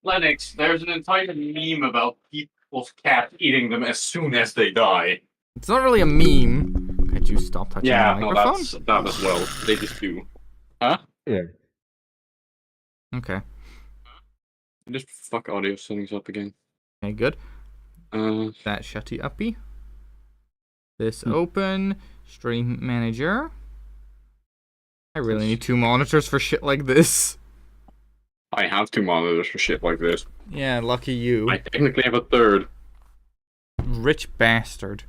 Lennox, there's an entire meme about people's cats eating them as soon as they die. It's not really a meme. Could you stop touching Yeah, the no, microphone? that's that as well. They just do. Huh? Yeah. Okay. Just fuck audio settings up again. Okay, good. Uh, That shutty uppy. This open. Stream manager. I really need 2 monitors for shit like this. I have 2 monitors for shit like this. Yeah, lucky you. I technically have a third. Rich bastard.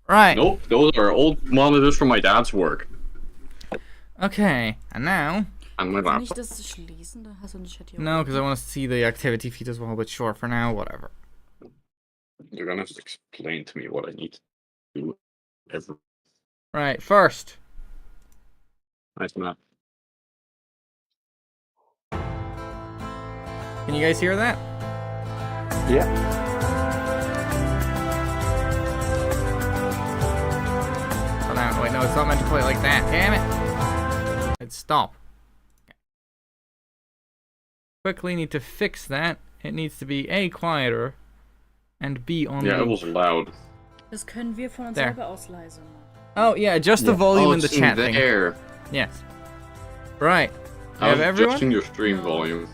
Right. Nope, those are old monitors from my dad's work. Okay, and now... And my Kann ich laptop. das schließen? Da hast du nicht halt hier No, oben. because I want to see the activity feed as well, but sure, for now, whatever. You're gonna have to explain to me what I need to do. Right, first. Nice map. Can you guys hear that? Yeah. Oh, no, wait, no, it's not meant to play like that. Damn it. Let's stop. Quickly need to fix that. It needs to be A, quieter, and B, on Yeah, the... it was loud. Das können wir von uns There. selber aus leise machen. Oh, yeah, adjust the volume in the it's chat thing. there. Yes. Right. I Have was everyone? adjusting your stream volume.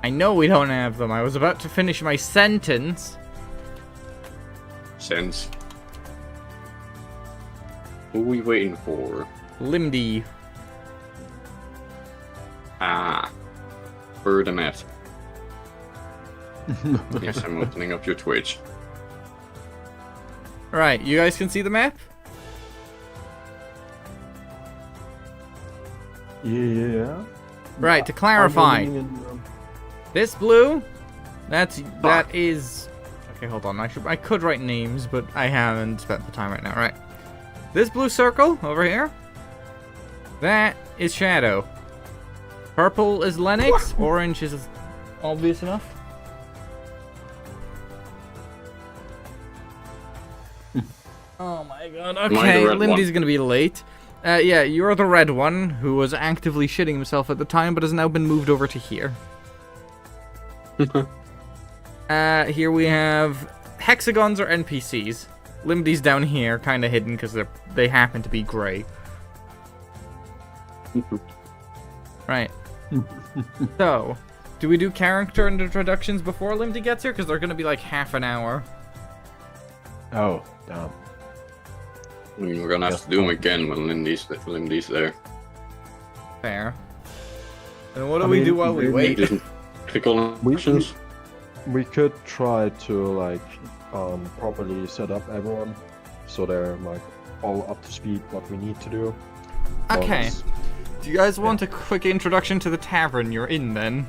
I know we don't have them. I was about to finish my sentence. Sense. Who are we waiting for? Limdy. Ah. Bird-a-met. Yes, I'm opening up your Twitch. Right, you guys can see the map? Yeah. Right, to clarify. I'm living in, This blue, that is... Okay, hold on. I could write names, but I haven't spent the time right now. Right. This blue circle over here, that is Shadow. Purple is Lennox. Orange is obvious enough. Oh my god. Am I the Okay, red one? Lindy's gonna be late. Yeah, you're the red one who was actively shitting himself at the time, but has now been moved over to here. Here we have hexagons or NPCs. Limdy's down here, kind of hidden because they happen to be grey. Right. So, do we do character introductions before Limdy gets here? Because they're going to be like half an hour. oh, damn. I mean, we're gonna have to do them again when Lindy's there. Fair. And what do we do while we wait? Just click on We- options. We could try to like properly set up everyone so they're like all up to speed what we need to do. Okay. Once- Do you guys want a quick introduction to the tavern you're in then?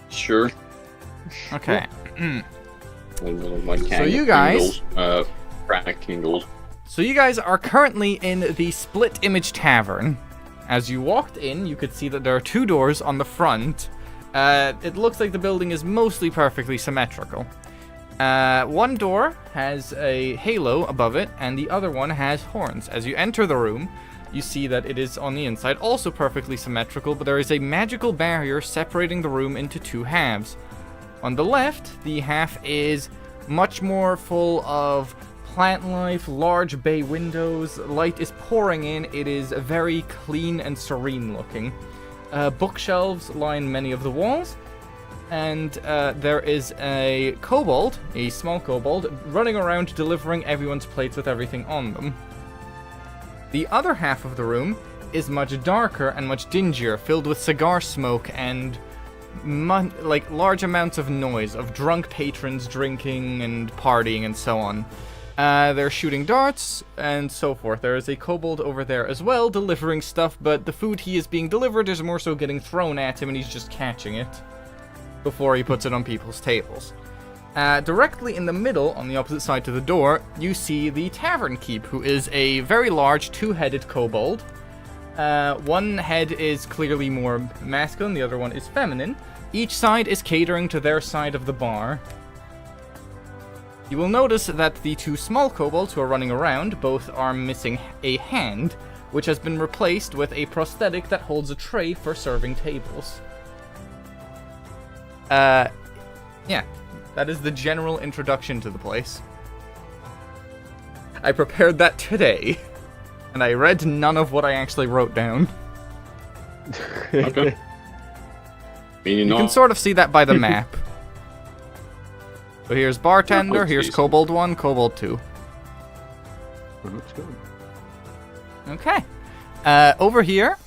Sure. Okay. So you guys- Frank Kingles. So you guys are currently in the Split Image Tavern. As you walked in, you could see that there are 2 doors on the front. It looks like the building is mostly perfectly symmetrical. One door has a halo above it, and the other one has horns. As you enter the room, you see that it is on the inside also perfectly symmetrical, but there is a magical barrier separating the room into 2 halves. On the left, the half is much more full of plant life, large bay windows, light is pouring in, it is very clean and serene looking. Bookshelves line many of the walls, and there is a kobold, a small kobold, running around delivering everyone's plates with everything on them. The other half of the room is much darker and much dingier, filled with cigar smoke and like large amounts of noise of drunk patrons drinking and partying and so on. They're shooting darts and so forth. There is a kobold over there as well delivering stuff, but the food he is being delivered is more so getting thrown at him and he's just catching it before he puts it on people's tables. Directly in the middle, on the opposite side to the door, you see the Tavern Keep, who is a very large 2-headed kobold. One head is clearly more masculine, the other one is feminine. Each side is catering to their side of the bar. You will notice that the 2 small kobolds who are running around both are missing a hand. which has been replaced with a prosthetic that holds a tray for serving tables. Yeah, that is the general introduction to the place. I prepared that today, and I read none of what I actually wrote down. Okay. Meaning You can sort of see that by the map. So here's Bartender, Oh, here's jeez. Kobold 1, Kobold 2. Looks good. Okay. Over here,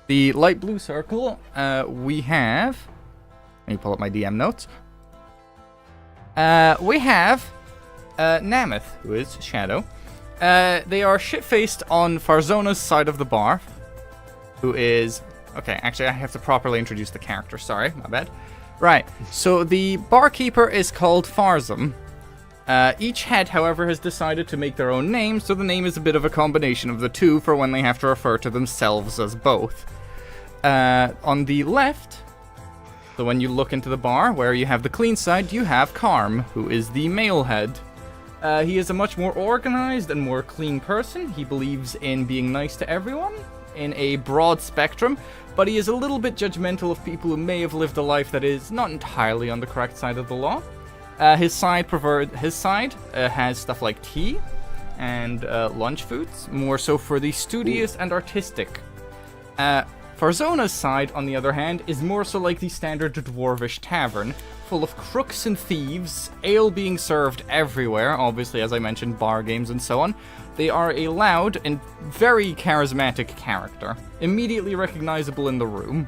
the light blue circle, we have... Let me pull up my DM notes. We have Namath, who is Shadow. They are shit-faced on Farzona's side of the bar, who is... Okay, actually, I have to properly introduce the character. Sorry, my bad. Right, so the barkeeper is called Farzam. Each head, however, has decided to make their own name, so the name is a bit of a combination of the two for when they have to refer to themselves as both. On the left, so when you look into the bar, where you have the clean side, you have Karm, who is the male head. He is a much more organized and more clean person. He believes in being nice to everyone in a broad spectrum, but he is a little bit judgmental of people who may have lived a life that is not entirely on the correct side of the law. His side has stuff like tea and lunch foods, more so for the studious and artistic. Farzona's side, on the other hand, is more so like the standard dwarvish tavern, full of crooks and thieves, ale being served everywhere, obviously, as I mentioned, bar games and so on. They are a loud and very charismatic character, immediately recognizable in the room.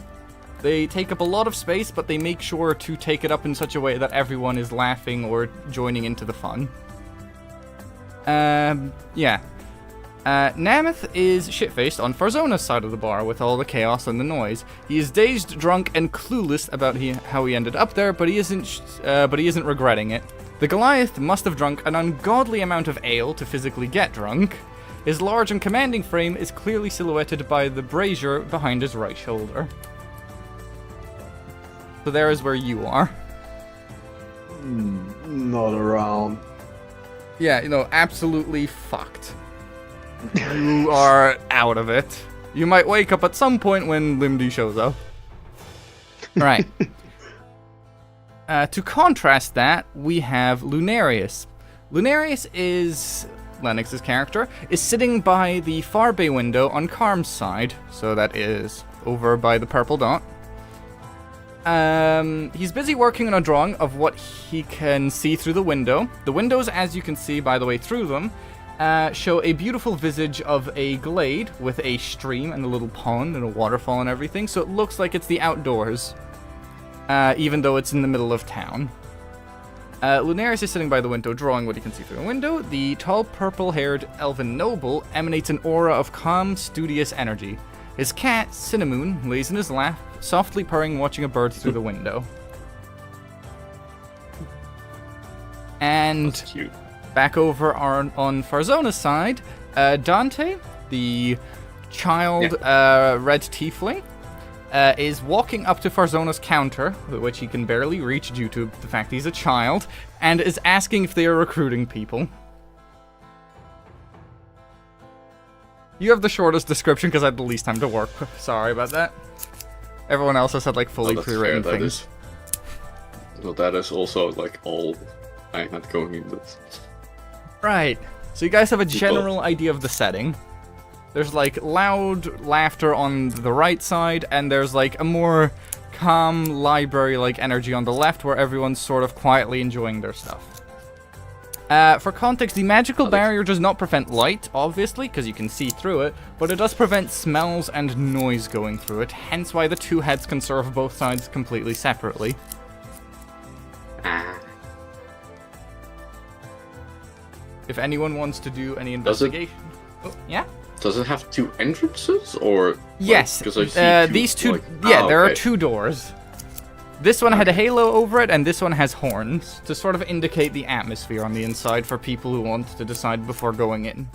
They take up a lot of space, but they make sure to take it up in such a way that everyone is laughing or joining into the fun. Yeah. Namath is shit-faced on Farzona's side of the bar with all the chaos and the noise. He is dazed, drunk, and clueless about how he ended up there, but he isn't regretting it. The Goliath must have drunk an ungodly amount of ale to physically get drunk. His large and commanding frame is clearly silhouetted by the brazier behind his right shoulder. So there is where you are. Not around. Yeah, absolutely fucked. You are out of it. You might wake up at some point when Limdy shows up. Right. To contrast that, we have Lunarius. Lunarius is... Lennox's character, is sitting by the far bay window on Karm's side, so that is over by the purple dot. He's busy working on a drawing of what he can see through the window. The windows, as you can see, by the way, through them, show a beautiful visage of a glade with a stream and a little pond and a waterfall and everything, so it looks like it's the outdoors, even though it's in the middle of town. Lunarius is sitting by the window drawing what he can see through the window. The tall purple-haired elven noble emanates an aura of calm, studious energy. His cat, Cinnamon, lays in his lap, softly purring, watching a bird through the window. And That's cute. back over on Farzona's side, Dante, the child red tiefling, is walking up to Farzona's counter, which he can barely reach due to the fact he's a child, and is asking if they are recruiting people. You have the shortest description because I had the least time to work. Sorry about that. Everyone else has had like fully that's pre-written fair, that things. is- So that is also like all I had going in this. Right. So you guys have a general idea of the setting. There's like loud laughter on the right side, and there's like a more calm library-like energy on the left where everyone's sort of quietly enjoying their stuff. For context, the magical barrier does not prevent light, obviously, because you can see through it, but it does prevent smells and noise going through it, hence why the two heads can serve both sides completely separately. If anyone wants to do any Does it- investigation... Oh, yeah? Does it have two entrances or? like, Yes, 'cause I see these two... like- there are okay. two doors. This one had a halo over it, and this one has horns, to sort of indicate the atmosphere on the inside for people who want to decide before going in.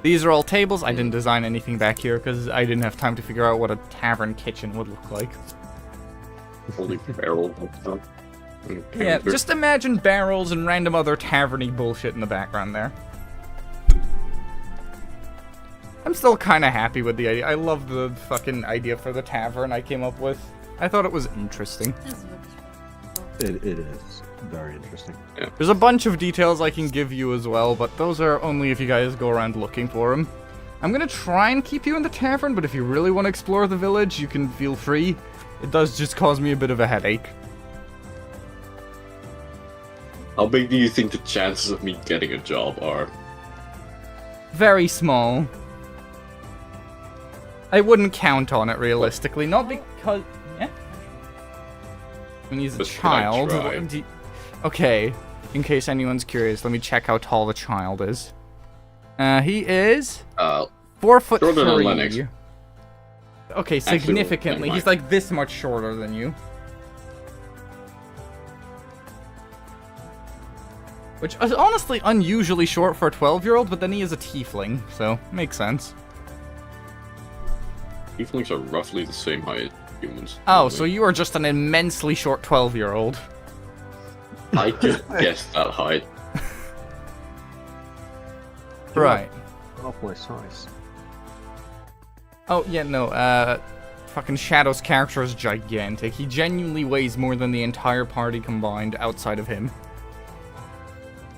These are all tables. I didn't design anything back here, because I didn't have time to figure out what a tavern kitchen would look like. Holy barrel. Yeah, just imagine barrels and random other taverny bullshit in the background there. I'm still kind of happy with the idea. I love the fucking idea for the tavern I came up with. I thought it was interesting. Das ist wirklich It is very interesting. There's a bunch of details I can give you as well, but those are only if you guys go around looking for them. I'm gonna try and keep you in the tavern, but if you really want to explore the village, you can feel free. It does just cause me a bit of a headache. How big do you think the chances of me getting a job are? Very small. I wouldn't count on it realistically, not because... Yeah? I mean, he's a But can I child. try? Okay, in case anyone's curious, let me check how tall the child is. He is 4 foot shorter than 3. Lennox. Okay, Actually, significantly. never He's mind. like this much shorter than you. Which is honestly unusually short for a 12-year-old, but then he is a tiefling, so makes sense. Tieflings are roughly the same height as humans. Oh, so you are just an immensely short 12-year-old. I just guessed that height. Right. Half my size. Oh, yeah, no, fucking Shadow's character is gigantic. He genuinely weighs more than the entire party combined outside of him.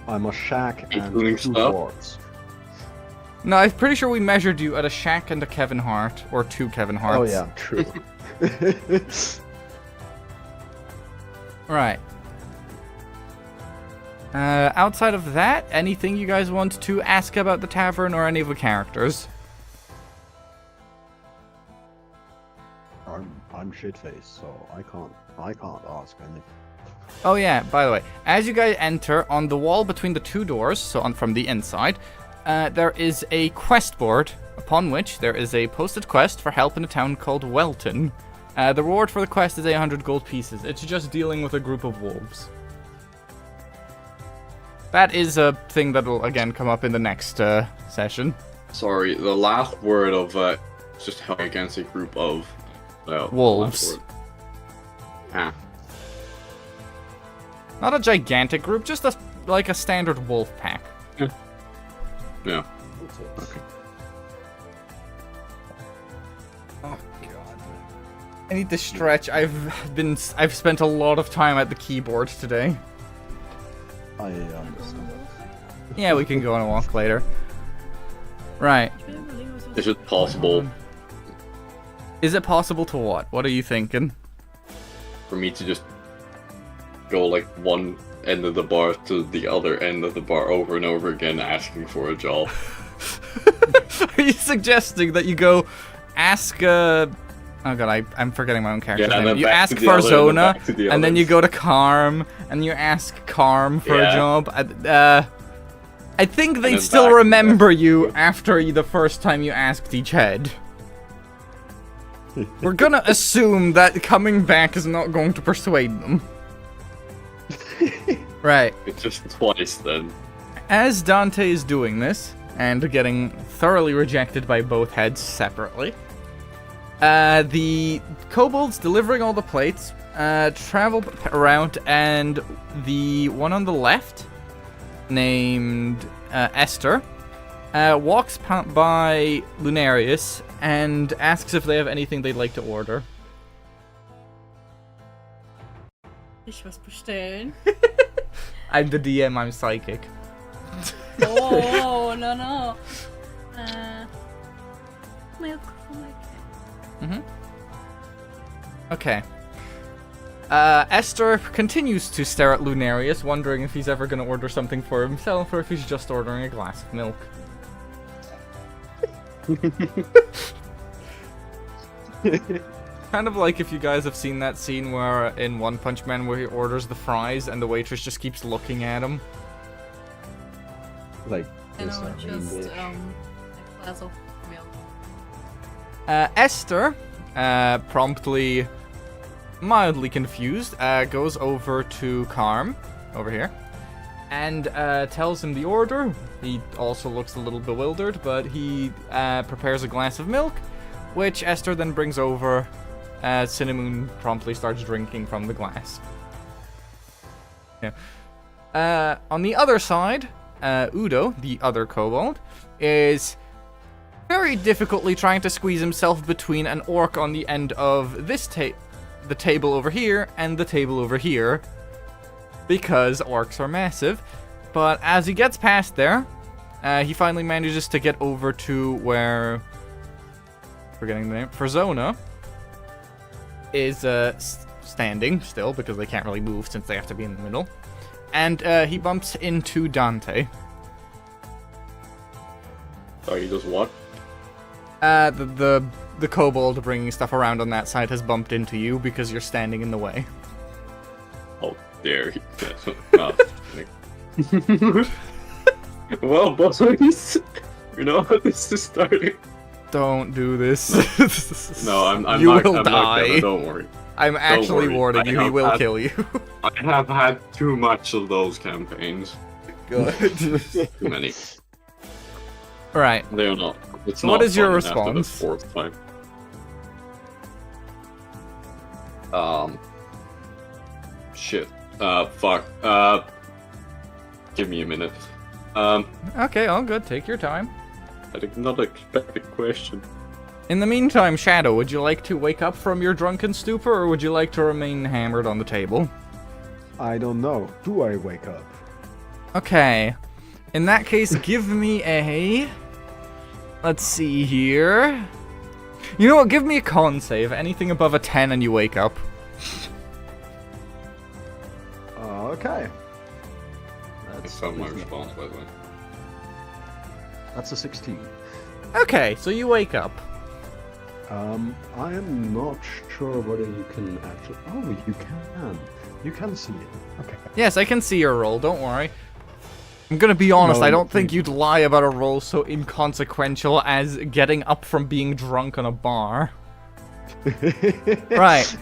I'm a shack and Including 2 stuff? dwarves. No, I'm pretty sure we measured you at a Shack and a Kevin Hart, or 2 Kevin Harts. Oh yeah, true. Right. Outside of that, anything you guys want to ask about the tavern or any of the characters? I'm shit-faced, so I can't ask anything. Oh yeah, by the way, as you guys enter, on the wall between the 2 doors, so from the inside, there is a quest board, upon which there is a posted quest for help in a town called Welton. The reward for the quest is 100 gold pieces. It's just dealing with a group of wolves. That is a thing that will, again, come up in the next session. Sorry, the last word of just help against a group of Wolves. Ah, Not a gigantic group, just like a standard wolf pack. yeah. Okay. Oh god. I need to stretch. I've spent a lot of time at the keyboard today. I understand that. Yeah, we can go on a walk later. Right. Ich will überlegen, was wir Is it possible Is it possible to what? What are you thinking? for me to just go like one end of the bar to the other end of the bar over and over again asking for a job? Are you suggesting that you go ask Oh god, I'm forgetting my own character's Yeah, and name. then You back ask to the other, and then Farzona, back to the and then others. you go to Karm, and you ask Karm for a Yeah. job. I think then they'd back still to remember the- you after the first time you asked each head. We're gonna assume that coming back is not going to persuade them. Right. It's just twice then. As Dante is doing this, and getting thoroughly rejected by both heads separately, the kobolds delivering all the plates travel around, and the one on the left, named Esther, walks by Lunarius and asks if they have anything they'd like to order. Ich was bestellen. I'm the DM, I'm psychic. Oh, no, no. Milk for my cat. Okay. Esther continues to stare at Lunarius, wondering if he's ever going to order something for himself or if he's just ordering a glass of milk. Kind of like if you guys have seen that scene where in One Punch Man where he orders the fries and the waitress just keeps looking at him. Like, I this know, main just dish. a glass of milk. Esther, promptly, mildly confused, goes over to Karm, over here, and tells him the order. He also looks a little bewildered, but he prepares a glass of milk, which Esther then brings over. Cinnamon promptly starts drinking from the glass. Yeah. On the other side, Udo, the other kobold, is very difficultly trying to squeeze himself between an orc on the end of this the table over here and the table over here, because orcs are massive. But as he gets past there, he finally manages to get over to where, forgetting the name, Frazona is standing still, because they can't really move since they have to be in the middle. And he bumps into Dante. Sorry, he does what? The kobold bringing stuff around on that side has bumped into you because you're standing in the way. Oh, there. Well, boys, you know how this is starting. Don't do this. No, I'm you not. will I'm die. not gonna, don't worry. I'm actually worry. warning you, he will had- kill you. I have had too much of those campaigns. Good. Too many. Right. They're not. It's So not what is your fun after the response? 4th time. Shit. Fuck. Give me a minute. Okay, all good. Take your time. I did not expect a question. In the meantime, Shadow, would you like to wake up from your drunken stupor, or would you like to remain hammered on the table? I don't know. Do I wake up? Okay. In that case, give me a... Let's see here. You know what? Give me a con save. Anything above a 10 and you wake up. Okay. That's not my response, by the way. That's a 16. Okay, so you wake up. I am not sure whether you can actually... Oh, you can. You can see it. Okay. Yes, I can see your roll. Don't worry. I'm gonna be honest, No, I don't think please. you'd lie about a roll so inconsequential as getting up from being drunk on a bar. Right.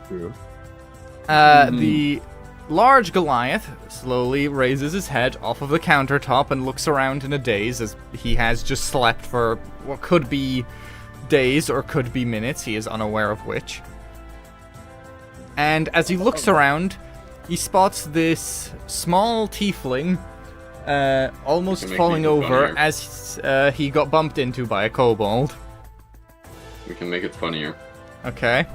True. The large Goliath slowly raises his head off of the countertop and looks around in a daze as he has just slept for what could be days or could be minutes. He is unaware of which. And as he looks around, he spots this small tiefling almost Can make falling me over funnier. as he got bumped into by a kobold. We can make it funnier. Okay.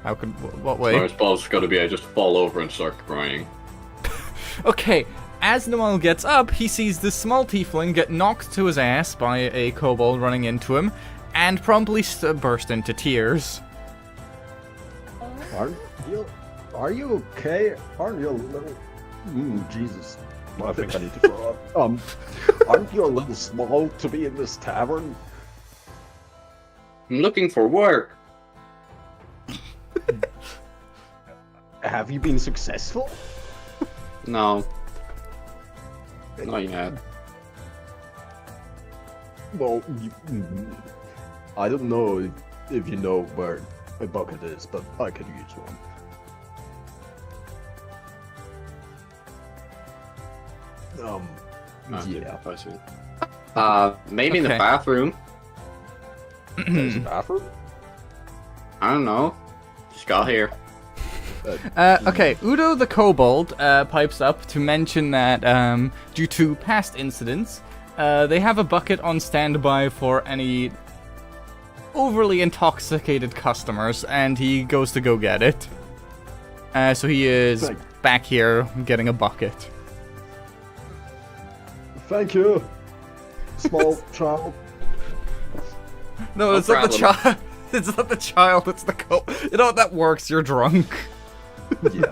How could... what My way? response is gotta be I just fall over and start crying. Okay, as Noel gets up, he sees this small tiefling get knocked to his ass by a kobold running into him, and promptly burst into tears. Are you okay? Aren't you a little... Jesus. I think I need to throw up. Aren't you a little small to be in this tavern? I'm looking for work. Have you been successful? No. Not yet. Well, I don't know if you know where a bucket is, but I could use one. Yeah. I see. Maybe in the Okay. bathroom. There's a bathroom? I don't know. Just got here. Okay, Udo the kobold pipes up to mention that due to past incidents, they have a bucket on standby for any overly intoxicated customers, and he goes to go get it. So he is Thank- back here getting a bucket. Thank you, small child. No, No it's not the problem. child. It's not the child. It's the You know what? That works. You're drunk. Yeah.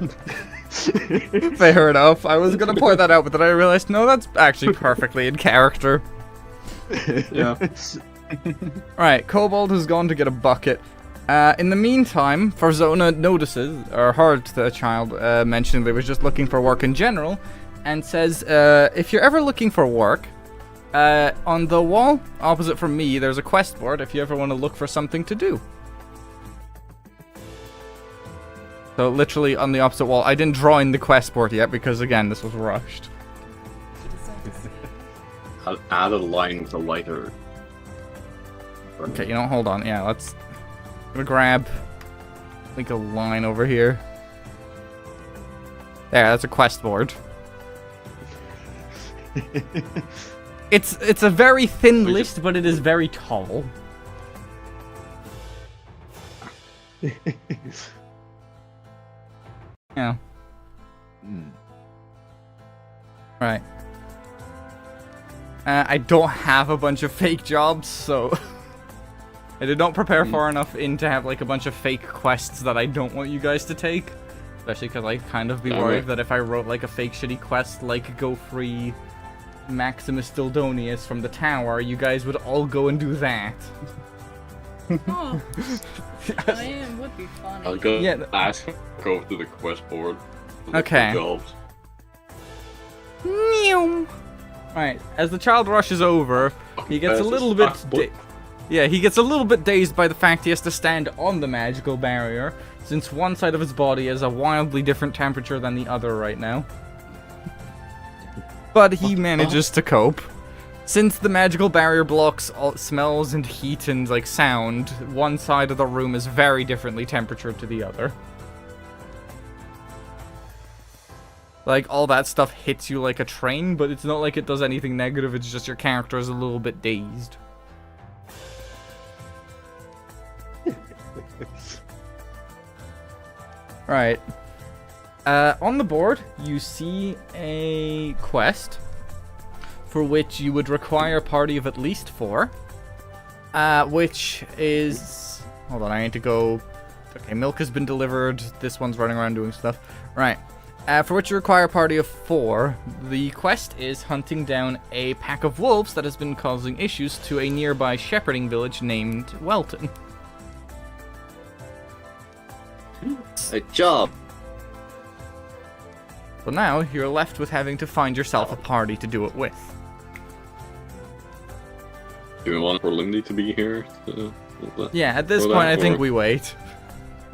Fair enough. I was gonna point that out, but then I realized no, that's actually perfectly in character. Yeah. Right, Kobold has gone to get a bucket. In the meantime, Farzona notices, or heard the child mention they was just looking for work in general, and says, if you're ever looking for work, on the wall opposite from me, there's a quest board if you ever want to look for something to do. So literally on the opposite wall. I didn't draw in the quest board yet because, again, this was rushed. I'll add a line with a lighter. Okay, you know, hold on. Yeah, let's... I'm gonna grab, like, a line over here. There, that's a quest board. It's a very thin list, but it is very tall. Yeah. Right. I don't have a bunch of fake jobs, so I did not prepare far enough in to have like a bunch of fake quests that I don't want you guys to take. Especially because I kind of be worried that if I wrote like a fake shitty quest like go free Maximus Dildonius from the tower, you guys would all go and do that. Oh, would be funny. I'll go go to the quest board. Okay. Jobs. Right, as the child rushes over, he gets a little bit he gets a little bit dazed by the fact he has to stand on the magical barrier, since one side of his body is a wildly different temperature than the other right now. But he manages to cope. Since the magical barrier blocks all smells and heat and like sound, one side of the room is very differently temperatured to the other. Like, all that stuff hits you like a train, but it's not like it does anything negative, it's just your character is a little bit dazed. Right. On the board, you see a quest for which you would require a party of at least 4. Which is... Hold on, I need to go... Okay, milk has been delivered. This one's running around doing stuff. Right. For which you require a party of 4. The quest is hunting down a pack of wolves that has been causing issues to a nearby shepherding village named Welton. A job. So now, you're left with having to find yourself a party to do it with. Do we want for Lindy to be here? Yeah, at this point, I think we wait.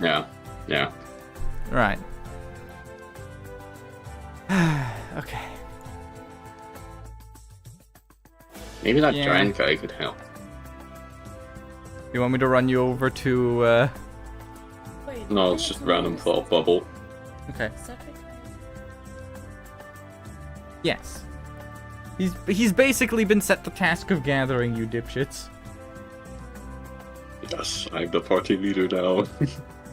Yeah. Yeah. Right. Okay. Maybe that giant guy could help. You want me to run you over to, Wait, No, it's just random thought bubble. Okay. Suffix? Yes. He's basically been set the task of gathering you dipshits. Yes, I'm the party leader now.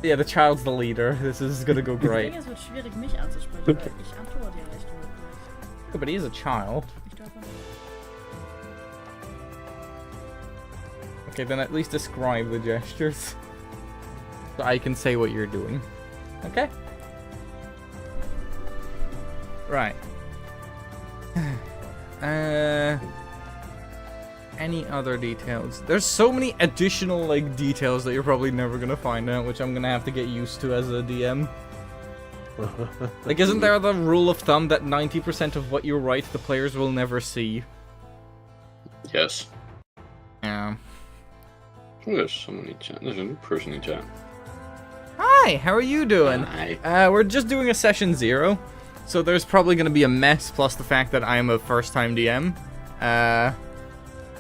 Yeah, the child's the leader. This is gonna go Das great. Ding ist, es wird schwierig, mich anzusprechen, weil ich antworte ja recht häufig. Yeah, but he's a child. Ich darf nicht. Okay, then at least describe the gestures. So I can say what you're doing. Okay? Right. Any other details? There's so many additional, like, details that you're probably never gonna find out, which I'm gonna have to get used to as a DM. Like, isn't there the rule of thumb that 90% of what you write the players will never see? Yes. Yeah. Oh, there's someone in chat. There's a new person in chat. Hi, how are you doing? Hi. We're just doing a session 0, so there's probably gonna be a mess, plus the fact that I'm a first-time DM.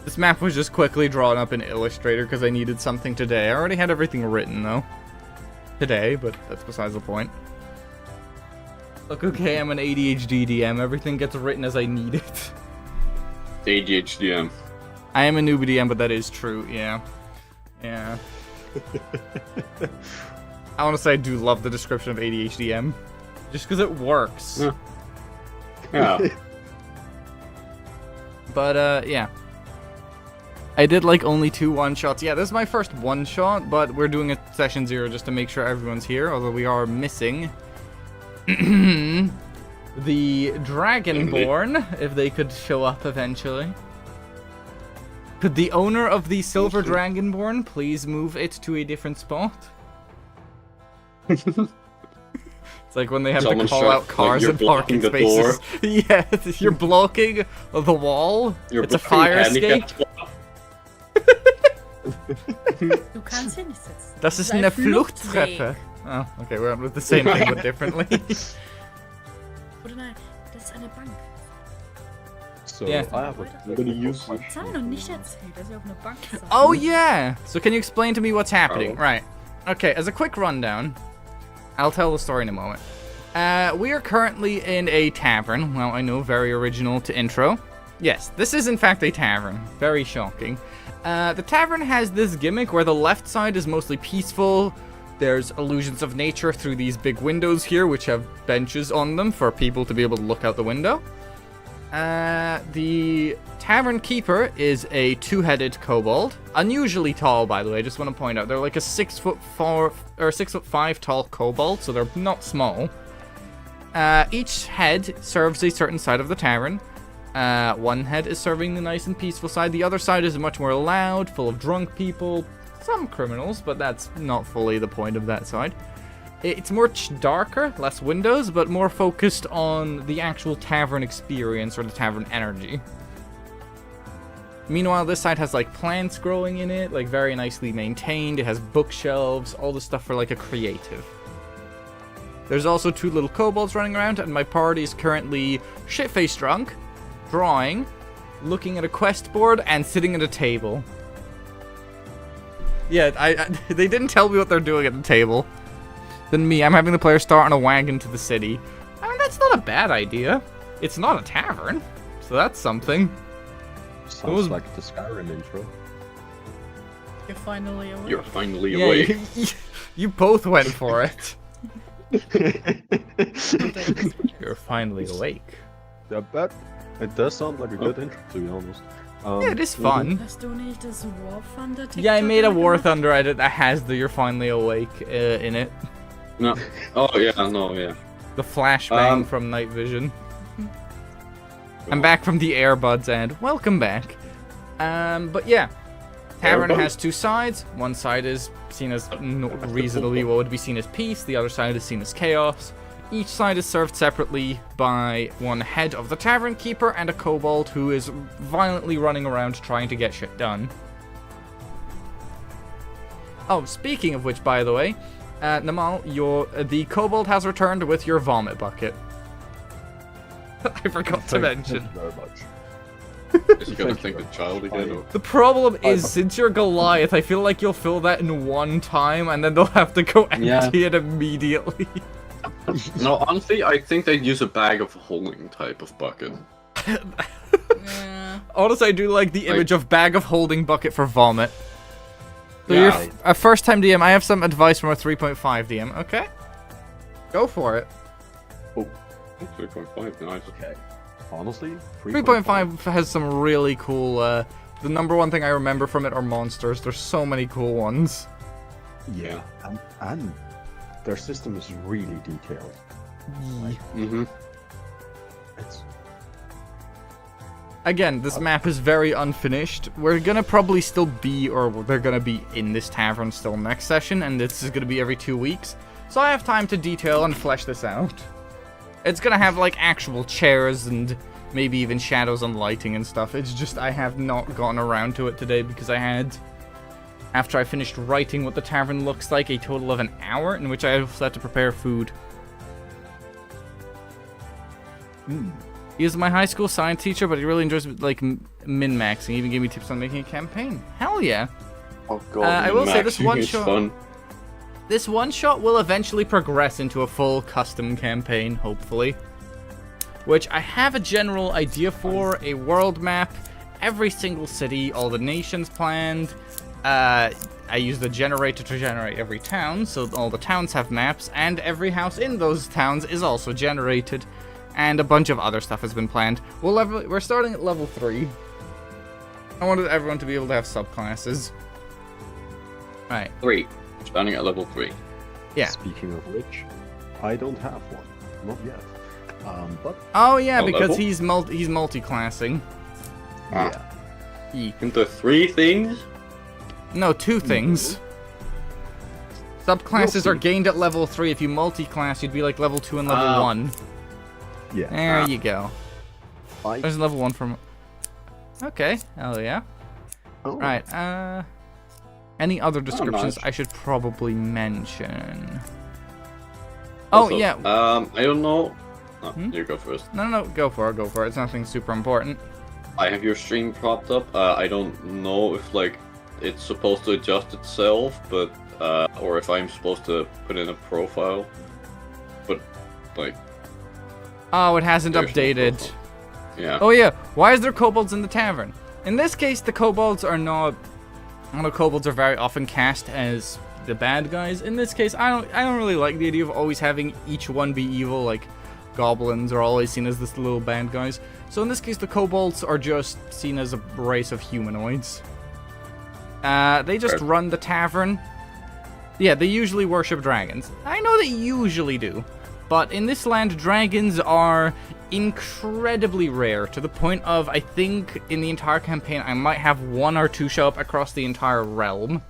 This map was just quickly drawn up in Illustrator because I needed something today. I already had everything written, though. Today, but that's besides the point. Look, okay, I'm an ADHD DM. Everything gets written as I need it. ADHDM. I am a newbie DM, but that is true, yeah. Yeah. I want to say I do love the description of ADHDM. Just because it works. Yeah. But, yeah. I did, like, only 2 one-shots. Yeah, this is my first one-shot, but we're doing a session 0 just to make sure everyone's here, although we are missing the Dragonborn, if they could show up eventually. Could the owner of the Silver Dragonborn please move it to a different spot? It's like when they have to call out cars in parking spaces. Yeah, you're blocking the wall. It's a fire escape. Du kannst hier nicht sitzen. Das ist eine Fluchttreppe. Oh, okay, we're on with the same thing but differently. Oder nein, das ist eine Bank. So, Yeah. I'm gonna use my Das haben wir noch nicht erzählt, dass wir auf einer Bank sind. Oh yeah! So can you explain to me what's happening? Oh. Right. Okay, as a quick rundown, I'll tell the story in a moment. We are currently in a tavern. Well, I know, very original to intro. Yes, this is in fact a tavern. Very shocking. The tavern has this gimmick where the left side is mostly peaceful. There's illusions of nature through these big windows here, which have benches on them for people to be able to look out the window. The tavern keeper is a two-headed kobold. Unusually tall, by the way. I just want to point out. They're like a 6'4" or 6'5" tall kobold, so they're not small. Each head serves a certain side of the tavern. One head is serving the nice and peaceful side. The other side is much more loud, full of drunk people, some criminals, but that's not fully the point of that side. It's more darker, less windows, but more focused on the actual tavern experience or the tavern energy. Meanwhile, this side has like plants growing in it, like very nicely maintained. It has bookshelves, all the stuff for like a creative. There's also two little kobolds running around, and my party is currently shit-faced drunk, drawing, looking at a quest board, and sitting at a table. Yeah, they didn't tell me what they're doing at the table. Then me, I'm having the player start on a wagon to the city. I mean, that's not a bad idea. It's not a tavern, so that's something. Sounds like the Skyrim intro. You're finally awake. You're finally Yeah, awake. you both went for it. You're finally awake. Yeah, but it does sound like a good intro, to be honest. Yeah, it is fun. Hast du nicht das War Thunder TikTok Yeah, I made a War gemacht? Thunder edit that has the "You're finally awake" in it. No. Oh yeah, no, yeah. The flashbang from Night Vision. I'm back from the Airbuds and welcome back. But yeah, tavern has two sides. One side is seen as reasonably what would be seen as peace. The other side is seen as chaos. Each side is served separately by one head of the tavern keeper and a kobold who is violently running around trying to get shit done. Oh, speaking of which, by the way, Namal, the kobold has returned with your vomit bucket. I forgot to mention. Thank you very much. Is he gonna think the child again? Or? The problem is, since you're Goliath, I feel like you'll fill that in one time, and then they'll have to go empty it immediately. No, honestly, I think they'd use a bag of holding type of bucket. Yeah. Honestly, I do like the image of bag of holding bucket for vomit. So Yeah. you're a first-time DM. I have some advice from a 3.5 DM. Okay, go for it. Oh, 3.5, nice. Okay. Honestly, 3.5 has some really cool. The number one thing I remember from it are monsters. There's so many cool ones. Yeah, and their system is really detailed. Mm-hmm. It's Again, this map is very unfinished. We're gonna probably still be, or they're gonna be in this tavern still next session, and this is gonna be every 2 weeks. So I have time to detail and flesh this out. It's gonna have, like, actual chairs and maybe even shadows and lighting and stuff. It's just I have not gotten around to it today because I had, after I finished writing what the tavern looks like, a total of an hour in which I also had to prepare food. He is my high school science teacher, but he really enjoys, like, min-maxing. He even gave me tips on making a campaign. Hell yeah. Oh god. I will say this Maxing one is shot- fun. This one-shot will eventually progress into a full custom campaign, hopefully. Which I have a general idea for, a world map, every single city, all the nations planned. I use the generator to generate every town, so all the towns have maps, and every house in those towns is also generated. And a bunch of other stuff has been planned. We're starting at level 3. I wanted everyone to be able to have subclasses. Right. 3. Starting at level 3. Yeah. Speaking of which, I don't have one, not yet. But Oh yeah, Oh, because level? he's multi-classing. Ah. E. Into 3 things? No, 2 things. Subclasses You'll are see. gained at level 3. If you multi-class, you'd be like level 2 and level Oh. 1. yeah, There you go. I There's level 1 from... Okay, hell yeah. oh, Right, any other descriptions nice. I should probably mention? Oh, Also, yeah. I don't know. No, Hmm? you go first. No, go for it, go for it. It's nothing super important. I have your stream propped up. I don't know if like it's supposed to adjust itself, but or if I'm supposed to put in a profile. But like, Oh, it hasn't there's no updated. profile. Yeah. Oh yeah, why is there kobolds in the tavern? In this case, the kobolds are not... Although kobolds are very often cast as the bad guys. In this case, I don't really like the idea of always having each one be evil, like goblins are always seen as this little bad guys. So in this case, the kobolds are just seen as a race of humanoids. They just run the tavern. Yeah, they usually worship dragons. I know they usually do. But in this land, dragons are incredibly rare, to the point of, I think, in the entire campaign, I might have 1 or 2 show up across the entire realm.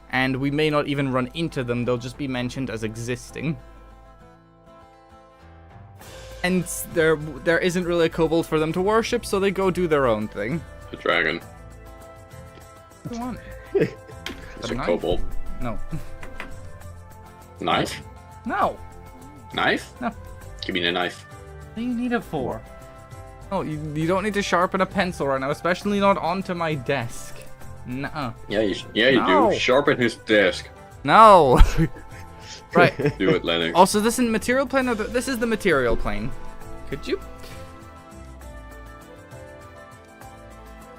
And we may not even run into them, they'll just be mentioned as existing. And there isn't really a kobold for them to worship, so they go do their own thing. The dragon. Go on. It's a knife? kobold. No. Knife? No! Knife? No. Give me the knife. What do you need it for? Oh, you don't need to sharpen a pencil right now, especially not onto my desk. Nuh-uh. Yeah, you No. do. Sharpen his desk. No! Right. Do it, Lennox. Also, this in material plane, or this is the material plane. Could you?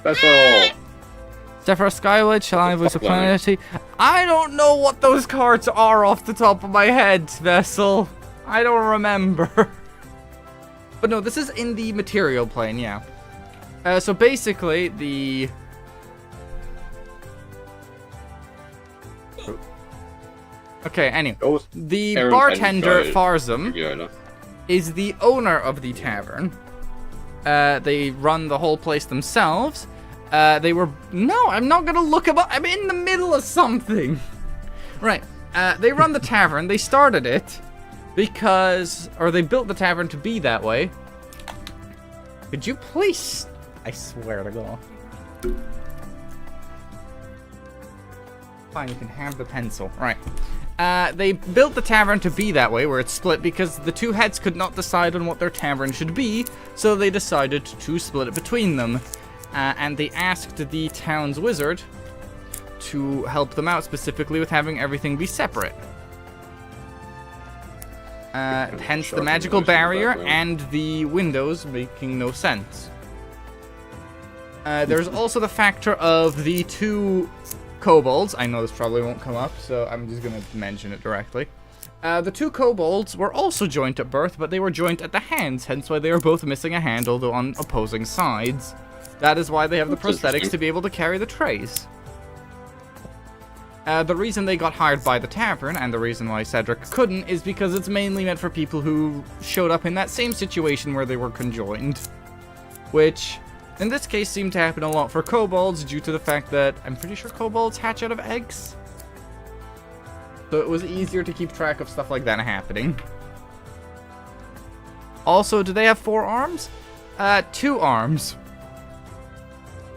That's all. Zephyr Skyward, shall I voice a Fuck, Lennox. planetary? I don't know what those cards are off the top of my head, Vessel. I don't remember. But no, this is in the material plane, yeah. So basically, the... Okay, anyway. The Aaron bartender, Penn Farzam, Yeah, I know. is the owner of the tavern. They run the whole place themselves. They were... No, I'm not gonna look about... I'm in the middle of something. Right. They run the tavern. They started it because... Or they built the tavern to be that way. Could you please... I swear to God. Fine, you can have the pencil. Right. They built the tavern to be that way, where it's split, because the two heads could not decide on what their tavern should be, so they decided to split it between them. And they asked the town's wizard to help them out, specifically with having everything be separate. Hence the magical barrier and the windows making no sense. There's also the factor of the two kobolds. I know this probably won't come up, so I'm just going to mention it directly. The two kobolds were also joint at birth, but they were joint at the hands, hence why they are both missing a hand, although on opposing sides. That is why they have the prosthetics to be able to carry the trays. The reason they got hired by the tavern, and the reason why Cedric couldn't, is because it's mainly meant for people who showed up in that same situation where they were conjoined. Which, in this case, seemed to happen a lot for kobolds due to the fact that I'm pretty sure kobolds hatch out of eggs. So it was easier to keep track of stuff like that happening. Also, do they have 4 arms? 2 arms.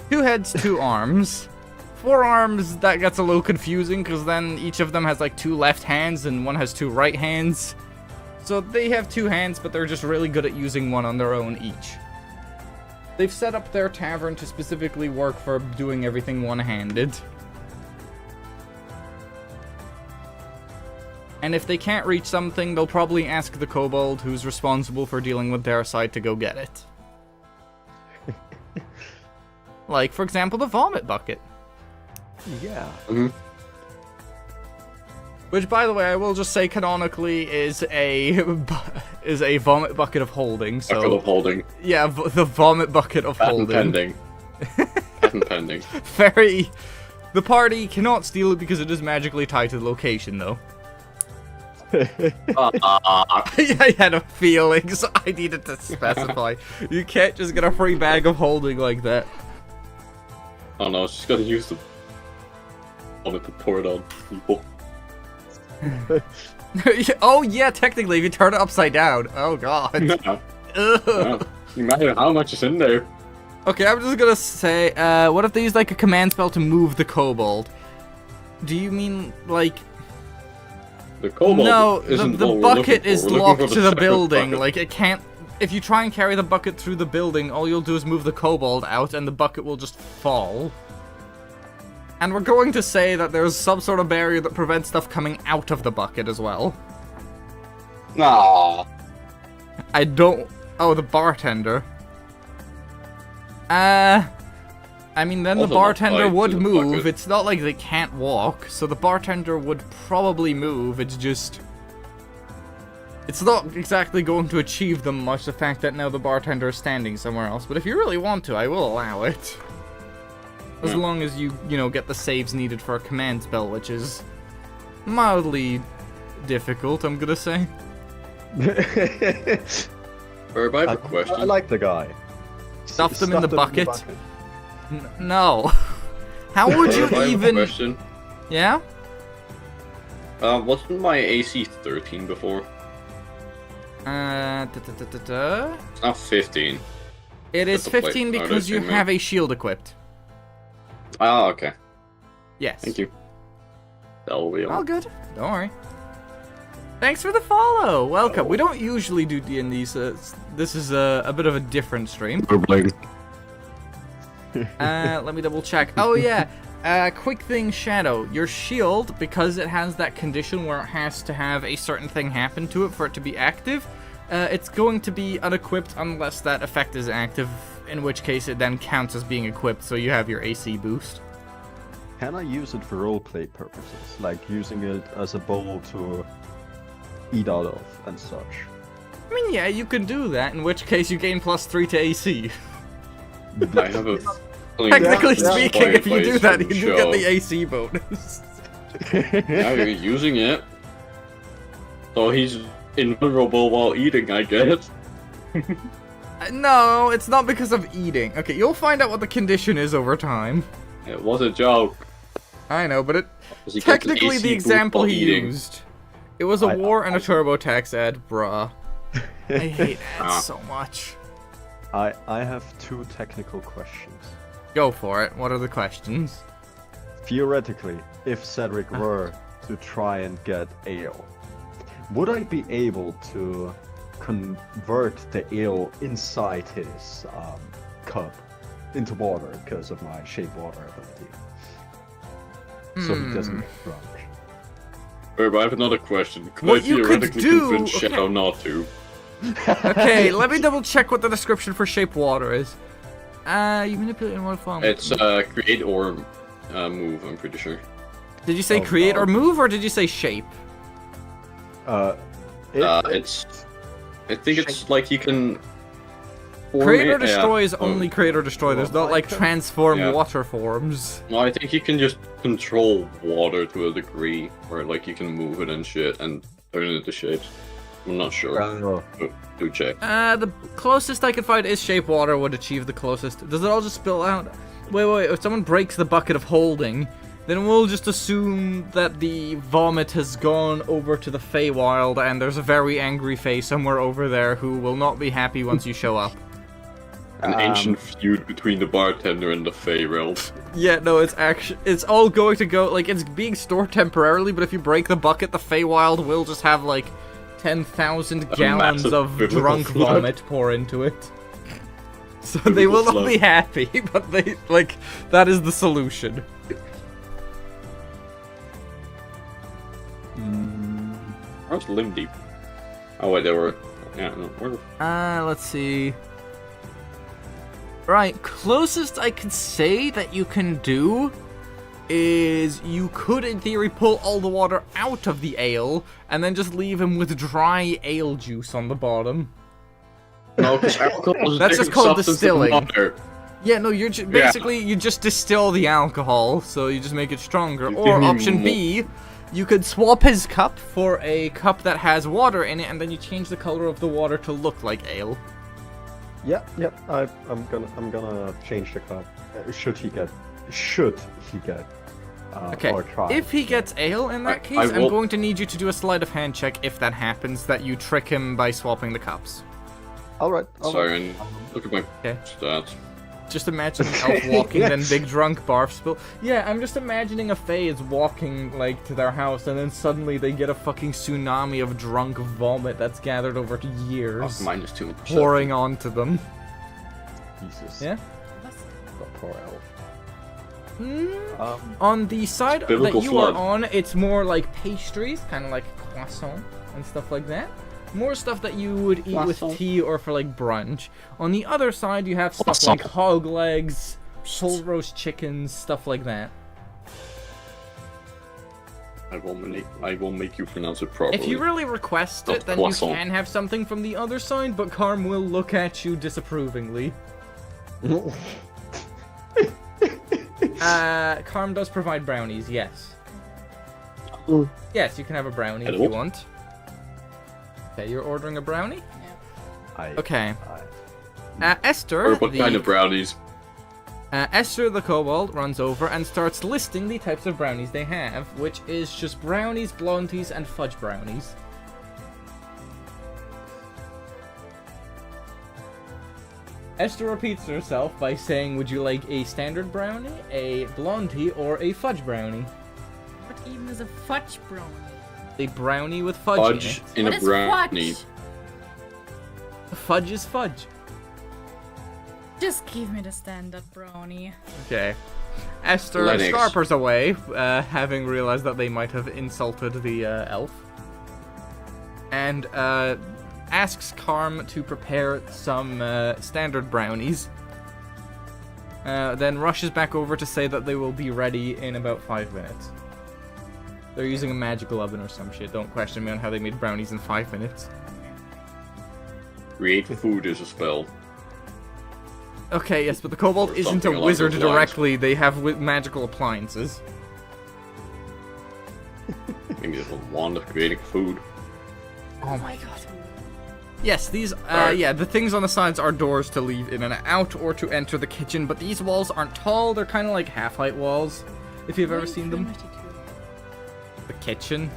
2 heads, 2 arms. 4 arms, that gets a little confusing, because then each of them has like 2 left hands and one has 2 right hands. So they have 2 hands, but they're just really good at using one on their own each. They've set up their tavern to specifically work for doing everything one-handed. And if they can't reach something, they'll probably ask the kobold who's responsible for dealing with their side to go get it. Like, for example, the vomit bucket. Yeah. Mm-hmm. Which, by the way, I will just say canonically is a vomit bucket of holding. So Bucket of holding. yeah, the vomit bucket of Patent holding. pending. Patent pending. Very. The party cannot steal it because it is magically tied to the location, though. I had a feeling, so I needed to specify. You can't just get a free bag of holding like that. Oh no, she's gotta use the vomit to pour it on people. Oh yeah, technically, if you turn it upside down. Oh god. No. Ugh. No. No matter how much is in there. Okay, I'm just gonna say, what if they use like a command spell to move the kobold? Do you mean like... The kobold No, isn't the what we're bucket looking for. is We're looking locked for to the separate building. bucket. Like, it can't... If you try and carry the bucket through the building, all you'll do is move the kobold out and the bucket will just fall. And we're going to say that there's some sort of barrier that prevents stuff coming out of the bucket as well. Nah. I don't... Oh, the bartender. I mean, then the Also not bartender tied would to the move. bucket. It's not like they can't walk, so the bartender would probably move. It's just... It's not exactly going to achieve them much, the fact that now the bartender is standing somewhere else. But if you really want to, I will allow it. As long as you know, get the saves needed for a command spell, which is mildly difficult, I'm gonna say. Herb, I have a question. I like the guy. Stuff them in the bucket. No. How would you Herb, I have a even... question. Yeah? Wasn't my AC 13 before? It's now 15. It is That's a plate. 15 Oh, because that's you in there. have a shield equipped. Ah, okay. Yes. Thank you. That'll be All all. good. Don't worry. Thanks for the follow. Welcome. We don't usually do D&D, so this is a bit of a different stream. Let me double check. Oh yeah. Quick thing, Shadow. Your shield, because it has that condition where it has to have a certain thing happen to it for it to be active, it's going to be unequipped unless that effect is active, in which case it then counts as being equipped, so you have your AC boost. Can I use it for roleplay purposes? Like using it as a bowl to eat out of and such? I mean, yeah, you can do that, in which case you gain +3 to AC. I have a Technically Yeah, speaking, if you do fireplace that, you from do get show. the AC bonus. Now you're using it. So he's invulnerable while eating, I guess. No, it's not because of eating. Okay, you'll find out what the condition is over time. It was a joke. I know, but it 'Cause he gets an technically AC the boost example while he eating. used. It was a war and a TurboTax ad, bruh. I hate ads so much. I have two technical questions. Go for it. What are the questions? Theoretically, if Cedric were to try and get ale, would I be able to convert the ale inside his cup into water because of my shape water ability? So he doesn't get drunk. Herb, I have another question. Could What I you could theoretically do- convince okay. Shadow not to? Okay, let me double check what the description for shape water is. You manipulate in one form. It's create or move, I'm pretty sure. Did you say Oh, create no. or move, or did you say shape? It's I think it's like you can form Create or it- yeah. destroy is Oh. only create or destroy. There's not like transform Yeah. water forms. No, I think you can just control water to a degree, where like you can move it and shit and turn it into shapes. I'm not sure. Do check. The closest I could find is shape water would achieve the closest. Does it all just spill out? Wait, if someone breaks the bucket of holding, then we'll just assume that the vomit has gone over to the Feywild and there's a very angry Fey somewhere over there who will not be happy once you show up. An ancient feud between the bartender and the Fey realm. Yeah, no, it's all going to go, like, it's being stored temporarily, but if you break the bucket, the Feywild will just have, like, 10,000 gallons massive of biblical drunk flood. vomit pour into it. So they will not flood. be happy, but they, like, that is the solution. Where's Limb Deep? Oh wait, they were. Yeah, no. Where? Let's see. Right, closest I could say that you can do is you could, in theory, pull all the water out of the ale and then just leave him with dry ale juice on the bottom. No, because alcohol is a That's just different called substance than distilling. water. Yeah, no, you're basically you just distill the alcohol, so you just make it stronger. You Or give me option more. B, you could swap his cup for a cup that has water in it, and then you change the color of the water to look like ale. Yep. I'm gonna change the cup. Should he get? Okay, Or try? if he gets ale in that case, I I'm will- going to need you to do a sleight of hand check if that happens, that you trick him by swapping the cups. All right. Sorry, and look at my Okay. stats. Just imagine an elf walking, then big drunk barf spill. Yeah, I'm just imagining a Fae is walking, like, to their house, and then suddenly they get a fucking tsunami of drunk vomit that's gathered over years, -2%. pouring onto them. Jesus. Yeah? That poor elf. On the side that biblical you flood. are on, it's more like pastries, kind of like croissant and stuff like that. More stuff that you would eat with Croissant. tea or for like brunch. On the other side, you have stuff Croissant. like hog legs, whole roast chickens, stuff like that. I will make you pronounce it properly. If you really request Not it, then croissant. you can have something from the other side, but Karm will look at you disapprovingly. Karm does provide brownies, yes. Yes, you can have a brownie if you Hello? want. Okay, you're ordering a brownie? Okay. Esther, Or what kind of brownies? Esther the kobold runs over and starts listing the types of brownies they have, which is just brownies, blondies, and fudge brownies. Esther repeats herself by saying, would you like a standard brownie, a blondie, or a fudge brownie? What even is a fudge brownie? A brownie with fudge, in Fudge it. in What a is brownie. fudge? Fudge is fudge. Just give me the standard brownie. Okay. Esther Lennox. scarpers away, having realized that they might have insulted the elf. And asks Karm to prepare some standard brownies. Then rushes back over to say that they will be ready in about 5 minutes. They're using a magical oven or some shit. Don't question me on how they made brownies in 5 minutes. Create food is a spell. Okay, yes, but the kobold isn't Something a along wizard those lines. directly. They have magical appliances. Maybe there's a wand of creating food. Oh my god. Yes, these, Alright. yeah, the things on the sides are doors to leave in and out or to enter the kitchen, but these walls aren't tall, they're kind of like half-height walls, if you've ever seen them. The kitchen.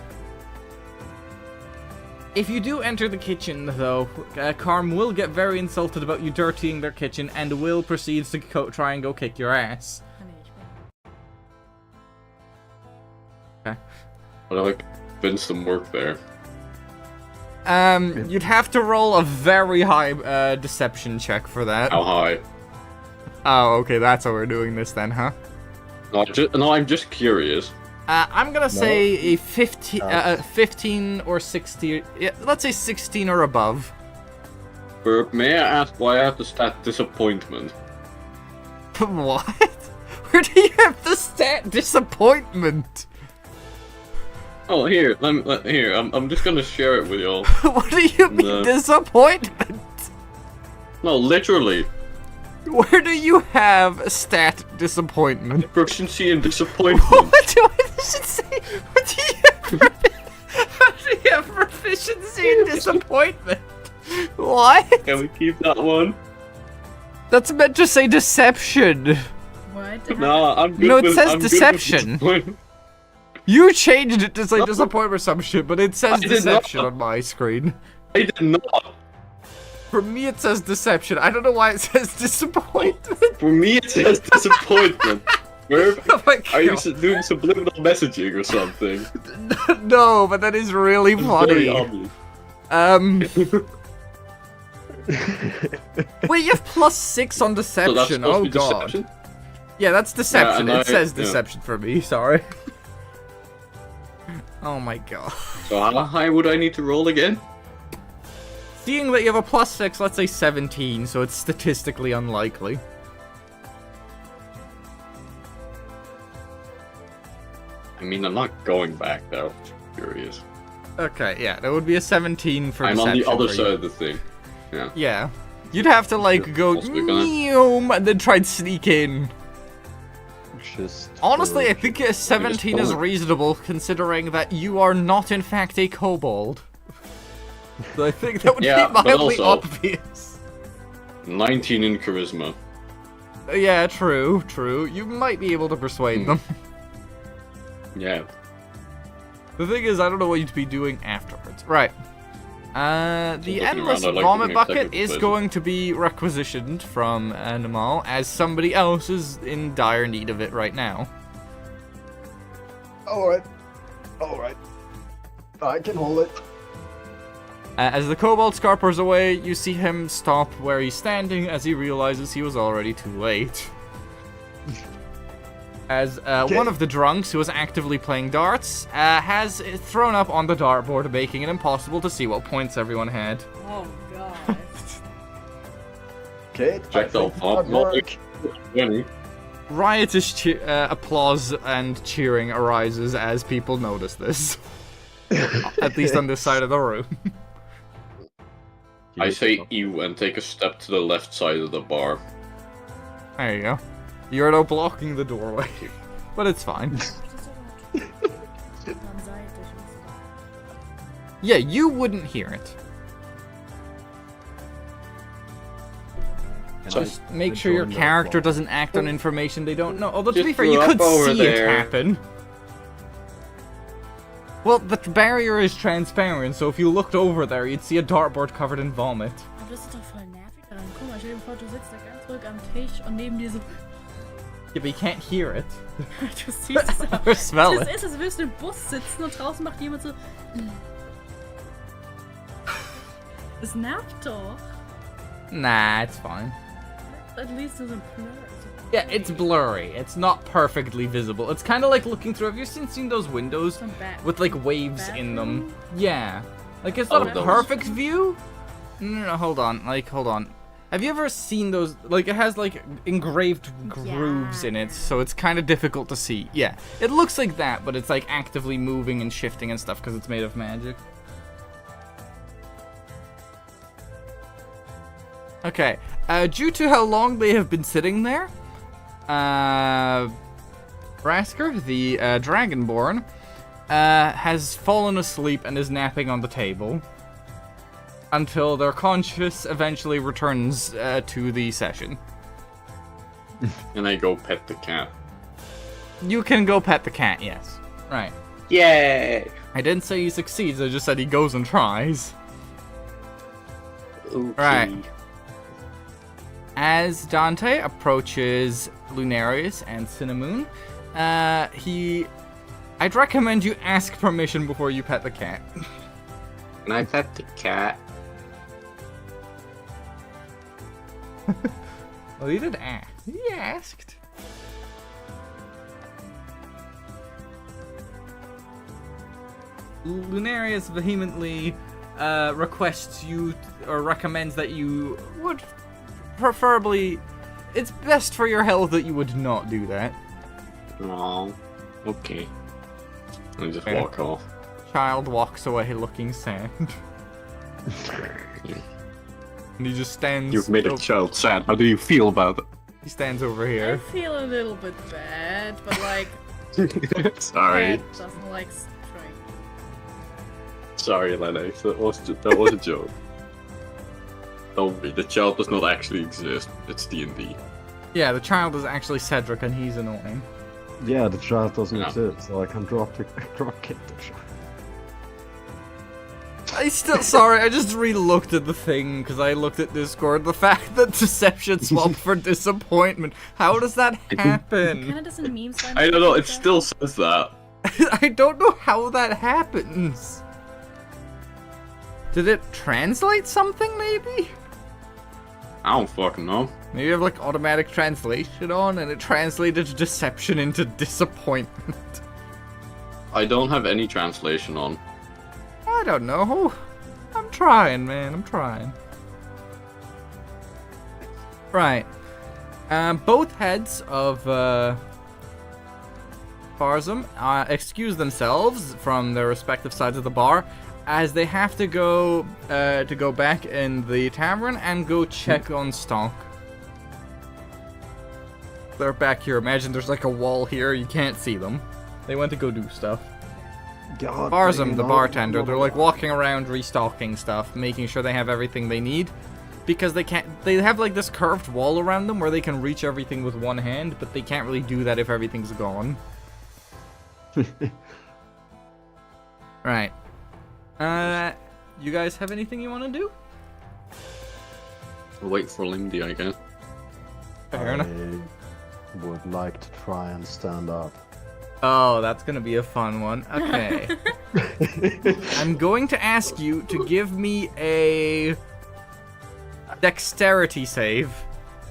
If you do enter the kitchen, though, Karm will get very insulted about you dirtying their kitchen and will proceed to try and go kick your ass. Okay. But I've been some work there. You'd have to roll a very high deception check for that. How high? Oh, okay, that's how we're doing this then, huh? No, I'm just curious. I'm gonna say a 15, 15 or 16. Yeah, let's say 16 or above. Burp, may I ask why I have the stat disappointment? What? Where do you have the stat disappointment? Oh, here, here. I'm just gonna share it with y'all. What do you mean No. disappointment? No, literally. Where do you have stat disappointment? Proficiency and disappointment. What do I say? What do you have? How do you have proficiency and disappointment? What? Can we keep that one? That's meant to say deception. What? No, I'm good No, it with, says I'm good with deception. disappointment. You changed it to say disappointment or some shit, but it says I did deception not. on my screen. I did not. For me, it says deception. I don't know why it says disappointment. For me, it says disappointment. Where Oh my are you God. doing subliminal messaging or something? No, but that is really It's very funny. obvious. Wait, you have +6 on So that's deception. supposed to Oh be god. deception? Yeah, that's deception. and It says yeah. deception for me. Sorry. Oh my god. So how high would I need to roll again? Seeing that you have a +6, let's say 17, so it's statistically unlikely. I mean, I'm not going back though. Curious. Okay, yeah, that would be a 17 for I'm deception. on the other for side you. of the thing. Yeah. Yeah. You'd have to, like, go Also gonna- "Neom," and then try and sneak in. Just Honestly, for- I think a 17 is follow. reasonable, considering that you are not, in fact, a kobold. So I think that would Yeah, be but mildly also- obvious. 19 in charisma. Yeah, true, true. You might be able to persuade them. Yeah. The thing is, I don't know what you'd be doing afterwards. Right. The looking endless around, I like vomit looking at bucket technical is places. going to be requisitioned from Animal, as somebody else is in dire need of it right now. Alright. Alright. I can hold it. As the kobold scarpers away, you see him stop where he's standing as he realizes he was already too late. as one of the drunks who was actively playing darts has thrown up on the dartboard, making it impossible to see what points everyone had. Oh god. Okay, Checked out pop. Riotous applause and cheering arises as people notice this. At least on this side of the room. I say ew and take a step to the left side of the bar. There you go. You're now blocking the doorway. But it's fine. Yeah, you wouldn't hear it. Just make sure your character doesn't act on information they don't know. Although, to be fair, you could see it happen. Well, the barrier is transparent, so if you looked over there, you'd see a dartboard covered in vomit. Aber das ist doch voll nervig daran. Guck mal, stell dir vor, du sitzt da ganz ruhig am Tisch und neben dir so... Yeah, but you can't hear it. Du siehst es auch. Or smell Das it. ist, als würdest du im Bus sitzen und draußen macht jemand so... Das nervt doch. Nah, it's fine. At least there's a blur. Yeah, it's blurry. It's not perfectly visible. It's kind of like looking through. Have you seen those windows with like waves in them? Yeah. Like it's not a perfect view. No, hold on. Hold on. Have you ever seen those? Like it has like engraved grooves in it, so it's kind of difficult to see. Yeah, it looks like that, but it's like actively moving and shifting and stuff because it's made of magic. Okay. Due to how long they have been sitting there, Brasker, the Dragonborn, has fallen asleep and is napping on the table until their conscious eventually returns to the session. And I go pet the cat. You can go pet the cat, yes. Right. Yay! I didn't say he succeeds, I just said he goes and tries. Okay. Right. As Dante approaches Lunarius and Cinnamon, I'd recommend you ask permission before you pet the cat. Can I pet the cat? Well, he did ask. He asked. Lunarius vehemently requests you, or recommends that you would preferably... It's best for your health that you would not do that. Oh, okay. I just Okay. walk off. Child walks away looking sad. And he just stands... You've made a child sad. How do you feel about He stands over I here. feel a little bit bad, but like... it? Sorry. Cat doesn't like string. Sorry, Lennox. That was a joke. Don't be. The child does not actually exist. It's D&D. Yeah, the child is actually Cedric and he's annoying. Yeah, the child doesn't No. exist, so I can drop kick the child. Sorry, I just re-looked at the thing because I looked at Discord. The fact that deception swapped for disappointment. How does that happen? Kinda doesn't meme slime. I don't know. It still says that. I don't know how that happens. Did it translate something, maybe? I don't fucking know. Maybe you have like automatic translation on and it translated deception into disappointment. I don't have any translation on. I don't know. I'm trying, man. I'm trying. Right. Both heads of Farzam excuse themselves from their respective sides of the bar as they have to go back in the tavern and go check on Stonk. They're back here. Imagine there's like a wall here. You can't see them. They went to go do stuff. God, Farzam, the bartender, they're like walking around restocking stuff, making sure they have everything they need. Because they have like this curved wall around them where they can reach everything with one hand, but they can't really do that if everything's gone. Right. You guys have anything you want to do? Wait for Lindy, I guess. Fair enough. I would like to try and stand up. Oh, that's gonna be a fun one. Okay. I'm going to ask you to give me a dexterity save.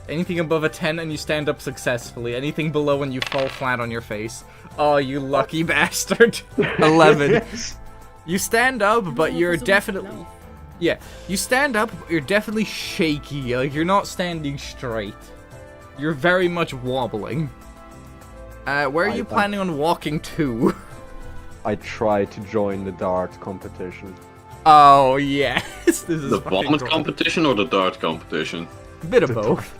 Anything above a 10 and you stand up successfully. Anything below and you fall flat on your face. Oh, you lucky bastard. 11. You stand up, but you're definitely... Yeah, you stand up, but you're definitely shaky. Like, you're not standing straight. You're very much wobbling. Where are you planning on walking to? I try to join the dart competition. Oh, yes. This is The vomit competition or the dart competition? Bit of both.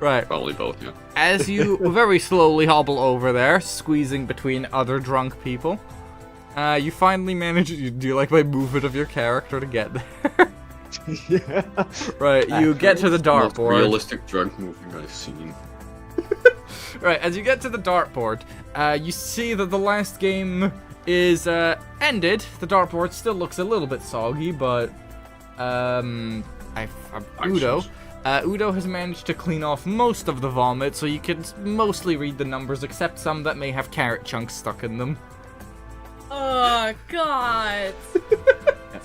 Right. Probably both, yeah. As you very slowly hobble over there, squeezing between other drunk people, you finally manage... Do you like my movement of your character to get there? Yeah. Right, you get to the Most dartboard. realistic drunk movie I've seen. Right, as you get to the dartboard, you see that the last game is ended. The dartboard still looks a little bit soggy, but Udo has managed to clean off most of the vomit, so you can mostly read the numbers, except some that may have carrot chunks stuck in them. Oh, God.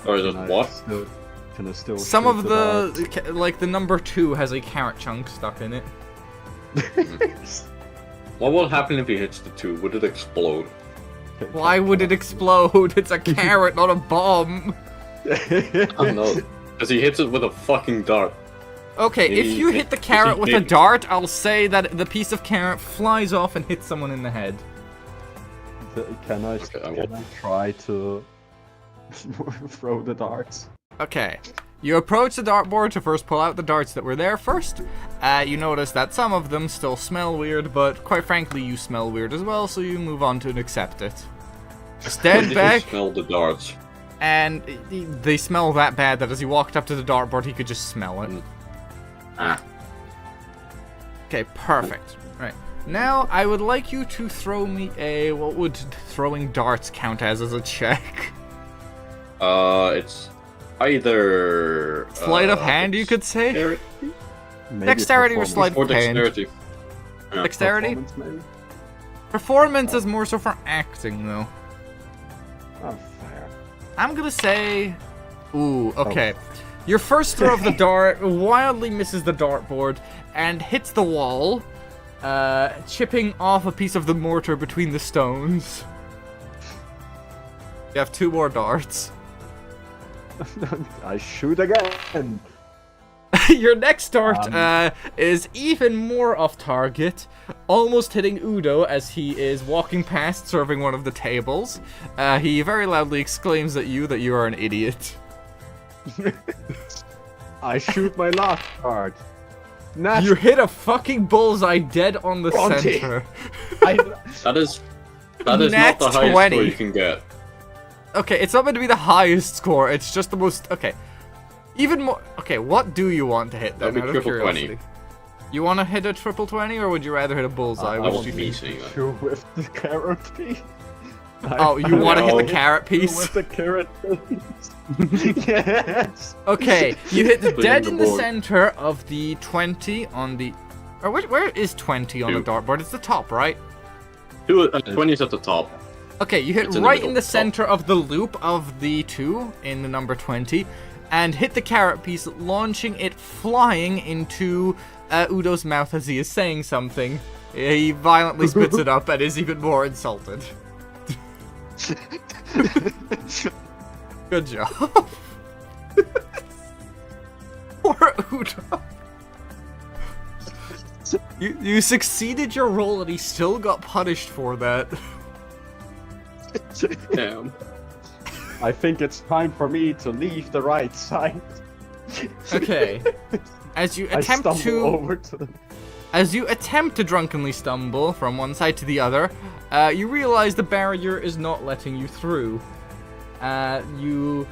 Or is it what? Can I still Some shoot of the, like the number 2 has a carrot chunk stuck in it. What will happen if he hits the 2? Would it explode? Why would it explode? It's a carrot, not a bomb. I don't know. Because he hits it with a fucking dart. Okay, if Maybe you hit the carrot with a big? dart, I'll say that the piece of carrot flies off and hits someone in the head. Can I Okay, try to throw the darts? Okay. You approach the dartboard to first pull out the darts that were there first. You notice that some of them still smell weird, but quite frankly, you smell weird as well, so you move on to accept it. Stand Did back, you smell the darts? and they smell that bad that as he walked up to the dartboard, he could just smell it. Ah. Okay, perfect. Right. Now, I would like you to throw me a... What would throwing darts count as a check? It's either... Sleight of hand, you could say? Dexterity? Maybe Dexterity or performance. sleight Or of hand? dexterity. Yeah. Dexterity? Performance, maybe? Performance is more so for acting, though. Oh, fair. I'm gonna say... Ooh, okay. Your first throw of the dart wildly misses the dartboard and hits the wall, chipping off a piece of the mortar between the stones. You have 2 more darts. I shoot again. Your next dart is even more off target, almost hitting Udo as he is walking past serving one of the tables. He very loudly exclaims at you that you are an idiot. I shoot my last card. You hit a fucking bullseye dead on the Bronte. center. That is not the Nat highest 20. score you can get. Okay, it's not meant to be the highest score, it's just the most... Okay. Even more... Okay, what do you want to hit then, That'd be out of triple 20. curiosity? You want to hit a triple 20, or would you rather hit a bullseye? I What was do you me think? saying that. Shoot with the carrot piece. Oh, you want to hit the No. carrot piece? With the carrot piece. Yes. Okay, you hit the Put it dead in in the the board. center of the 20 on the... Or where is 20 on the 2. dartboard? It's the top, right? 20 is at the top. Okay, you hit It's in the right middle. in the center of the loop of the 2 in the number 20, and hit the carrot piece, launching it flying into Udo's mouth as he is saying something. He violently spits it up and is even more insulted. Good job. Poor Udo. You succeeded your roll and he still got punished for that. Damn. I think it's time for me to leave the right side. Okay. As you I attempt stumble to over to the... As you attempt to drunkenly stumble from one side to the other, you realize the barrier is not letting you through. You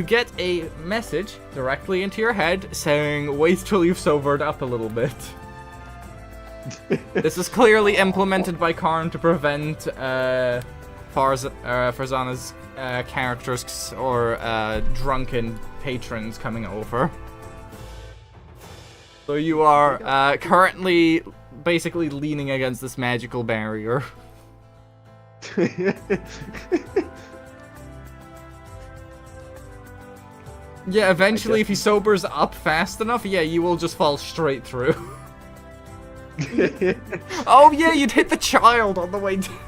get a message directly into your head saying, "Wait till you've sobered up a little bit." This is clearly implemented by Karn to prevent Farzana's characters or drunken patrons coming over. So you are currently basically leaning against this magical barrier. Yeah, eventually if he sobers up fast enough, yeah, you will just fall straight through. Oh yeah, you'd hit the child on the way down.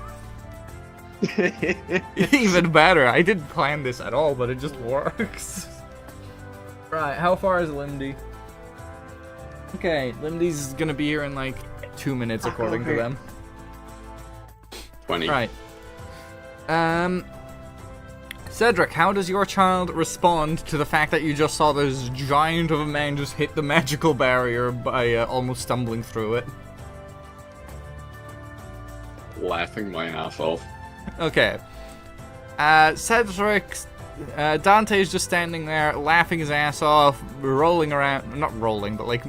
Even better. I didn't plan this at all, but it just works. Right, how far is Lindy? Okay, Lindy's gonna be here in like 2 minutes according to them. 20. Right. Cedric, how does your child respond to the fact that you just saw this giant of a man just hit the magical barrier by almost stumbling through it? Laughing my ass off. Okay. Cedric, Dante's just standing there, laughing his ass off, rolling around, not rolling, but like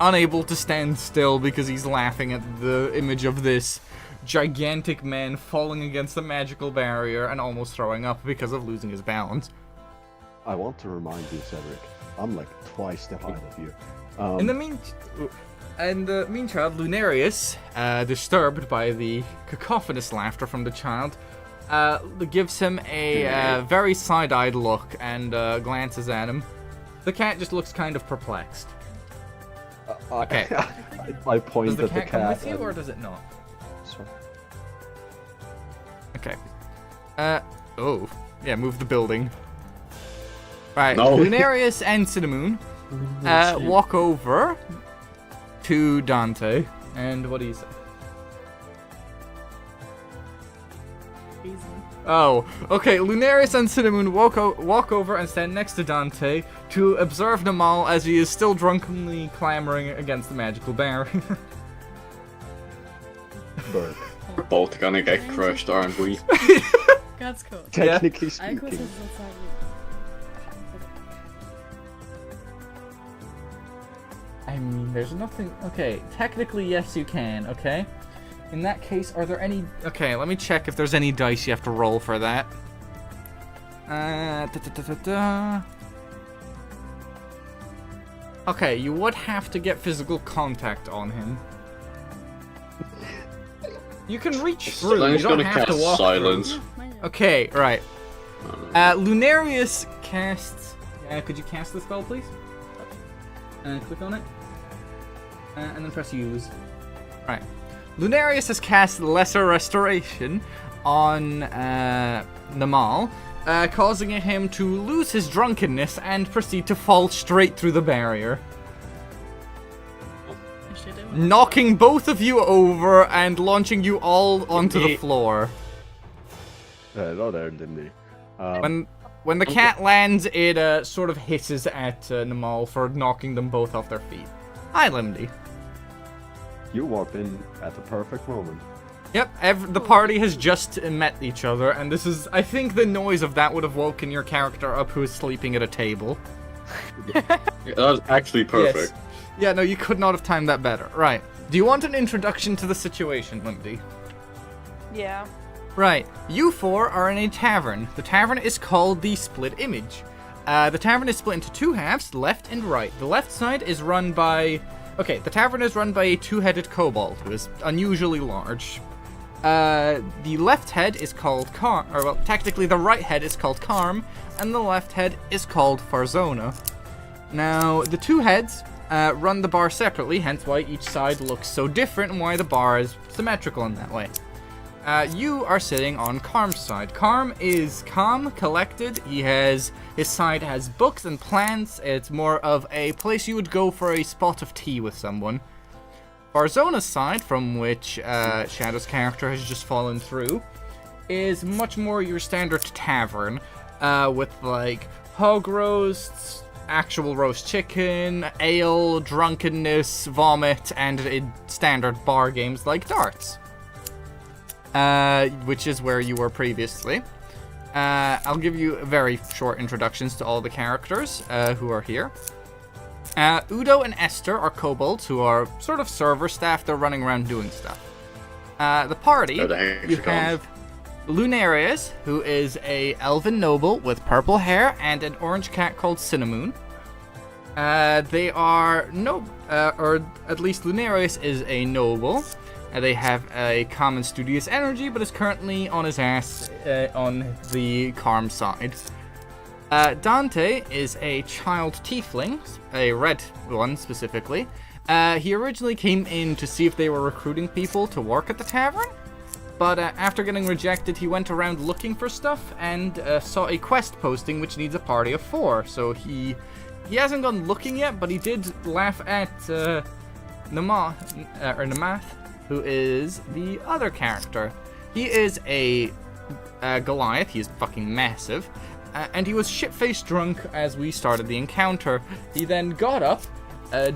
unable to stand still because he's laughing at the image of this gigantic man falling against the magical barrier and almost throwing up because of losing his balance. I want to remind you, Cedric, I'm like twice the height of you. In the meantime, Lunarius, disturbed by the cacophonous laughter from the child, gives him a very side-eyed look and glances at him. The cat just looks kind of perplexed. Okay. I point Does the at cat come the cat. with you, or does it not? Sorry. Okay. Oh. Yeah, move the building. Right, No. Lunarius and Cinnamon walk over to Dante, and what do you say? Easy. Oh, okay, Lunarius and Cinnamon walk over and stand next to Dante to observe Namal as he is still drunkenly clamoring against the magical barrier. Bird. We're both gonna get crushed, aren't we? Ganz kurz. Technically Ein kurzes speaking. sozusagen. I mean, there's nothing... Okay, technically, yes, you can, okay? In that case, are there any... Okay, let me check if there's any dice you have to roll for that. Okay, you would have to get physical contact on him. You can reach through, I'm you just don't gonna have to cast walk silence. through. Okay, right. Lunarius casts... could you cast the spell, please? Click on it. And then press use. Right. Lunarius has cast Lesser Restoration on Namal, causing him to lose his drunkenness and proceed to fall straight through the barrier, knocking both of you over and launching you all onto the floor. Hello there, Lindy. When the cat lands, it sort of hisses at Namal for knocking them both off their feet. Hi, Limdy. You walked in at the perfect moment. Yep, the party has just met each other, and this is... I think the noise of that would have woken your character up who is sleeping at a table. That was actually perfect. Yes. Yeah, no, you could not have timed that better. Right. Do you want an introduction to the situation, Lindy? Yeah. Right. You four are in a tavern. The tavern is called the Split Image. The tavern is split into two halves, left and right. The left side is run by... Okay, the tavern is run by a two-headed kobold who is unusually large. The left head is called Carm, or well, technically the right head is called Carm, and the left head is called Farzona. Now, the two heads run the bar separately, hence why each side looks so different and why the bar is symmetrical in that way. You are sitting on Carm's side. Carm is calm, collected. His side has books and plants. It's more of a place you would go for a spot of tea with someone. Barzona's side, from which Shadow's character has just fallen through, is much more your standard tavern, with like hog roasts, actual roast chicken, ale, drunkenness, vomit, and standard bar games like darts. Which is where you were previously. I'll give you very short introductions to all the characters who are here. Udo and Esther are kobolds who are sort of server staff. They're running around doing stuff. The party, you have Lunarius, who is a elven noble with purple hair and an orange cat called Cinnamon. They are or at least Lunarius is a noble. They have a common studious energy, but is currently on his ass on the Carm side. Dante is a child tiefling, a red one specifically. He originally came in to see if they were recruiting people to work at the tavern, but after getting rejected, he went around looking for stuff and saw a quest posting which needs a party of 4. So he hasn't gone looking yet, but he did laugh at Namath, who is the other character. He is a Goliath. He is fucking massive. And he was shit-faced drunk as we started the encounter. He then got up,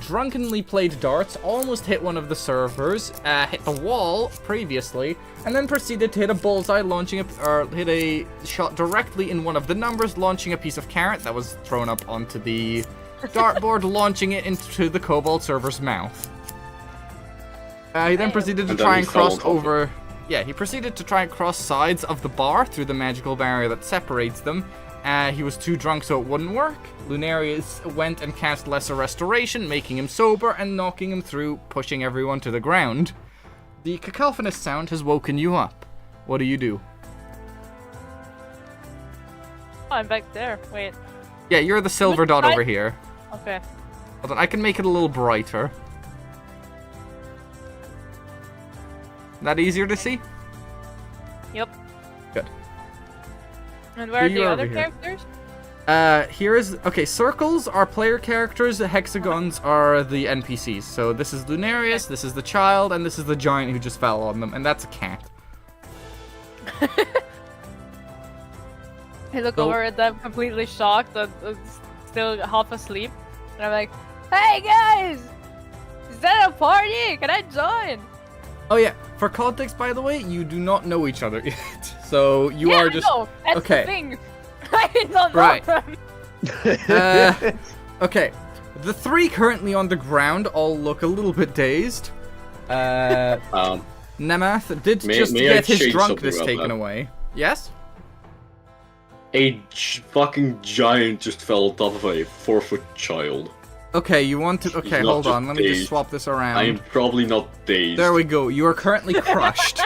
drunkenly played darts, almost hit one of the servers, hit the wall previously, and then proceeded to hit a bullseye, hit a shot directly in one of the numbers, launching a piece of carrot that was thrown up onto the dartboard, launching it into the Kobold server's mouth. He then proceeded to try and cross over... Yeah, he proceeded to try and cross sides of the bar through the magical barrier that separates them. He was too drunk so it wouldn't work. Lunarius went and cast Lesser Restoration, making him sober and knocking him through, pushing everyone to the ground. The cacophonous sound has woken you up. What do you do? Oh, I'm back there. Wait. Yeah, you're the silver dot over here. Okay. Hold on, I can make it a little brighter. That easier to see? Yep. Good. And where are the you're other over here. characters? Okay, circles are player characters, the hexagons are the NPCs. So this is Lunarius, this is the child, and this is the giant who just fell on them, and that's a cat. I look over at them completely shocked and still half asleep. And I'm like, hey guys! Is that a party? Can I join? Oh yeah, for context, by the way, you do not know each other yet. So you are just... No, that's okay. the thing. I don't know Right. them. Okay, the 3 currently on the ground all look a little bit dazed. Namath did just may I get his change drunkenness something about taken that? away. Yes? A fucking giant just fell on top of a 4-foot child. Okay, you want to... Okay, not hold on, just let me just dazed. swap this around. I am probably not dazed. There we go, you are currently crushed.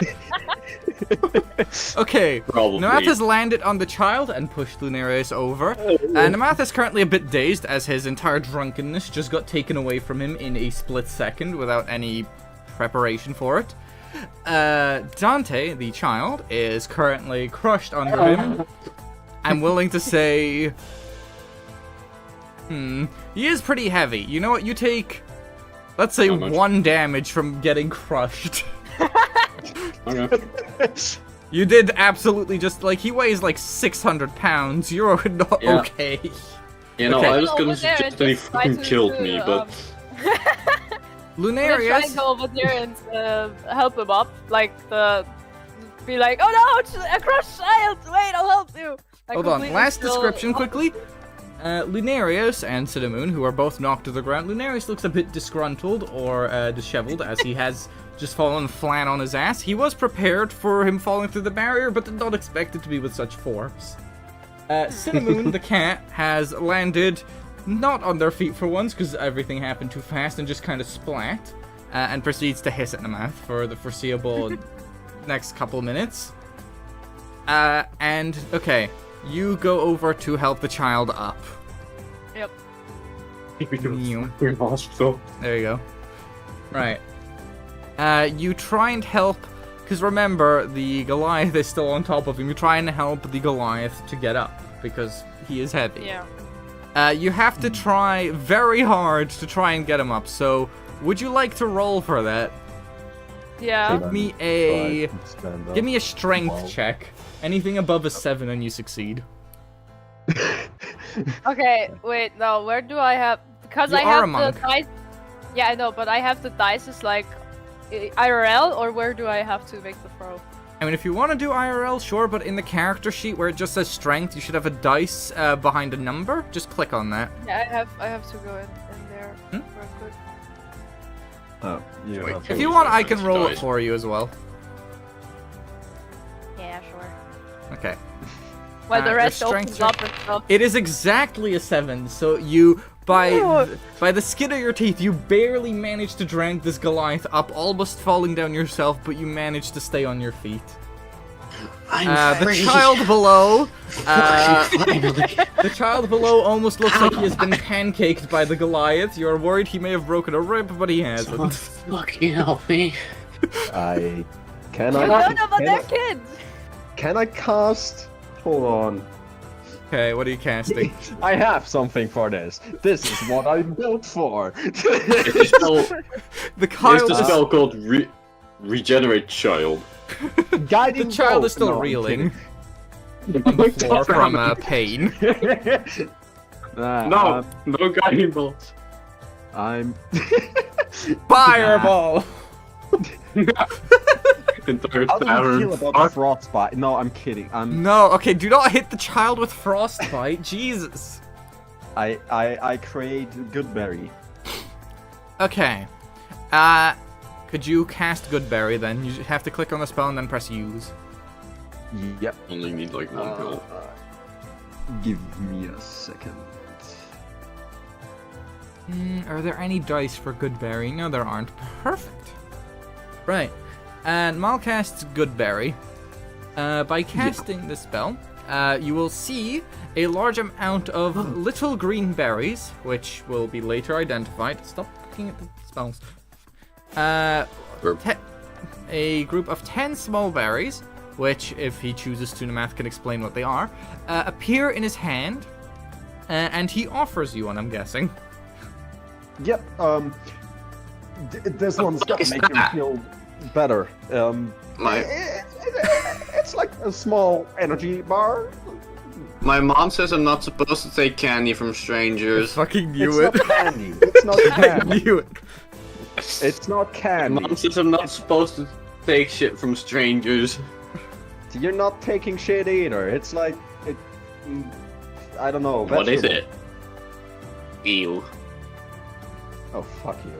Okay, Probably. Namath has landed on the child and pushed Lunarius over. Namath is currently a bit dazed as his entire drunkenness just got taken away from him in a split second without any preparation for it. Dante, the child, is currently crushed under him. I'm willing to say... he is pretty heavy. You know what, you take... Let's say How much? 1 damage from getting crushed. Okay. You did absolutely just, like, he weighs like 600 pounds. You're not Yeah. okay. You know, Okay. I was Go gonna over there suggest and that he just try fucking to killed do, me, but... I'm gonna try Lunarius... and go over there and help him up. Be like, oh no, it's a crushed child! Wait, I'll help you! Hold on, last description quickly. Lunarius and Cinnamon, who are both knocked to the ground. Lunarius looks a bit disgruntled or disheveled as he has just fallen flat on his ass. He was prepared for him falling through the barrier, but did not expect it to be with such force. Cinnamon, the cat, has landed not on their feet for once, because everything happened too fast, and just kind of splat, and proceeds to hiss at Namath for the foreseeable next couple minutes. And, okay, you go over to help the child up. Yep. We're hospital. There you go. Right. You try and help, because remember, the Goliath is still on top of him. You try and help the Goliath to get up, because he is heavy. Yeah. You have to try very hard to try and get him up, so would you like to roll for that? Yeah. Give me a strength check. Anything above a 7 and you succeed. Okay, wait, no, where do I have... Because You I are a have monk. the dice... Yeah, I know, but I have the dice as like IRL, or where do I have to make the throw? I mean, if you want to do IRL, sure, but in the character sheet where it just says strength, you should have a dice behind a number. Just click on that. Yeah, I have to go in there real quick. Oh, you Wait, have If to- you want, I can Fancy roll it dice. for you as well. Yeah, sure. Okay. Well, the your rest strength opens up and stuff. It is exactly a 7, so you, by the skin of your teeth, you barely managed to drag this Goliath up, almost falling down yourself, but you managed to stay on your feet. The child below. Finally. The child below almost looks like he has been pancaked by the Goliath. You're worried he may have broken a rib, but he hasn't. Fucking help me. I You don't know about their kids. Can I cast? Hold on. Okay, what are you casting? I have something for this. This is what I'm built for. It's The child the is, spell called Regenerate Child. Guiding the child bolt. is still No, I'm reeling on the floor from pain. kidding. No, no guiding bolts. I'm. Fireball! Entire How do you feel tavern. about frostbite? No, I'm kidding. No, okay, do not hit the child with frostbite. Jesus. I create Goodberry. Okay. Could you cast Goodberry then? You have to click on the spell and then press use. Yep. Only need like one pill. Give me a second. Are there any dice for Goodberry? No, there aren't. Perfect. Right. And Mal casts Goodberry. By casting the spell, you will see a large amount of little green berries, which will be later identified. Stop looking at the spells. A group of 10 small berries, which, if he chooses to, Namath can explain what they are, appear in his hand, and he offers you one, I'm guessing. Yep. This one's gonna make you feel better. It's like a small energy bar. My mom says I'm not supposed to take candy from strangers. Fucking knew It's it. not candy. It's not I candy. knew it. It's not My candy. mom says I'm not supposed to take shit from strangers. You're not taking shit either. It's like I don't know. What is vegetable. it? Ew. Oh fuck you.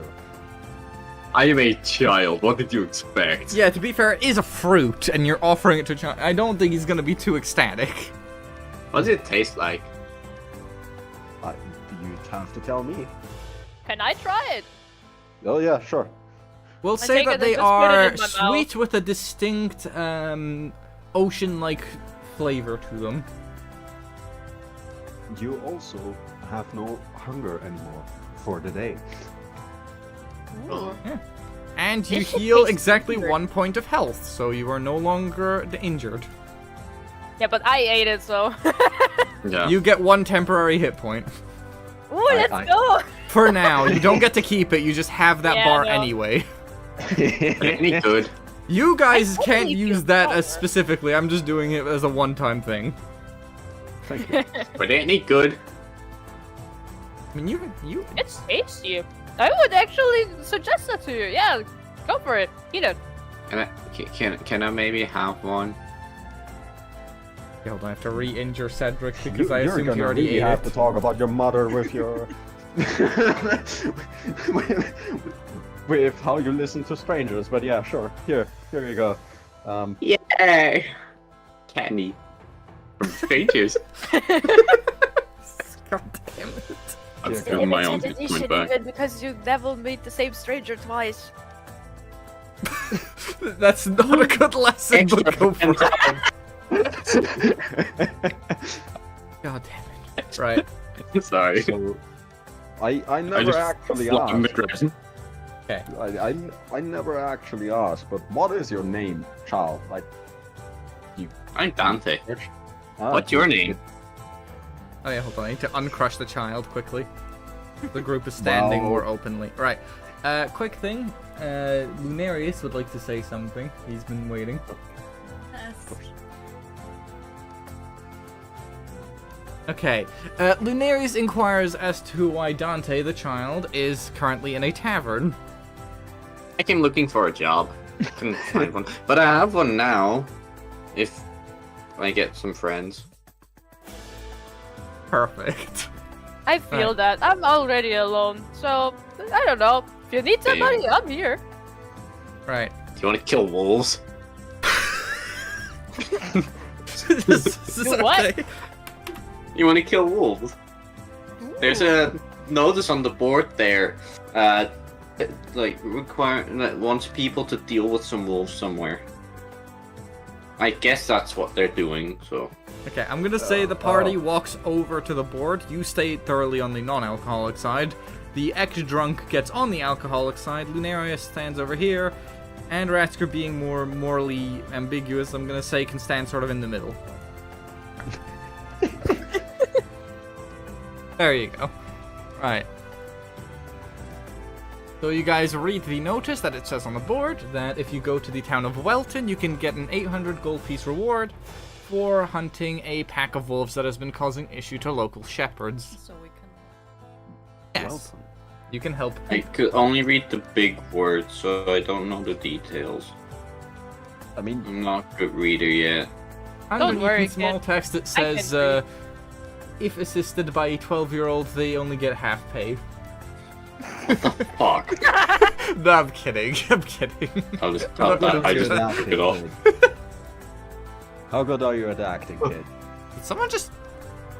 I am a child. What did you expect? Yeah, to be fair, it is a fruit, and you're offering it to a child. I don't think he's gonna be too ecstatic. What does it taste like? You have to tell me. Can I try it? Oh yeah, sure. We'll I say take that it and they just put it in are my mouth. sweet with a distinct ocean-like flavor to them. You also have no hunger anymore for the day. Ooh. And you This shit heal tastes exactly weird. 1 point of health, so you are no longer injured. Yeah, but I ate it, so. Yeah. You get 1 temporary hit point. Ooh, let's go! For now, you don't get to keep it, you just have that Yeah, bar no. anyway. Any good? You guys I can't totally use feel that better. as specifically, I'm just doing it as a one-time thing. Thank you. But any good? I mean, you It's tasty. I would actually suggest that to you. Yeah, go for it. Eat it. Can I maybe have one? Hold on, I have to re-injure Cedric because I You're assumed gonna he already really ate have it. to talk about your mother with your with how you listen to strangers. But yeah, sure. Here you go. Yay! Candy. From strangers. God damn it. I'm Yeah, feeling my own coming back. because you never meet the same stranger twice. That's not a good lesson, but go for it. God damn it. Right. Sorry. So, I I never just actually flubbed asked. the dress. Okay. I never actually asked. But what is your name, child? Like, I'm Dante. ah, What's your name? Oh yeah, hold on. I need to uncrush the child quickly. The group is standing Wow. more openly. Right. Quick thing. Lunarius would like to say something. He's been waiting. Yes. Okay. Lunarius inquires as to why Dante, the child, is currently in a tavern. I came looking for a job. Couldn't find one. But I have one now. If I get some friends. Perfect. I feel that. I'm already alone, so I don't know. If you need somebody, I'm here. Right. Do you want to kill wolves? This is Do what? okay. You want to kill wolves? There's a notice on the board there. Like wants people to deal with some wolves somewhere. I guess that's what they're doing, so... Okay, I'm gonna say the party walks over to the board. You stay thoroughly on the non-alcoholic side. The ex-drunk gets on the alcoholic side. Lunarius stands over here. And Ratsker, being more morally ambiguous, I'm gonna say can stand sort of in the middle. There you go. Right. So you guys read the notice that it says on the board that if you go to the town of Welton, you can get an 800 gold piece reward for hunting a pack of wolves that has been causing issue to local shepherds. So we can. Yes. You can help. I could only read the big words, so I don't know the details. I mean, I'm not a good reader yet. Underneath worry, in small kid. text it I says, can read. if assisted by a 12-year-old, they only get half pay. Fuck. No, I'm kidding. I'm kidding. I'll just, how good I are you just at took acting, it off. kid? How good are you at acting, kid? Did someone just...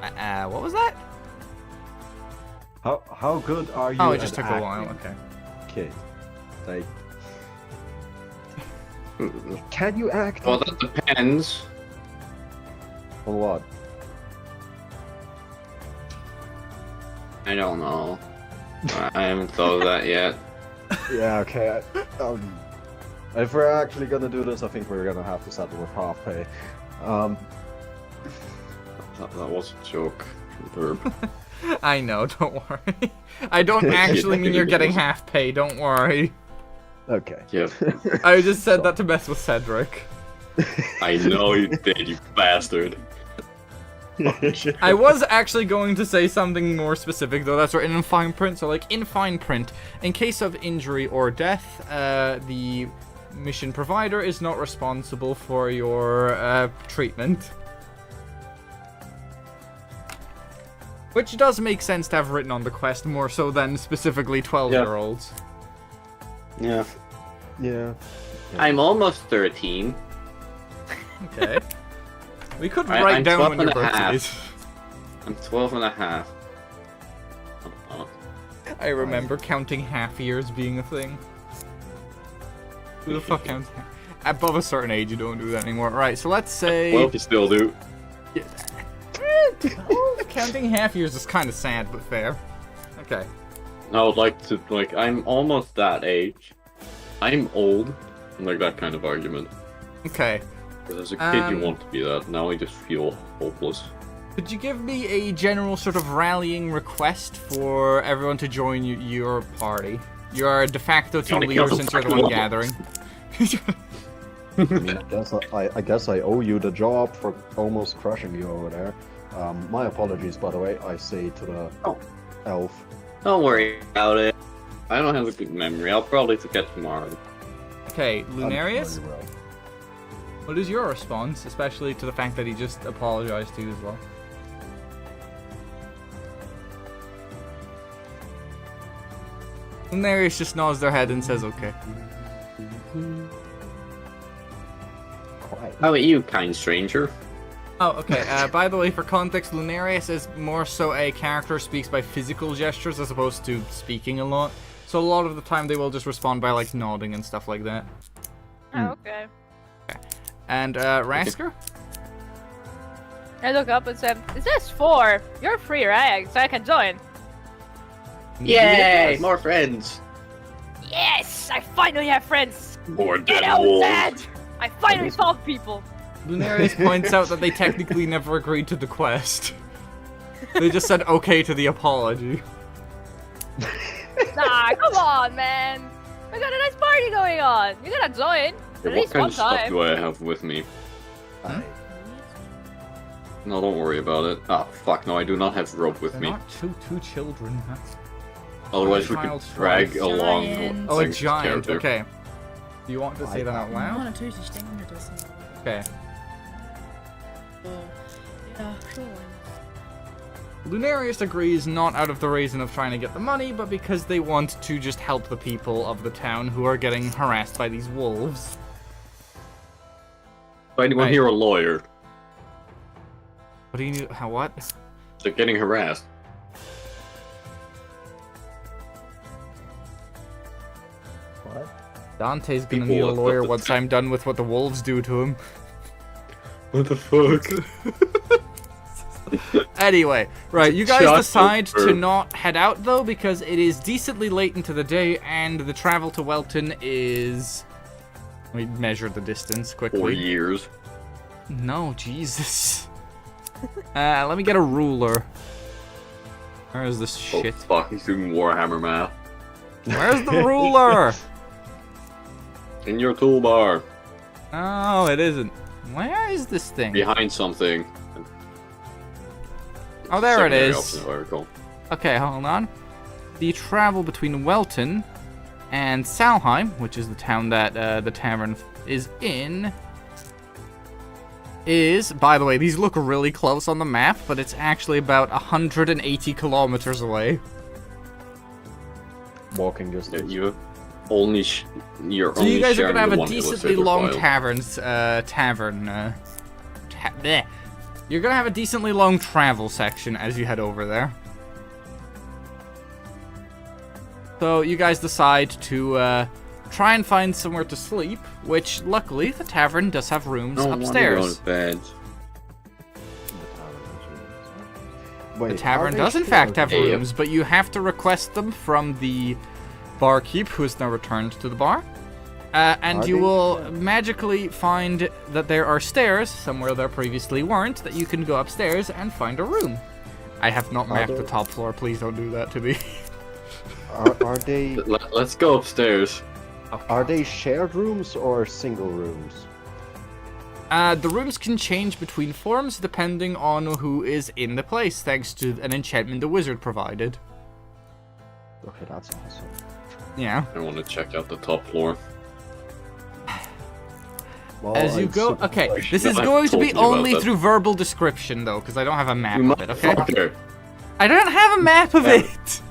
what was that? How good are you? Oh, it at just took acting, a while. Okay. kid. Like, can you act? Well, that depends. On what? I don't know. I haven't thought of that yet. Yeah, okay. If we're actually gonna do this, I think we're gonna have to settle with half pay. That was a joke. Verb. I know, don't worry. I don't actually mean you're getting half pay, don't worry. Okay. Yep. I just said that to mess with Cedric. I know you did, you bastard. I was actually going to say something more specific, though that's written in fine print. So, like, in fine print, in case of injury or death, the mission provider is not responsible for your treatment. Which does make sense to have written on the quest, more so than specifically 12-year-olds. Yeah. Yeah. I'm almost 13. Okay. We could I'm write down 12 when your and a birthday half. is. I'm 12 and a half. I remember counting half years being a thing. Who the fuck counts? Above a certain age, you don't do that anymore. Right, so let's say... Well, you still do. Counting half years is kind of sad, but fair. Okay. I would like to, I'm almost that age. I'm old. Like that kind of argument. Okay. Because as a kid, you want to be that. Now I just feel hopeless. Could you give me a general sort of rallying request for everyone to join your party? You are a de facto team Johnny, leader no, since you're the fuck one no. gathering. I mean, I guess I owe you the job for almost crushing you over there. My apologies, by the way. I say to the elf. Don't worry about it. I don't have a good memory. I'll probably forget tomorrow. Okay, Lunarius? Very well. What is your response, especially to the fact that he just apologized to you as well? Lunarius just nods their head and says, okay. Quiet. How about you, kind stranger? Oh, okay. By the way, for context, Lunarius is more so a character who speaks by physical gestures as opposed to speaking a lot. So a lot of the time they will just respond by, like, nodding and stuff like that. Oh, okay. And, Rasker? I look up and said, "Is this for? You're free, right? So I can join." Yay! More friends! Yes! I finally have friends! More Get dead out, wolves! Dad! I finally found people! Lunarius points out that they technically never agreed to the quest. They just said okay to the apology. Nah, come on, man! We got a nice party going on! You gotta join! At What least kind one of stuff time! do I have with me? No, don't worry about it. Ah, fuck, no, I do not have rope with They're me. not two children. That's... Otherwise, we could Child's drag right. along. Giant. Oh, a Thing's giant. character. Okay. Do you want to say that out loud? Natürlich, ich denke mir das. Okay. So, yeah, sure. Lunarius agrees not out of the reason of trying to get the money, but because they want to just help the people of the town who are getting harassed by these wolves. Anyone Right. here a lawyer? What do you need? How, what? They're getting harassed. What? Dante's gonna People need a with lawyer the- once I'm done with what the wolves do to him. What the fuck? Anyway, right, you guys Shut decide up, to Bert. not head out though because it is decently late into the day and the travel to Welton is... Let me measure the distance quickly. 4 years. No, Jesus. Let me get a ruler. Where is this Oh shit? fuck, he's doing Warhammer math. Where's the ruler? In your toolbar. Oh, it isn't. Where is this thing? Behind something. Oh, there it Secondary is. option, if I recall. Okay, hold on. The travel between Welton and Salheim, which is the town that the tavern is in, is, by the way, these look really close on the map, but it's actually about 180 kilometers away. Walking Yeah, distance. you're only So you guys are sharing gonna have the a one decently illustrator long file. bleh. You're gonna have a decently long travel section as you head over there. So you guys decide to try and find somewhere to sleep, which luckily the tavern does have rooms No, upstairs. Bed. Wait, The tavern are they does in fact shared? have rooms, but you have to request them from the barkeep, who has now returned to the bar. And Are you they will shared? magically find that there are stairs somewhere there previously weren't, that you can go upstairs and find a room. I have not mapped the there- top floor, please don't do that to me. Are they Let's go upstairs. shared rooms or single rooms? The rooms can change between forms depending on who is in the place, thanks to an enchantment the wizard provided. Okay, that's awesome. Yeah. I want to check out the top floor. Well, As you I'm go, super- okay, I this should is have going to told be you about only that. through verbal description though, because I don't have a map You of it, okay? motherfucker. I don't have a map of Yeah. it!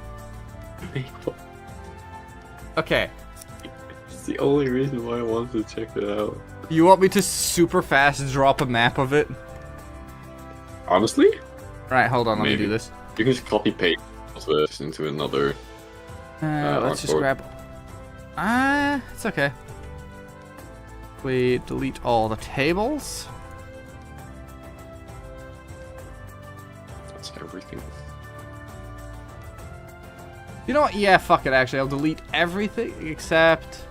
Okay, It's the only reason why I wanted to check it out. you want me to super fast drop a map of it? Honestly, Right, hold on, let me Maybe. do this. you can just copy paste this into another. Let's just Artboard. grab... it's okay. We delete all the tables. That's everything. You know what? Yeah, fuck it, actually. I'll delete everything except...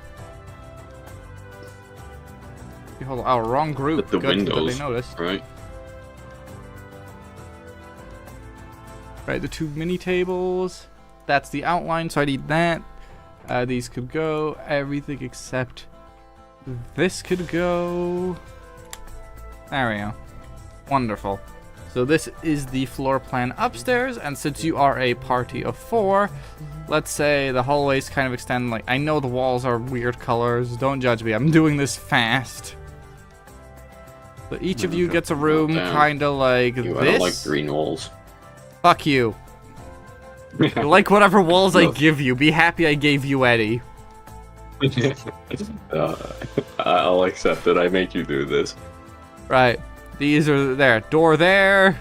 Hold on. Oh, wrong group. But the Good that windows, they noticed. right? Right, the two mini tables. That's the outline, so I need that. These could go. Everything except this could go. There we go. Wonderful. So this is the floor plan upstairs, and since you are a party of 4, let's say the hallways kind of extend, like, I know the walls are weird colors, don't judge me, I'm doing this fast. So each of you gets a room Damn. kind of like I this. don't like green walls. Fuck you. You like whatever walls I No. give you. Be happy I gave you Eddie. I'll accept it. I make you do this. Right. These are there. Door there.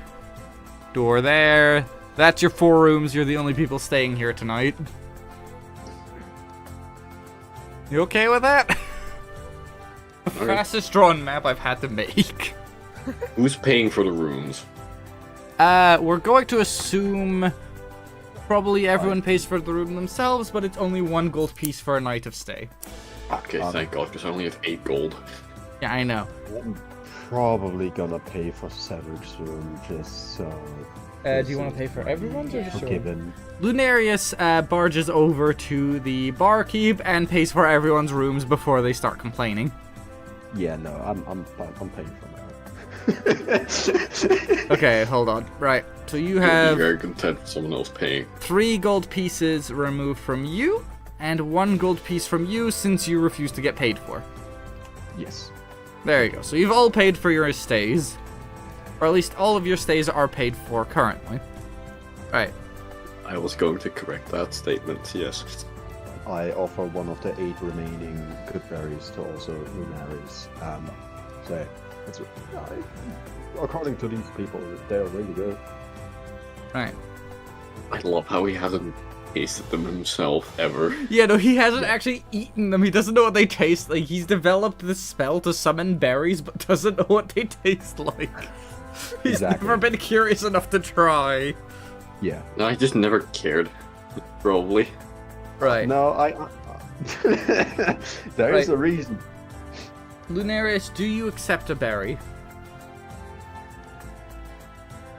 Door there. That's your 4 rooms. You're the only people staying here tonight. You okay with that? The Okay. fastest drawn map I've had to make. Who's paying for the rooms? We're going to assume probably everyone pays for the room themselves, but it's only 1 gold piece for a night of stay. Okay, thank God, because I only have 8 gold. Yeah, I know. I'm probably gonna pay for Cedric's room just so. Do you want to pay for everyone's or just yours? Forgiven. Lunarius barges over to the barkeep and pays for everyone's rooms before they start complaining. Yeah, no, I'm paying for my own. Okay, hold on. Right, so you You'll be have very content with someone else paying. 3 gold pieces removed from you, and 1 gold piece from you since you refuse to get paid for. Yes. There you go. So you've all paid for your stays. Or at least all of your stays are paid for currently. Right. I was going to correct that statement, yes. I offer one of the 8 remaining good berries to also Lunaris. So, that's, according to these people, they're really good. Right. I love how he hasn't tasted them himself ever. Yeah, no, he hasn't actually eaten them. He doesn't know what they taste like. He's developed this spell to summon berries, but doesn't know what they taste like. He's Exactly. never been curious enough to try. Yeah. No, I just never cared. Probably. Right. No, there is Right. a reason. Lunarius, do you accept a berry?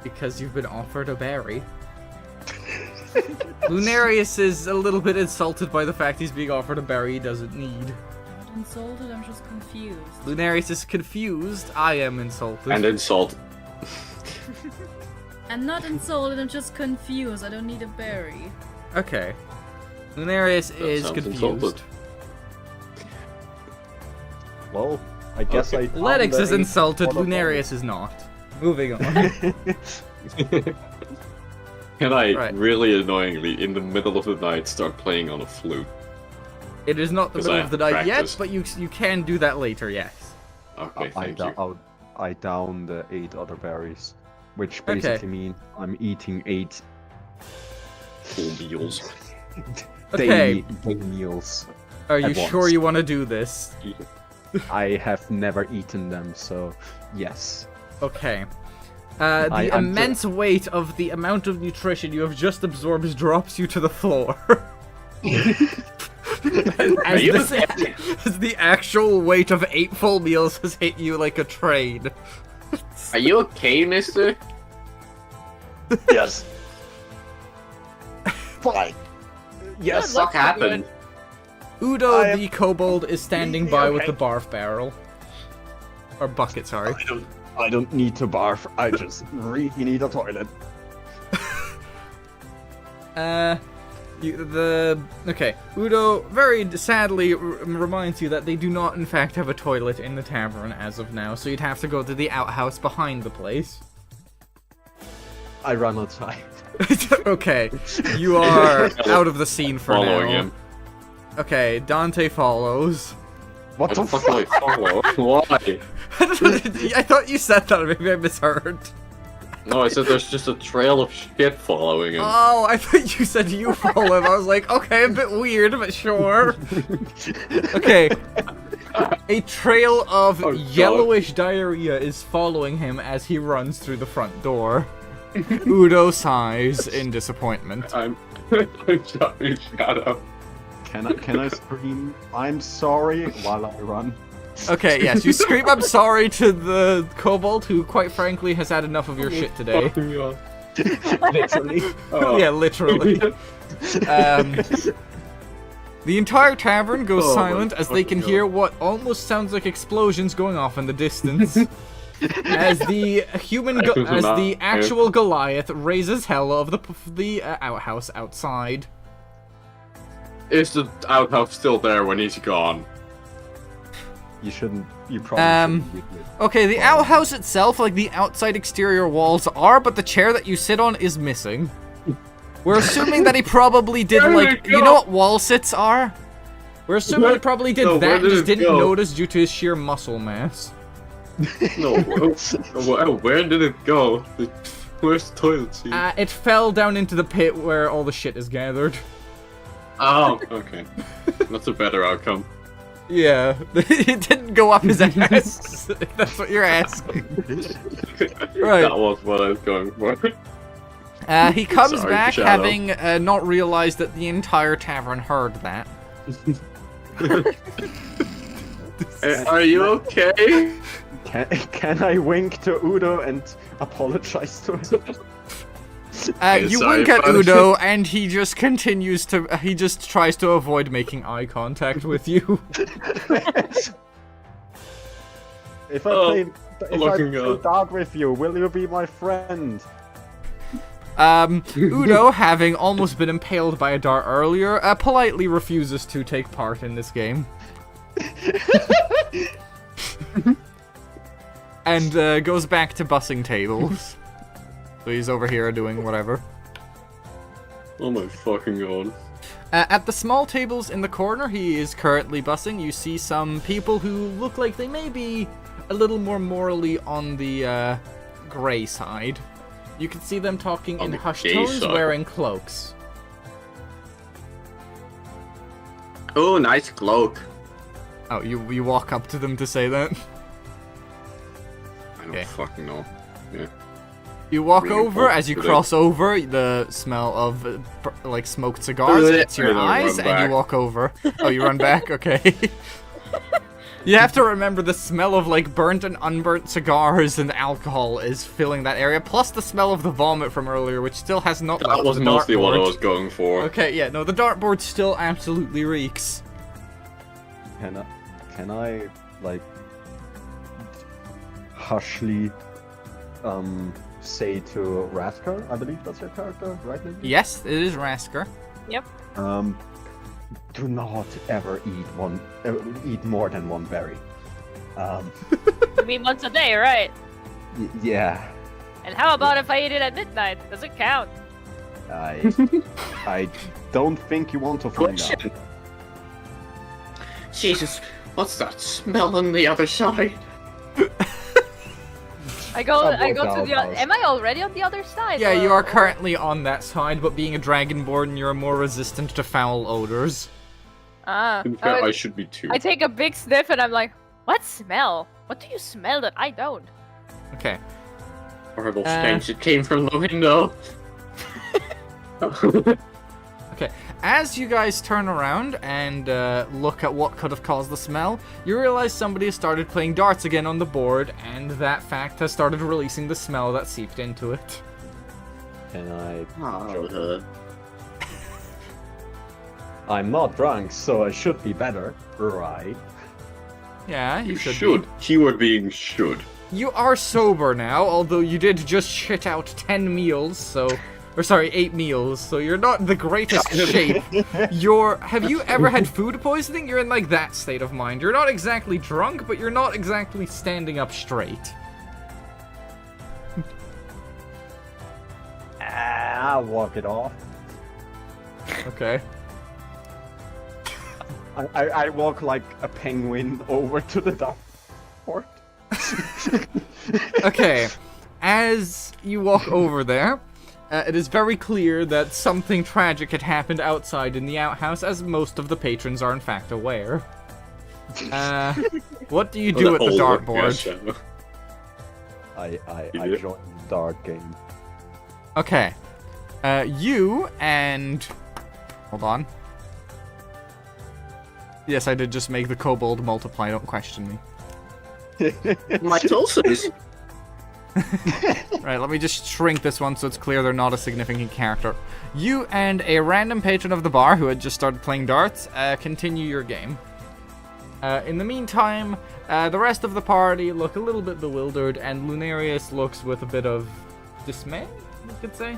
Because you've been offered a berry. Lunarius is a little bit insulted by the fact he's being offered a berry he doesn't need. I'm not insulted, I'm just confused. Lunarius is confused. I am insulted. And insult. I'm not insulted, I'm just confused. I don't need a berry. Okay. Lunarius That is sounds confused. insulted. Well, I guess Okay. I. Lennox is insulted. One of them. Lunarius is not. Moving on. Can I Right. really annoyingly, in the middle of the night, start playing on a flute? It is not the 'Cause middle I of the have night yet, practice. but you can do that later. Yes. Okay, thank you. I down the 8 other berries, which Okay. basically mean I'm eating 8 Full meals. Okay. daily meals. Are you At sure once. you want to do this? I have never eaten them, so yes. Okay. The I'm ju- immense weight of the amount of nutrition you have just absorbed drops you to the floor. as, you this- as the actual weight of 8 full meals has hit you like a train. Are you okay, mister? Yes. Fine. Yes, what happened? Udo I am- the kobold is standing Really by with okay. the barf barrel. Or bucket, sorry. I don't need to barf. I just really need a toilet. Okay. Udo very sadly reminds you that they do not, in fact, have a toilet in the tavern as of now, so you'd have to go to the outhouse behind the place. I run outside. Okay, you are out of the scene for Following now. him. Okay, Dante follows. What What the the fuck do I follow? Why? I thought you said that. Maybe I misheard. No, I said there's just a trail of shit following him. Oh, I thought you said you follow him. I was like, okay, a bit weird, but sure. Okay. A trail of Oh, God. yellowish diarrhea is following him as he runs through the front door. Udo sighs in disappointment. I'm sorry, shut up. Can I scream I'm sorry while I run? Okay, yes, you scream I'm sorry to the kobold who, quite frankly, has had enough of your shit today. Literally. Oh. Yeah, literally. The entire tavern goes Oh my silent as they can fucking hear what almost sounds like explosions going off in the distance. As the as the actual Goliath raises hell of the outhouse outside. Is the outhouse still there when he's gone? You shouldn't. You probably shouldn't. Use it. Okay, the outhouse itself, like the outside exterior walls are, but the chair that you sit on is missing. We're assuming that he probably did, Where like, did it you go? know what wall sits are? We're assuming he probably did No, that where and did just it didn't go? notice due to his sheer muscle mass. No, where did it go? Where's the toilet seat? It fell down into the pit where all the shit is gathered. Oh, okay. That's a better outcome. Yeah, it didn't go up his ass, if that's what you're asking. Right. That was what I was going for. He comes Sorry, back Shadow. having not realized that the entire tavern heard that. Are you okay? Can I wink to Udo and apologize to him? You Sorry, wink at Punisher. Udo, and he just continues to. He just tries to avoid making eye contact with you. If I Oh, play looking dog with you, will you be my friend? Udo, having almost been impaled by a dart earlier, politely refuses to take part in this game. And goes back to bussing tables. So he's over here doing whatever. Oh my fucking god. At the small tables in the corner he is currently bussing, you see some people who look like they may be a little more morally on the grey side. You can see them talking On in the hushed gay tones, side. wearing cloaks. Oh, nice cloak. Oh, you walk up to them to say that? I don't Okay. fucking know. Yeah. You walk Really over, important as you today. cross over, the smell of, like, smoked cigars hits your And I run eyes, and you back. walk over. Oh, you run back? Okay. You have to remember the smell of, like, burnt and unburnt cigars and alcohol is filling that area, plus the smell of the vomit from earlier, which still has not left That was the mostly what I dartboard. was going for. Okay, yeah, no, the dartboard still absolutely reeks. Can I like hushly say to Raskar, I believe that's your character, right? Lindsay? Yes, it is Rasker. Do not ever eat more than one berry. You mean once a day, right? Yeah, And how about if I eat it at midnight? Does it count? I don't think you want to find out. Question. Jesus, what's that smell on the other side? I go I'll to go the. down, Am I already on the other side? Yeah, you are or- currently on that side, but being a dragonborn, you're more resistant to foul odors. Ah. To be fair, I should be too. I take a big sniff and I'm like, what smell? What do you smell that I don't? Okay. Horrible stench that came from the window. Okay, as you guys turn around and look at what could have caused the smell, you realize somebody has started playing darts again on the board, and that fact has started releasing the smell that seeped into it. Can I? Oh, I'm not drunk, so I should be better, right? Yeah, you you should. should. Keyword being should. Be. You are sober now, although you did just shit out 10 meals, so... Or sorry, 8 meals, so you're not the greatest shape. Have you ever had food poisoning? You're in, like, that state of mind. You're not exactly drunk, but you're not exactly standing up straight. I'll walk it off. Okay. I walk like a penguin over to the dark port. Okay, as you walk over there, it is very clear that something tragic had happened outside in the outhouse, as most of the patrons are in fact aware. What do you do at the dartboard? I Yeah. joined the dart game. Okay, you and... Hold on. Yes, I did just make the kobold multiply, don't question me. My tulsis. Right, let me just shrink this one so it's clear they're not a significant character. You and a random patron of the bar who had just started playing darts continue your game. In the meantime, the rest of the party look a little bit bewildered, and Lunarius looks with a bit of dismay, you could say,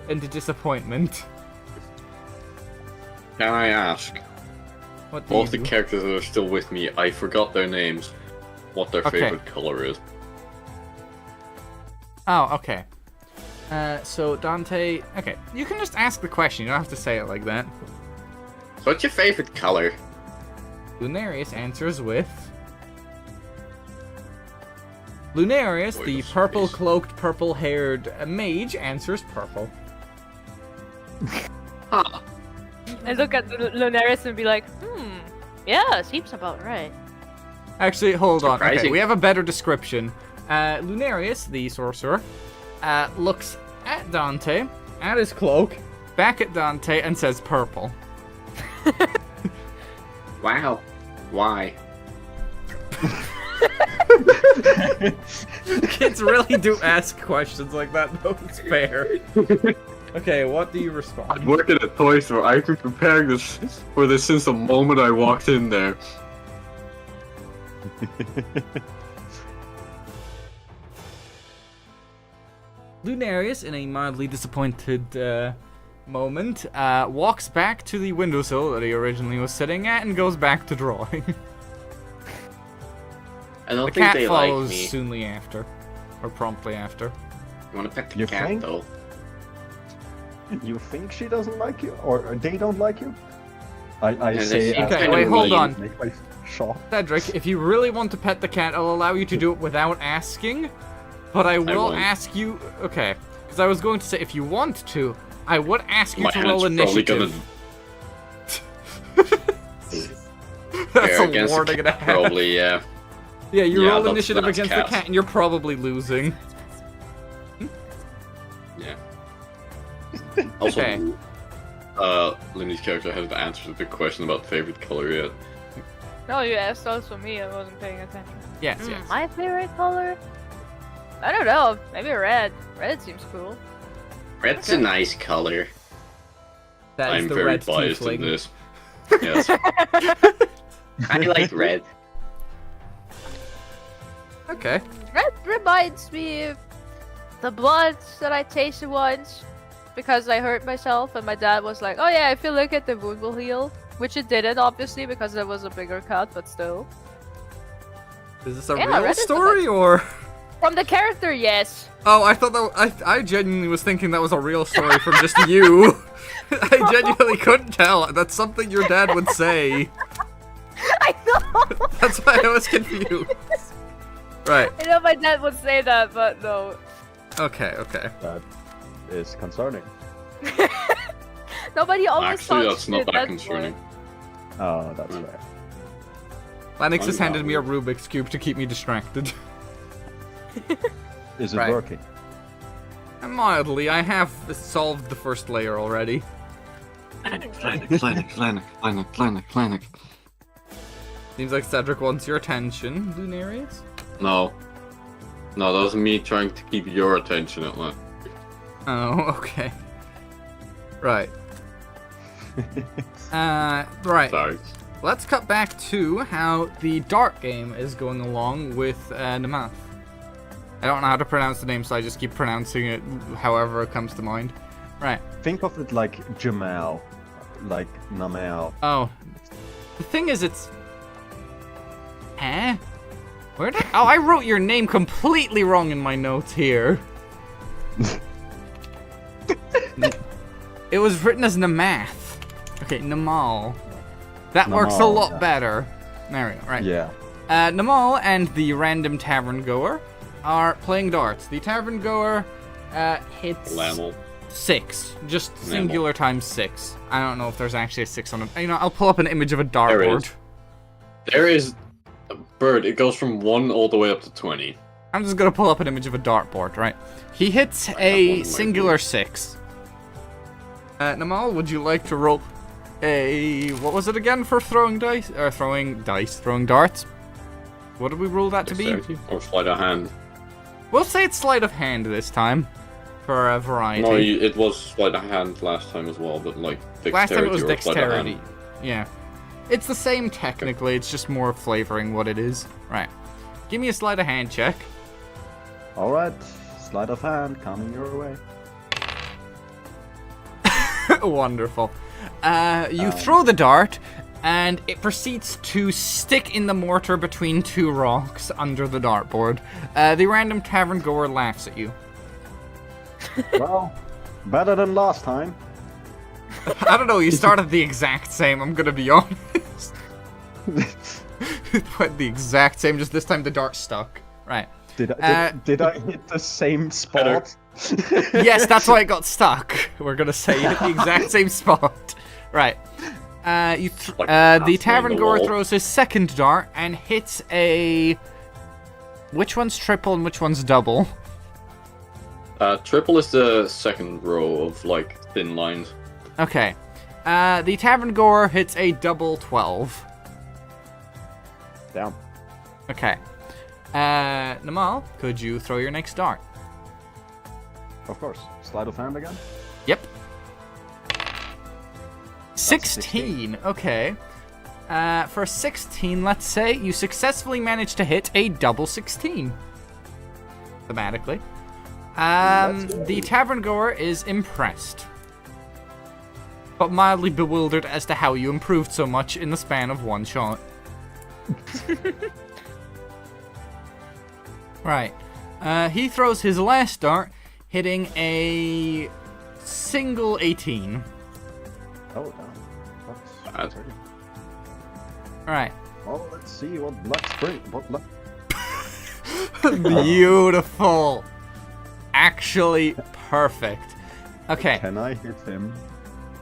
and disappointment. Can I ask? What do All you of the do? characters that are still with me, I forgot their names. What their Okay. favorite color is. Oh, okay. So Dante... Okay, you can just ask the question, you don't have to say it like that. So what's your favorite color? Lunarius answers with... Lunarius, Boy, the this purple-cloaked, purple-haired mage, answers purple. Ah, I look at Lunaris and be like, yeah, seems about right. Actually, hold on. Okay, Surprising. we have a better description. Lunarius, the sorcerer, looks at Dante, at his cloak, back at Dante, and says purple. wow. Why? Kids really do ask questions like that, though. It's fair. Okay, what do you respond? I'm working at a toy store. I've been preparing this for this since the moment I walked in there. Lunarius, in a mildly disappointed moment, walks back to the windowsill that he originally was sitting at and goes back to drawing. I don't The think cat they like follows me. soonly after, or promptly after. You wanna pet the You cat think? though? You think she doesn't like you, or they don't like you? I Yeah, say. they seem after kinda wait, hold I on. Make my shot. Cedric, if you really want to pet the cat, I'll allow you to do it without asking, but I will won't. ask you... Okay, because I was going to say, if you want to, I would ask you My to roll hand's probably initiative. gonna... That's Yeah, a against the warning and a cat, half. probably, yeah. Yeah, you Yeah, roll that's initiative against cat. the cat, and you're probably losing. Yeah. Also, Okay. Lindy's character hasn't answered the question about favorite color yet. No, you asked also me. I wasn't paying attention. Yes, yes. My favorite color? I don't know. Maybe red. Red seems cool. Red's a nice color. That is I'm the very red biased tiefling. in this. Yes. I like red. Okay. Red reminds me of the blood that I tasted once because I hurt myself, and my dad was like, "Oh yeah, if you look at the wound will heal," which it didn't, obviously, because it was a bigger cut, but still. Is this a Yeah, real red is the story or? From the character, yes. Oh, I thought that I genuinely was thinking that was a real story from just you. I genuinely couldn't tell. That's something your dad would say. I know. That's why I was confused. Right. I know my dad would say that, but no. Okay. Okay. That is concerning. Nobody always Actually, thought that's not shit, that that's concerning. Oh, that's fair. Lennox has I'm handed not me a Rubik's Cube to keep me distracted. Is it Right. working? Mildly, I have solved the first layer already. Planet. Seems like Cedric wants your attention, Lunarius. No. No, that was me trying to keep your attention at least. Oh, okay. Right. Right. Sorry. Let's cut back to how the dart game is going along with Namath. I don't know how to pronounce the name, so I just keep pronouncing it however it comes to mind. Right. Think of it like Jamal, like Namal. Oh. The thing is, it's... Eh? Where did... Oh, I wrote your name completely wrong in my notes here. It was written as Namath. Okay, Namal. That works a Namal, lot yeah. better. There we go, right. Yeah. Namal and the random tavern goer are playing darts. The tavern goer hits Lamel. 6. Just singular times 6. I don't know if there's actually a 6 on it. You know, I'll pull up an image of a There dartboard. is. There is a bird. It goes from 1 all the way up to 20. I'm just gonna pull up an image of a dartboard, right? He hits have one a in my singular 6. Namal, would you like to roll a... What was it again for throwing dice? Or throwing darts? What did we roll that to be? Dexterity or sleight of hand. We'll say it's sleight of hand this time, for a variety. No, it was sleight of hand last time as well, but like dexterity Last time it was or sleight of hand. dexterity. Yeah. It's the same technically, it's just more flavoring what it is. Right. Give me a sleight of hand check. Alright, sleight of hand coming your way. Wonderful. You throw the dart, and it proceeds to stick in the mortar between 2 rocks under the dartboard. The random tavern goer laughs at you. Well, better than last time. I don't know, you started the exact same, I'm gonna be honest. It went the exact same, just this time the dart stuck. Right. Did I hit the same spot? Yes, that's why it got stuck. We're gonna say you hit the exact same spot. Right. The halfway tavern in the goer wall. throws his second dart and hits a... Which one's triple and which one's double? Triple is the second row of like thin lines. Okay. The tavern goer hits a double 12. Down. Okay. Namal, could you throw your next dart? Of course. Sleight of hand again? Yep. 16. Okay. For 16, let's say you successfully managed to hit a double 16. Thematically. The tavern goer is impressed, but mildly bewildered as to how you improved so much in the span of one shot. Right. He throws his last dart, hitting a single 18. Oh, down. That's pretty. Right. Well, let's see what luck's bring. What luck? Beautiful. Actually, perfect. Okay. Can I hit him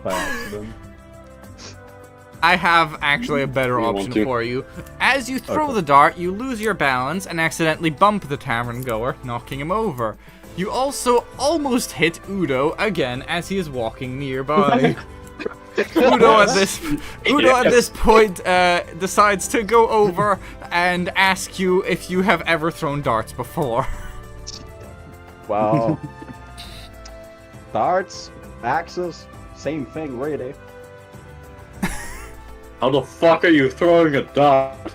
by accident? I have actually a better You want option to? for you. As you throw Okay. the dart, you lose your balance and accidentally bump the tavern goer, knocking him over. You also almost hit Udo again as he is walking nearby. Udo at this point decides to go over and ask you if you have ever thrown darts before. Well, darts, axes, same thing, really. How the fuck are you throwing a dart?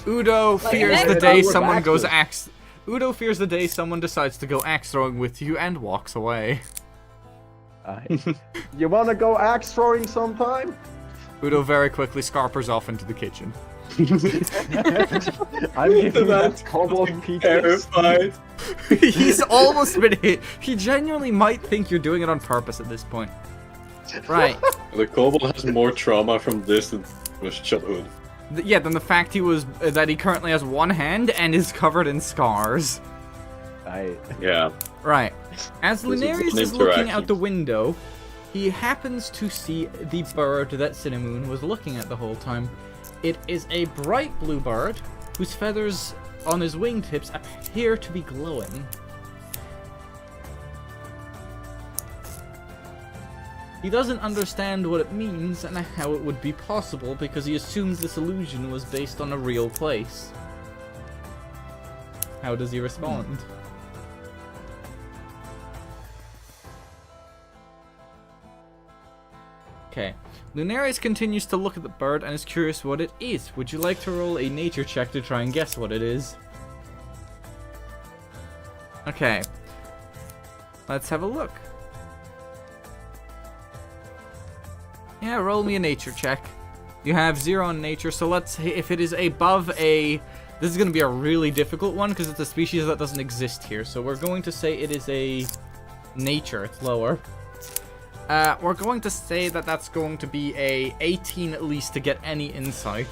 Udo fears an the axe day with someone goes axes. axe. Udo fears the day someone decides to go axe throwing with you and walks away. You wanna go axe throwing sometime? Udo very quickly scarpers off into the kitchen. I'm giving man's that kobold PTSD. Terrified. He's almost been hit. He genuinely might think you're doing it on purpose at this point. Right. The kobold has more trauma from this than his childhood. Yeah, than the fact that he currently has one hand and is covered in scars. Yeah. Right. As This is Lunarius an is looking interaction. out the window, he happens to see the bird that Cinnamon was looking at the whole time. It is a bright blue bird whose feathers on his wingtips appear to be glowing. He doesn't understand what it means and how it would be possible because he assumes this illusion was based on a real place. How does he respond? Okay. Lunarius continues to look at the bird and is curious what it is. Would you like to roll a nature check to try and guess what it is? Okay. Let's have a look. Yeah, roll me a nature check. You have 0 on nature, so let's if it is above a... This is going to be a really difficult one because it's a species that doesn't exist here. So we're going to say it is a nature. It's lower. We're going to say that that's going to be a 18 at least to get any insight.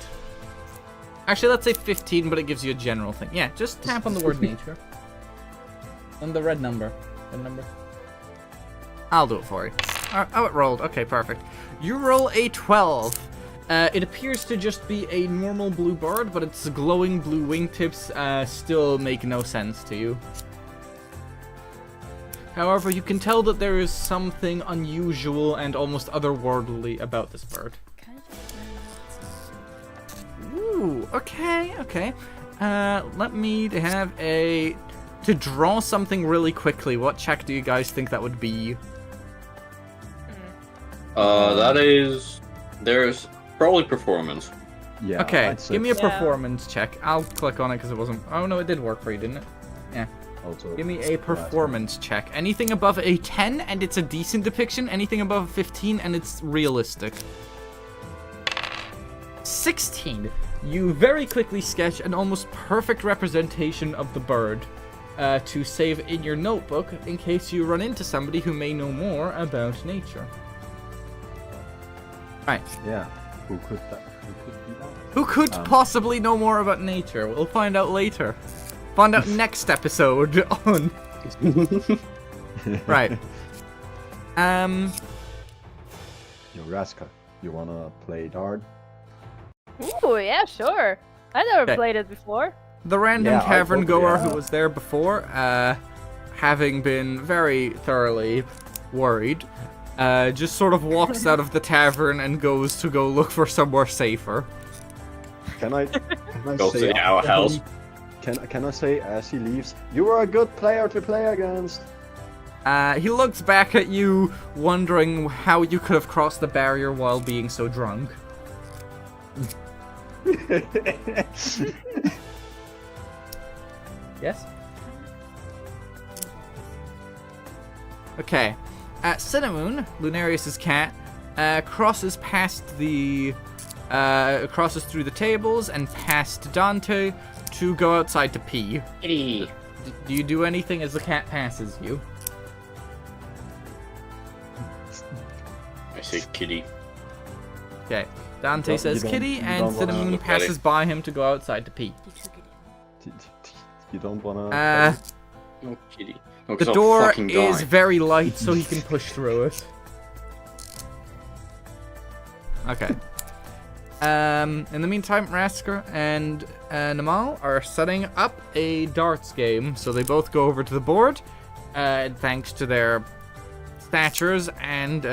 Actually, let's say 15, but it gives you a general thing. Yeah, just tap on the word nature. And the red number. Red number. I'll do it for you. Oh, it rolled. Okay, perfect. You roll a 12. It appears to just be a normal blue bird, but its glowing blue wingtips still make no sense to you. However, you can tell that there is something unusual and almost otherworldly about this bird. Kann ich das Ooh, okay. Let me have a... To draw something really quickly, what check do you guys think that would be? That is... There's probably performance. Yeah. Okay, I'd say give me a Yeah. performance check. I'll click on it because it wasn't... Oh, no, it did work for you, didn't it? Yeah. also Give me a performance check. Anything above a 10 and it's a decent depiction. Anything above 15 and it's realistic. 16. You very quickly sketch an almost perfect representation of the bird to save in your notebook in case you run into somebody who may know more about nature. Right. Yeah. Who could that? Who could be that? Who could possibly know more about nature? We'll find out later. Find out next episode on... Right. Yo, Raska, you wanna play dart? Ooh, yeah, sure. I never Okay. played it before. The random Yeah, I tavern hope- goer yeah. who was there before, having been very thoroughly worried, just sort of walks out of the tavern and goes to go look for somewhere safer. Can I Go to the outhouse. Can I say as he leaves, you were a good player to play against? He looks back at you, wondering how you could have crossed the barrier while being so drunk. Yes? Okay. Cinnamon, Lunarius's cat, crosses past the... crosses through the tables and past Dante to go outside to pee. Kitty. Do you do anything as the cat passes you? I say kitty. Okay. Dante You says don't- kitty, you and don't wanna Cinnamon look at passes it. by him to go outside to pee. You don't wanna. No kitty. No, The 'cause I'll door fucking is die. very light, so he can push through it. Okay. In the meantime, Rasker and Namal are setting up a darts game, so they both go over to the board. Thanks to their statures and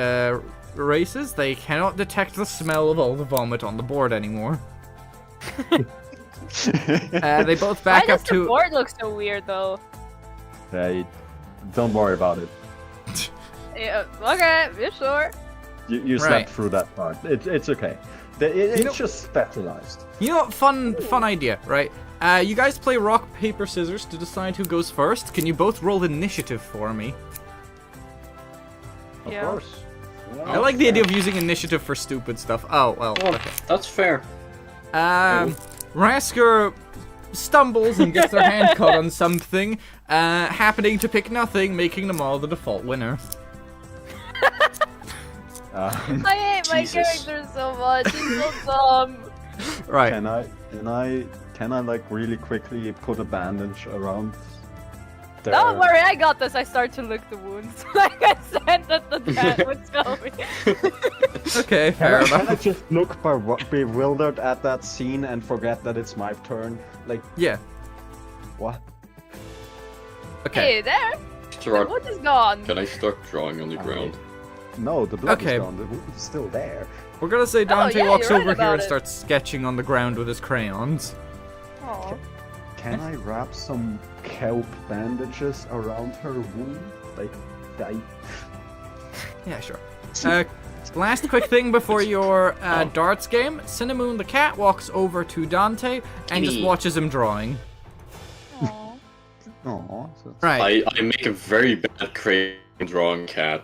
races, they cannot detect the smell of all the vomit on the board anymore. They both back Why up does to. the board look so weird though? Hey, don't worry about it. Yeah, okay, yeah, sure. You Right. slept through that part. It's okay. It's know- just specialized. You know what? Fun idea, right? You guys play rock, paper, scissors to decide who goes first. Can you both roll initiative for me? Of Yeah. course. I like the idea of using initiative for stupid stuff. Oh, well, Oh, okay. that's fair. Rasker stumbles and gets their hand caught on something, happening to pick nothing, making them all the default winner. I hate my Jesus. character so much. He's so dumb. Right. Can I like really quickly put a bandage around there? Don't worry, I got this. I start to lick the wounds. Like I said that the dad would tell me. Okay, Can fair I, can I enough. just look bewildered at that scene and forget that it's my turn? Like, Yeah. what? Okay. Hey there, the Start, wood is gone. can I start drawing on the I ground? No, the blood Okay. is gone. The wound is still there. We're gonna say Dante yeah, walks you're right over here about and it. starts sketching on the ground with his crayons. Aw. Can I wrap some kelp bandages around her wound? Like, Yeah, sure. Last quick thing before your darts game. Cinnamon the cat walks over to Dante and just Kitty. watches him drawing. Aw. oh, so Right. I make a very bad crayon drawing cat.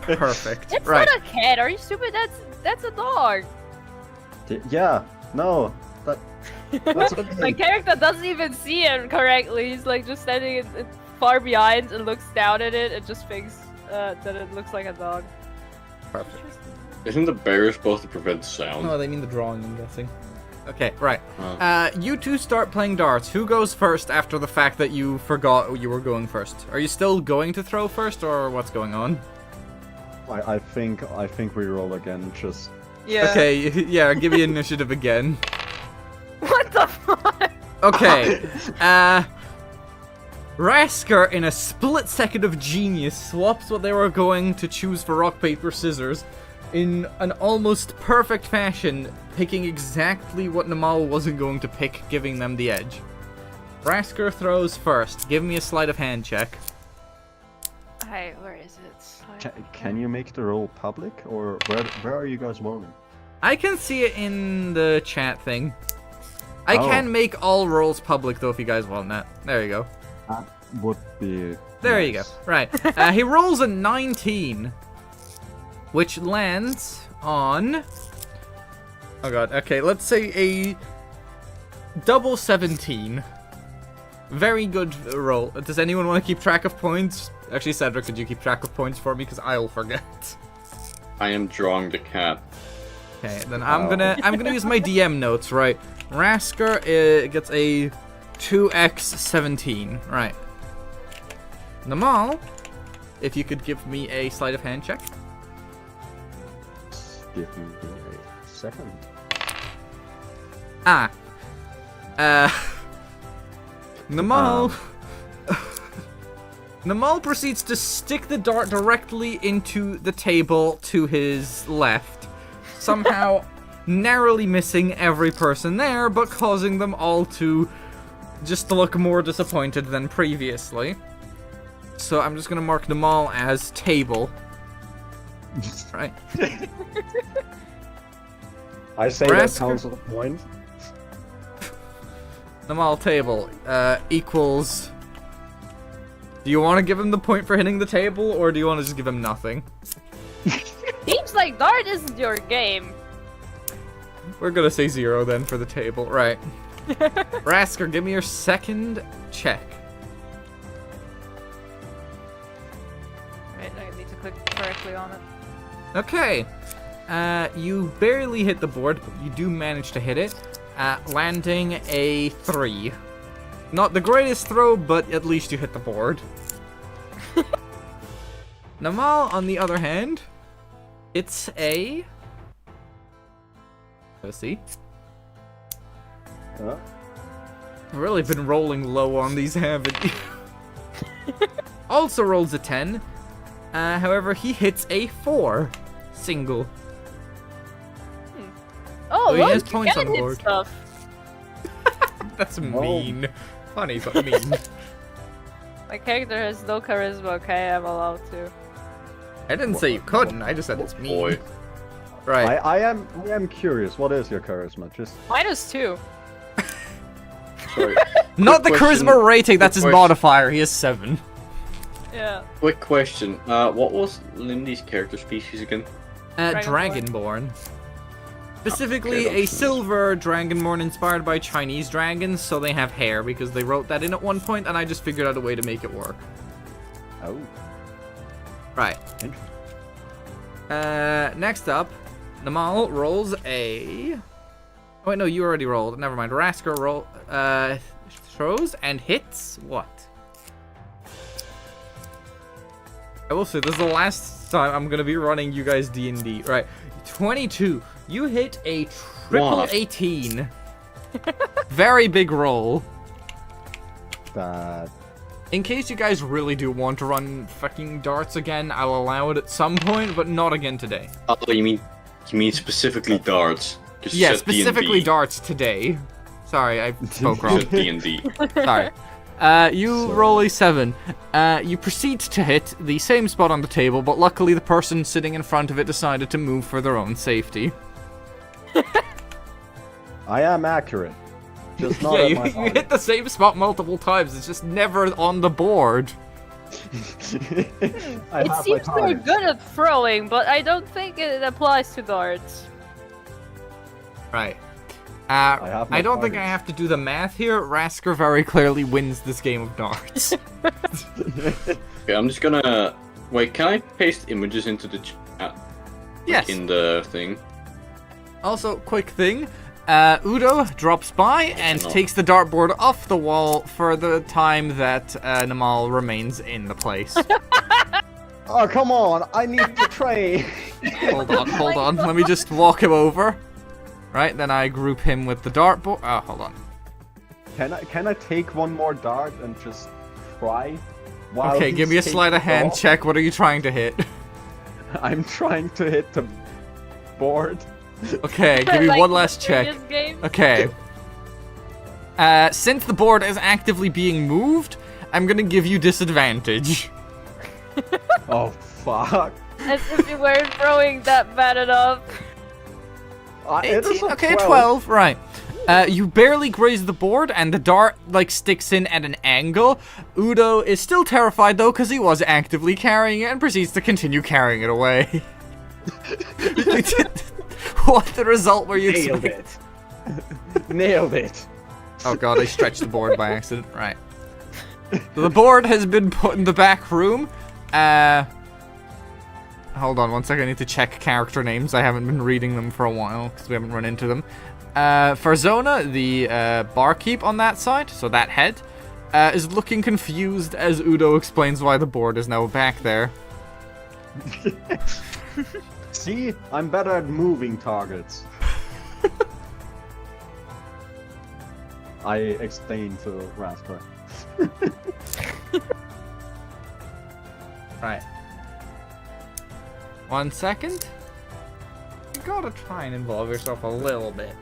Perfect. It's Right. not a cat. Are you stupid? That's a dog. yeah, no, that's okay. My character doesn't even see it correctly. He's like just standing far behind and looks down at it and just thinks that it looks like a dog. Perfect. Isn't the bear supposed to prevent sound? Oh, they mean the drawing, I'm guessing. Okay, right. Oh. You two start playing darts. Who goes first after the fact that you forgot you were going first? Are you still going to throw first, or what's going on? I think we roll again. Just Yeah. Okay, yeah, give me initiative again. What the fuck? Okay, Rasker, in a split second of genius, swaps what they were going to choose for rock, paper, scissors in an almost perfect fashion, picking exactly what Namal wasn't going to pick, giving them the edge. Rasker throws first. Give me a sleight of hand check. Hey, where is it? can you make the roll public, or where are you guys rolling? I can see it in the chat thing. I Oh. can make all rolls public, though, if you guys want that. There you go. That would be. There you go. nice. Right. He rolls a 19, which lands on... Oh god, okay, let's say a double 17. Very good roll. Does anyone want to keep track of points? Actually, Cedric, could you keep track of points for me? Because I'll forget. I am drawing the cat. Okay, then I'm gonna use my DM notes, right? Rasker gets a 2x17, right. Namal, if you could give me a sleight of hand check. Give me a second. Namal... Namal proceeds to stick the dart directly into the table to his left, somehow narrowly missing every person there, but causing them all to just look more disappointed than previously. So I'm just gonna mark Namal as table. Right. I say Rasker. that counts as a point. Namal table equals... Do you want to give him the point for hitting the table, or do you want to just give him nothing? Seems like dart isn't your game. We're gonna say 0 then for the table. Right. Rasker, give me your second check. Wait, I need to click correctly on it. Okay. You barely hit the board, but you do manage to hit it, landing a 3. Not the greatest throw, but at least you hit the board. Namal, on the other hand, It's a... Let's see. I've really been rolling low on these, haven't you? Also rolls a 10. However, he hits a 4. Single. Oh, he look, has you points can on hit board. stuff. That's mean. Funny, but mean. My character has no charisma, okay? I'm allowed to. I didn't say you couldn't, I just said it's mean. Boy. Right. I am curious. What is your charisma? Just -2. Sorry. Not the Quick charisma question. rating, that's his Quick question. modifier. He is 7. Yeah. Quick question. What was Lindy's character species again? Dragonborn. Specifically, Okay, a silver Dragonborn inspired by Chinese dragons, so they have hair, because they wrote that in at one point, and I just figured out a way to make it work. oh, Right. interesting. Next up, Namal rolls a... Oh wait, no, you already rolled. Never mind. Rasker throws and hits what? I will say, this is the last time I'm gonna be running you guys D&D. Right. 22. You hit a triple What? 18. Very big roll. Bad. In case you guys really do want to run fucking darts again, I'll allow it at some point, but not again today. Oh, you mean specifically darts? 'Cause you Yeah, said specifically D&D. darts today. Sorry, I spoke You wrong. said D&D. Sorry. You roll a 7. You proceed to hit the same spot on the table, but luckily the person sitting in front of it decided to move for their own safety. I am accurate. Just not Yeah, at you, my you height. hit the same spot multiple times. It's just never on the board. I It have seems my they're target. good at throwing, but I don't think it applies to darts. Right. have my I don't think I targets. have to do the math here. Rasker very clearly wins this game of darts. Okay, I'm just gonna... Wait, can I paste images into the chat? Yes. In the thing? Also, quick thing. Udo drops by and No. takes the dartboard off the wall for the time that Namal remains in the place. Oh, come on! I need to train! Hold on. Let me just walk him over. Right, then I group him with the dartboard. Oh, hold on. Can I take one more dart and just try? while Okay, give me a he's sleight of taking hand off? check. What are you trying to hit? I'm trying to hit the board. Okay, give me Like one the last check. previous game. Okay. Since the board is actively being moved, I'm gonna give you disadvantage. Oh, fuck. As if you weren't throwing that bad enough. It is 18, a okay, 12, right. You barely graze the board, and the dart, like, sticks in at an angle. Udo is still terrified, though, because he was actively carrying it, and proceeds to continue carrying it away. What the result were you Nailed expecting? it. Nailed it. Oh god, I stretched the board by accident. Right. So the board has been put in the back room. Hold on one second, I need to check character names. I haven't been reading them for a while, because we haven't run into them. For Zona, the barkeep on that side, so that head, is looking confused as Udo explains why the board is now back there. See? I'm better at moving targets. I explained to Rasker. Right. 1 second. You gotta try and involve yourself a little bit.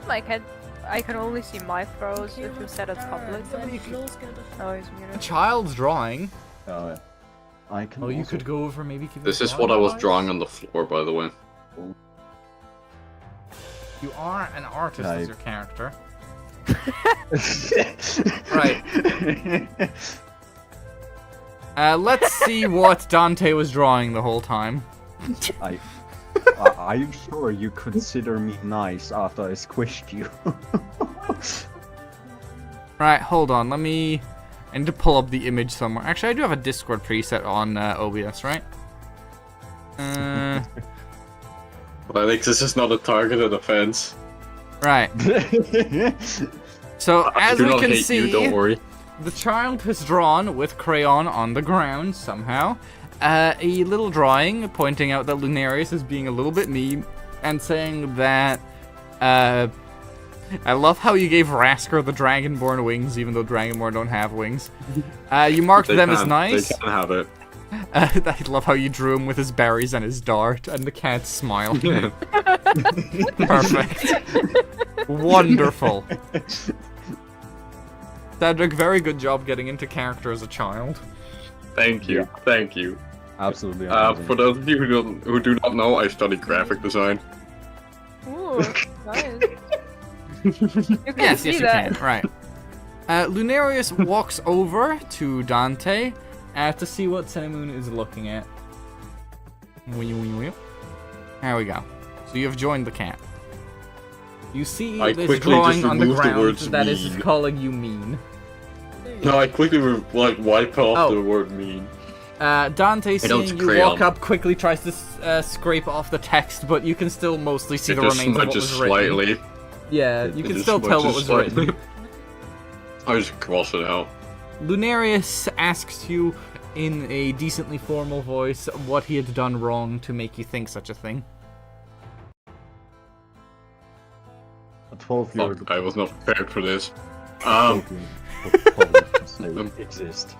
I can only see my throws if you set it public. Oh, he's A muted. child's drawing. Oh, yeah. I can Oh, you also- could go over maybe. give This me is what I was advice? drawing on the floor, by the way. You are an artist Yeah, as you- your character. Right. Let's see what Dante was drawing the whole time. Are you sure you consider me nice after I squished you? Right, hold on. I need to pull up the image somewhere. Actually, I do have a Discord preset on OBS, right? But I think this is not a targeted offense. Right. So, I as do we not can hate see, you, don't worry. the child has drawn with crayon on the ground somehow. a little drawing pointing out that Lunarius is being a little bit mean and saying that, I love how you gave Rasker the Dragonborn wings, even though Dragonborn don't have wings. You marked them as nice. They can have it. I love how you drew him with his berries and his dart, and the cat smile. Perfect. Wonderful. Cedric, very good job getting into character as a child. Thank you, thank you. Absolutely. For those of you who do not know, I studied graphic design. Ooh, nice. You can Yes, see yes, you that. can. Right. Lunarius walks over to Dante to see what Cinnamon is looking at. There we go. So you have joined the camp. You see I this quickly drawing just on the removed the ground words that is mean. calling you mean. No, I quickly wipe off Oh. the word mean. Dante, don't seeing you crayon. walk up, quickly tries to scrape off the text, but you can still mostly see the It just remains of what smudges was written. slightly. Yeah, you It can just still tell what was smudges written. slightly. I just cross it out. Lunarius asks you in a decently formal voice what he had done wrong to make you think such a thing. A 12-year Fuck, I was not prepared for this. would probably say exist.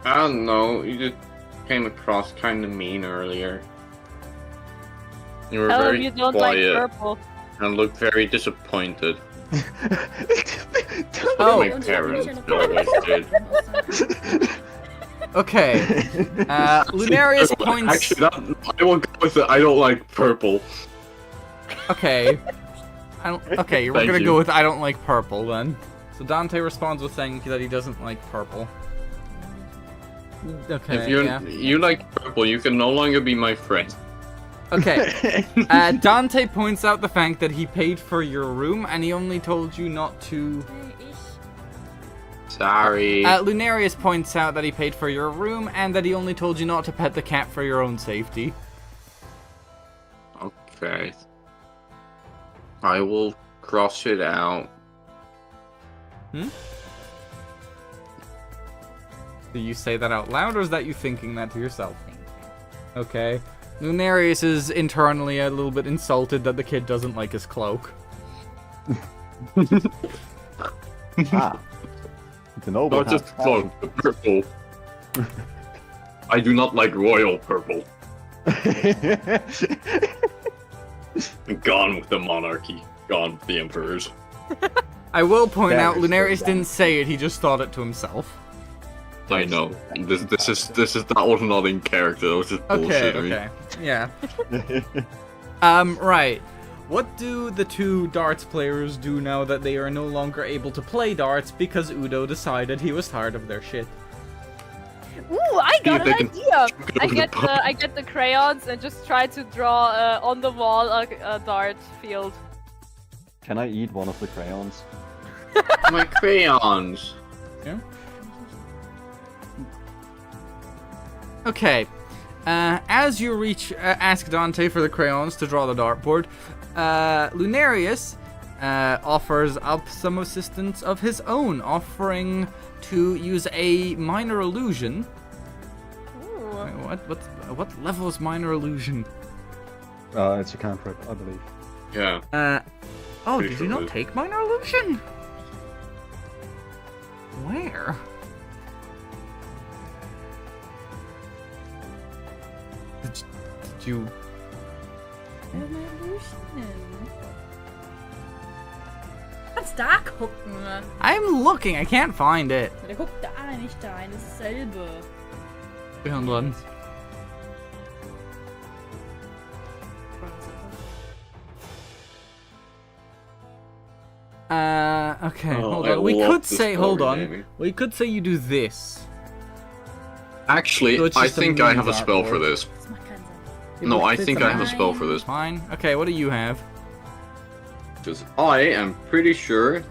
I don't know, you just came across kind of mean earlier. You were Tell him very you don't like quiet purple. and looked very disappointed. Oh. My parents always did. Okay. Lunarius points. Actually, I will go with it. I don't like purple. Okay. Okay, we're Thank gonna you. go with I don't like purple then. So Dante responds with saying that he doesn't like purple. Okay. If Yeah. you like purple, you can no longer be my friend. Okay. Dante points out the fact that he paid for your room and he only told you not to. Sorry. Lunarius points out that he paid for your room and that he only told you not to pet the cat for your own safety. Okay. I will cross it out. Do you say that out loud or is that you thinking that to yourself? Okay. Lunarius is internally a little bit insulted that the kid doesn't like his cloak. Ah. The noble Not just cloak, the purple. I do not like royal purple. Gone with the monarchy. Gone with the emperors. I will point That out is Lunarius very didn't say it, he just thought it to himself. I know. This is that was not in character. That was just Okay, bullshittery. okay. Yeah. Right. What do the two darts players do now that they are no longer able to play darts because Udo decided he was tired of their shit? Ooh, I got they an can idea! it over the pub. I get the crayons and just try to draw on the wall a dart field. Can I eat one of the crayons? My crayons. Yeah. Okay. As you ask Dante for the crayons to draw the dartboard, Lunarius offers up some assistance of his own, offering to use a minor illusion. Ooh. Wait, what level is minor illusion? It's a cantrip, I believe. Yeah. Oh, Pretty did sure you it not is. take minor illusion? Where? Did you? Kannst da gucken. I'm looking. I can't find it. Der guckt da, nicht da rein. Das ist dasselbe. Hold on. Okay, Oh, hold I on. We love could the say, hold story on. naming. We could say you do this. Actually, So it's I just a think I mini have a spell dartboard. for this. Das macht keinen Sinn. No, I It's think I have a spell for this. Fine. Okay, what do you have? Because I am pretty sure.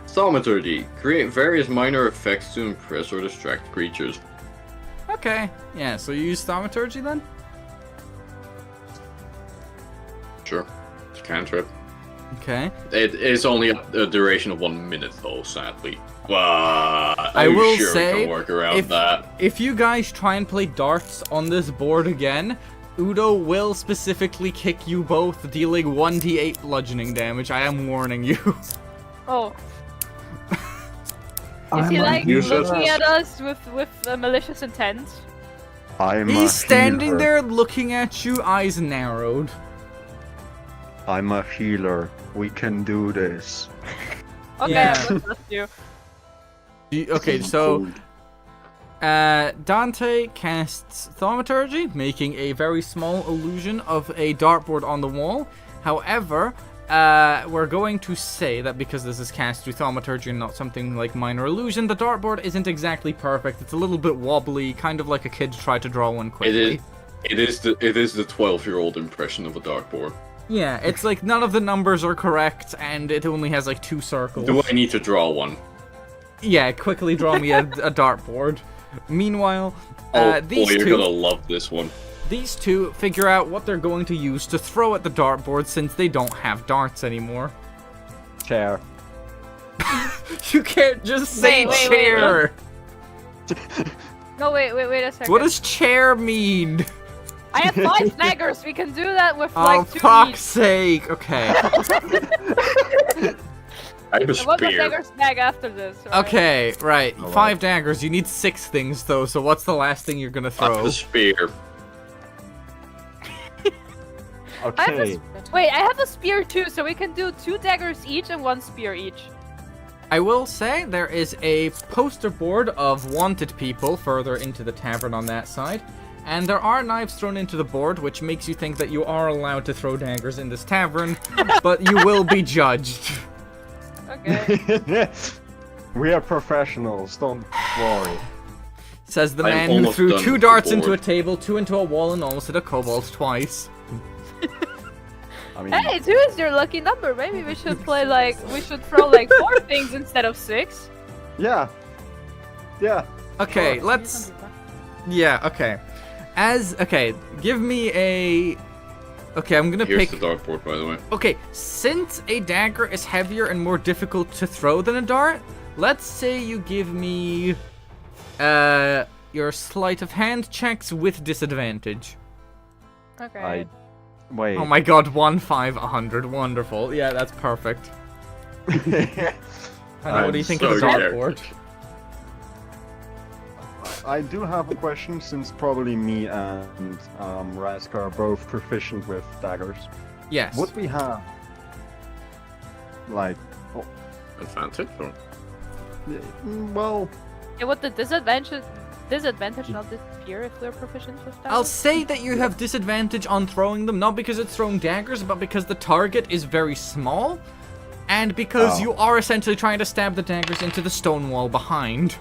Thaumaturgy. Create various minor effects to impress or distract creatures. Okay. Yeah, so you use thaumaturgy then? Sure. It's a cantrip. Okay. It is only a duration of 1 minute, though, sadly. But I will sure say, we can work around that. if you guys try and play darts on this board again, Udo will specifically kick you both, dealing 1d8 bludgeoning damage. I am warning you. Oh. Is he like looking at us with malicious intent? He's standing there looking at you, eyes narrowed. I'm a healer. We can do this. Okay, Yeah. I will trust you. Okay, so Dante casts Thaumaturgy, making a very small illusion of a dartboard on the wall. However, we're going to say that because this is cast through Thaumaturgy and not something like Minor Illusion, the dartboard isn't exactly perfect. It's a little bit wobbly, kind of like a kid tried to draw one quickly. It is the 12-year-old impression of a dartboard. Yeah, it's like none of the numbers are correct, and it only has like 2 circles. Do I need to draw one? Yeah, quickly draw me a dartboard. Meanwhile, these you're two... gonna love this one. These two figure out what they're going to use to throw at the dartboard since they don't have darts anymore. Chair. You can't just say Wait, chair! No, wait a second. What does chair mean? I have 5 daggers. We can do that with Oh, like 2 fuck's each. sake. Okay. I have a And what's the spear. dagger snag after this? Right? Okay, right. Alright. 5 daggers. You need 6 things, though, so what's the last thing you're gonna I have throw? a spear. Okay. Wait, I have a spear too, so we can do 2 daggers each and 1 spear each. I will say there is a poster board of wanted people further into the tavern on that side, and there are knives thrown into the board, which makes you think that you are allowed to throw daggers in this tavern, but you will be judged. Okay. We are professionals, don't worry. Says the I am man who almost threw done 2 with the darts into a board. table, 2 into a wall, and almost hit a kobold twice. I mean, Hey, 2 is your lucky number. Maybe we should play like we should throw like 4 things instead of 6. yeah. Yeah. Okay, let's... Yeah, okay. Okay, give me a... Okay, I'm gonna Here's pick... the dartboard, by the way. Okay, since a dagger is heavier and more difficult to throw than a dart, let's say you give me your sleight of hand checks with disadvantage. Okay. Wait. Oh my god, 1, 5, 100. Wonderful. Yeah, that's perfect. Honey, what do you think of the so dartboard? I do have a question, since probably me and Rask are both proficient with daggers. Yes. Would we have, like, Advantage? Or? well, Yeah, would the disadvantage not disappear if we're proficient with that? I'll say that you have disadvantage on throwing them, not because it's throwing daggers, but because the target is very small, and because Oh. you are essentially trying to stab the daggers into the stone wall behind.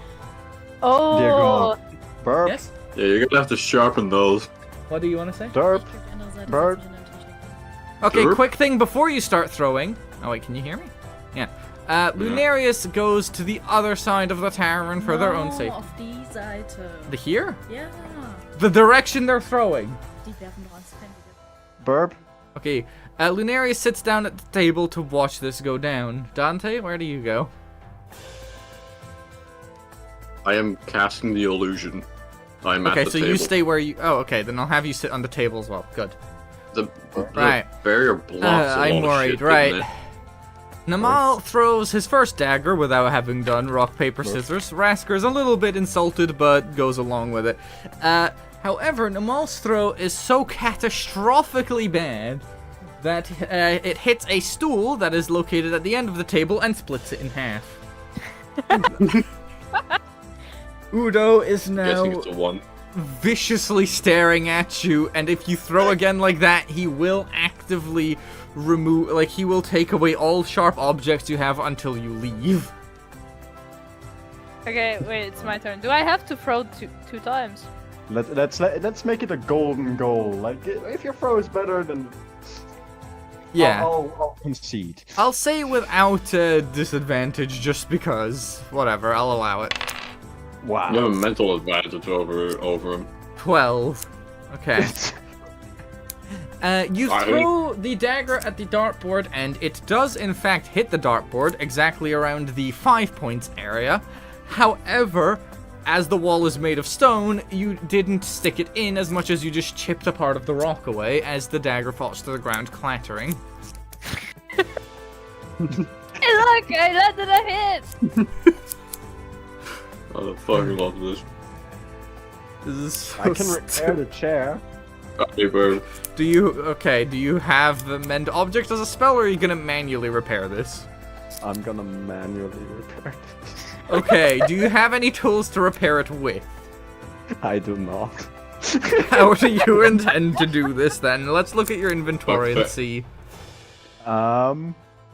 Oh. dear God. Burp. Yes? Yeah, you're gonna have to sharpen those. What do you want to say? Derp. Bird. Okay, Sure. quick thing before you start throwing. Oh wait, can you hear me? Yeah. Lunarius goes to the other side of the tavern for their own safety. Auf die Seite. The here? Ja. The direction they're throwing. Die werfen doch ans Handy. Burp. Okay, Lunarius sits down at the table to watch this go down. Dante, where do you go? I am casting the illusion. I'm Okay, at the so table. you stay where you... Oh, okay, then I'll have you sit on the table as well. Good. The Right. barrier blocks a I'm lot of worried, shit, right. didn't it? Namal throws his first dagger without having done rock, paper, scissors. Rasker's a little bit insulted, but goes along with it. However, Namal's throw is so catastrophically bad that it hits a stool that is located at the end of the table and splits it in half. Udo is I'm now guessing it's a 1. viciously staring at you, and if you throw again like that, he will actively remove, like, he will take away all sharp objects you have until you leave. Okay, wait, it's my turn. Do I have to throw 2 times? Let's make it a golden goal. Like, if your throw is better, then Yeah. I'll concede. I'll say without disadvantage just because. Whatever, I'll allow it. Wow. You have a mental advantage over him. 12. Okay. You throw the dagger at the dartboard, and it does in fact hit the dartboard exactly around the 5 points area. However, as the wall is made of stone, you didn't stick it in as much as you just chipped a part of the rock away as the dagger falls to the ground clattering. Hey look, I landed a hit! I fucking love this. This is so I can repair the chair. Hey, bro. Do you have the mend object as a spell, or are you gonna manually repair this? I'm gonna manually repair this. Okay, do you have any tools to repair it with? I do not. How do you intend to do this then? Let's look at your inventory and see.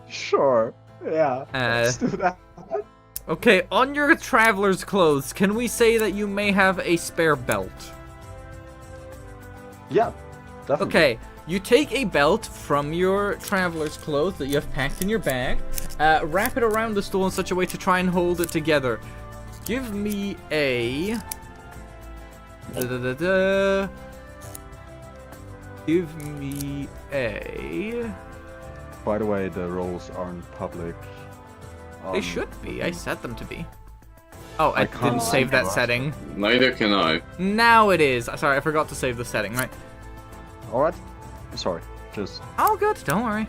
Sure. Yeah. Let's do that. Okay, on your traveler's clothes, can we say that you may have a spare belt? Yeah. Definitely. Okay, you take a belt from your traveler's clothes that you have packed in your bag, wrap it around the stool in such a way to try and hold it together. Give me a... Give me a... By the way, the rolls aren't public. They should be. I set them to be. Oh, I can't didn't save that setting. Neither can I. Now it is. Sorry, I forgot to save the setting, right? Alright. Sorry. Just... Oh, good. Don't worry.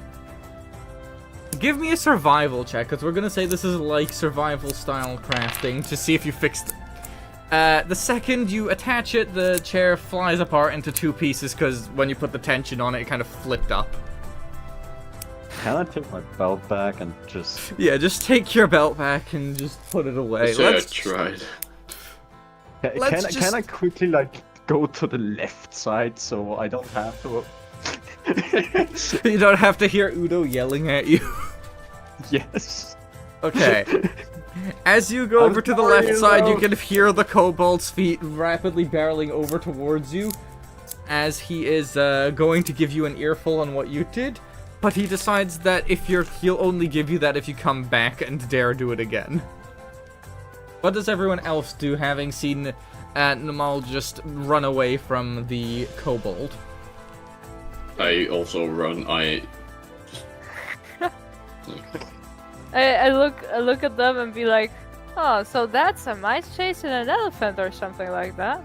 Give me a survival check, because we're going to say this is like survival-style crafting, to see if you fixed it. The second you attach it, the chair flies apart into 2 pieces, because when you put the tension on it, it kind of flipped up. Can I take my belt back and just... Yeah, just take your belt back and just put it away. I tried. Can I quickly, like, go to the left side so I don't have to... You don't have to hear Udo yelling at you. Yes. Okay. As you go over to the left side, you can hear the kobold's feet rapidly barreling over towards you, as he is going to give you an earful on what you did, but he decides that he'll only give you that if you come back and dare do it again. What does everyone else do, having seen Namal just run away from the kobold? I also run. I look at them and be like, oh, so that's a mice chasing an elephant or something like that.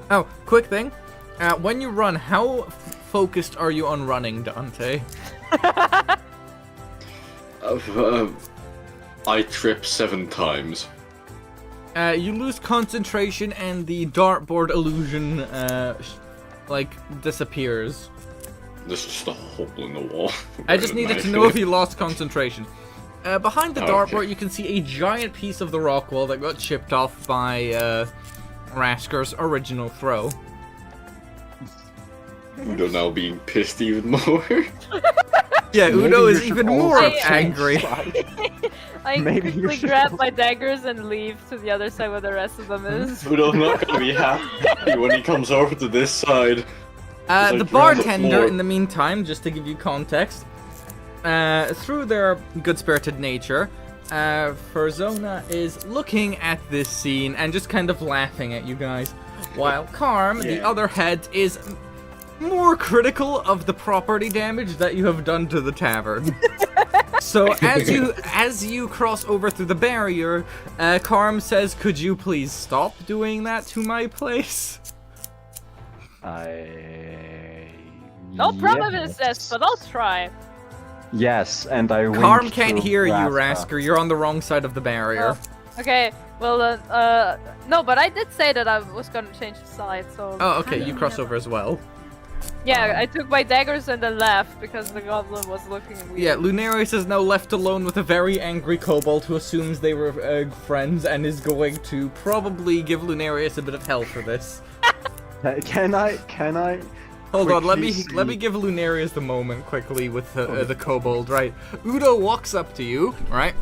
Oh, quick thing. When you run, how focused are you on running, Dante? I trip 7 times. You lose concentration and the dartboard illusion, disappears. There's just a hole in the wall. I just needed to know if you lost concentration. Behind the dartboard, you can see a giant piece of the rock wall that got chipped off by Rasker's original throw. Udo now being pissed even more. Yeah, Udo is even more angry. I quickly grab my daggers and leave to the other side where the rest of them is. Udo's not gonna be happy when he comes over to this side. The bartender, in the meantime, just to give you context, through their good-spirited nature, Furzona is looking at this scene and just kind of laughing at you guys, while Karm, the other head, is more critical of the property damage that you have done to the tavern. So as you cross over through the barrier, Karm says, "Could you please stop doing that to my place?" No promises, but I'll try. Yes, and I wink Karm can't to hear you, Raska. Rasker. You're on the wrong side of the barrier. Oh, okay, well, no, but I did say that I was gonna change the side, so... Oh, okay, you cross over as well. Yeah, I took my daggers and then left because the goblin was looking weird. Yeah, Lunarius is now left alone with a very angry kobold who assumes they were friends and is going to probably give Lunarius a bit of hell for this. Can I? Hold on, let quickly me give Lunarius the moment quickly with the kobold, right? Udo walks up to you, right?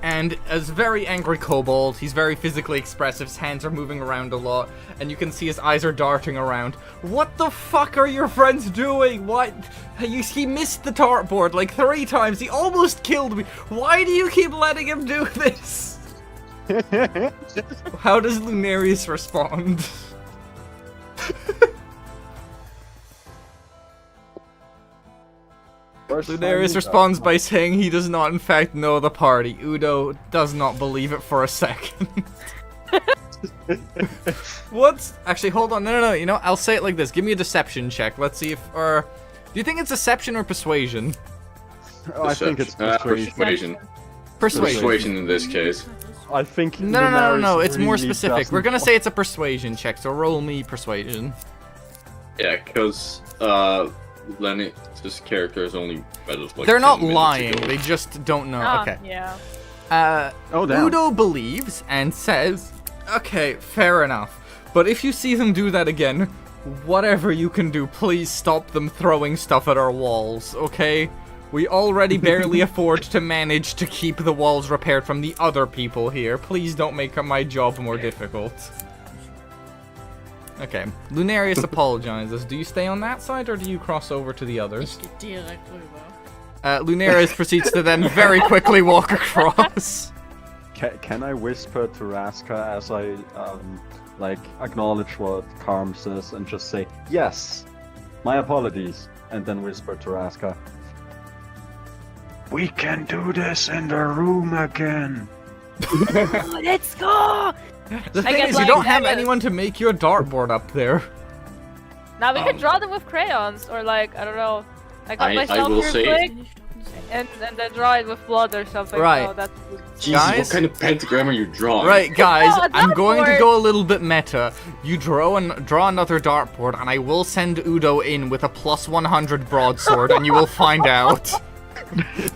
And as a very angry kobold, he's very physically expressive, his hands are moving around a lot, and you can see his eyes are darting around. What the fuck are your friends doing? What? He missed the dartboard like 3 times, he almost killed me. Why do you keep letting him do this? How does Lunarius respond? First time Lunarius you responds got- by saying he does not in fact know the party. Udo does not believe it for a second. What's... Actually, hold on. No. You know, I'll say it like this. Give me a deception check. Let's see if... Or... Do you think it's deception or persuasion? Oh, I think it's Persuasion. persuasion. Persuasion in this case. I think. No. Lunarius It's more really specific. doesn't We're gonna say it's a persuasion check, so roll me persuasion. Yeah, because Lenny's character is only better. Like They're 10 not minutes lying. ago. They just don't know. Ah, Okay. Yeah. Oh, damn. Udo believes and says, okay, fair enough. But if you see them do that again, whatever you can do, please stop them throwing stuff at our walls, okay? We already barely afford to manage to keep the walls repaired from the other people here. Please don't make my job more difficult. Okay, Lunarius apologizes. Do you stay on that side or do you cross over to the others? Ich geh direkt rüber. Lunarius proceeds to then very quickly walk across. Can I whisper to Raska as I like acknowledge what Karm says and just say yes, my apologies, and then whisper to Raska, we can do this in the room again. Let's go! The thing guess, is, you like, don't have anyone to make your dartboard up there. Now we can draw them with crayons, or like, I don't know. I got I myself will real say- quick, Den ich stoppen soll. and then draw it with blood or something. Right. So that's Jesus, Guys? what kind of pentagram are you drawing? Right, guys, No, a I'm going to dartboard. go a little bit meta. You draw another dartboard, and I will send Udo in with a plus 100 broadsword, and you will find out.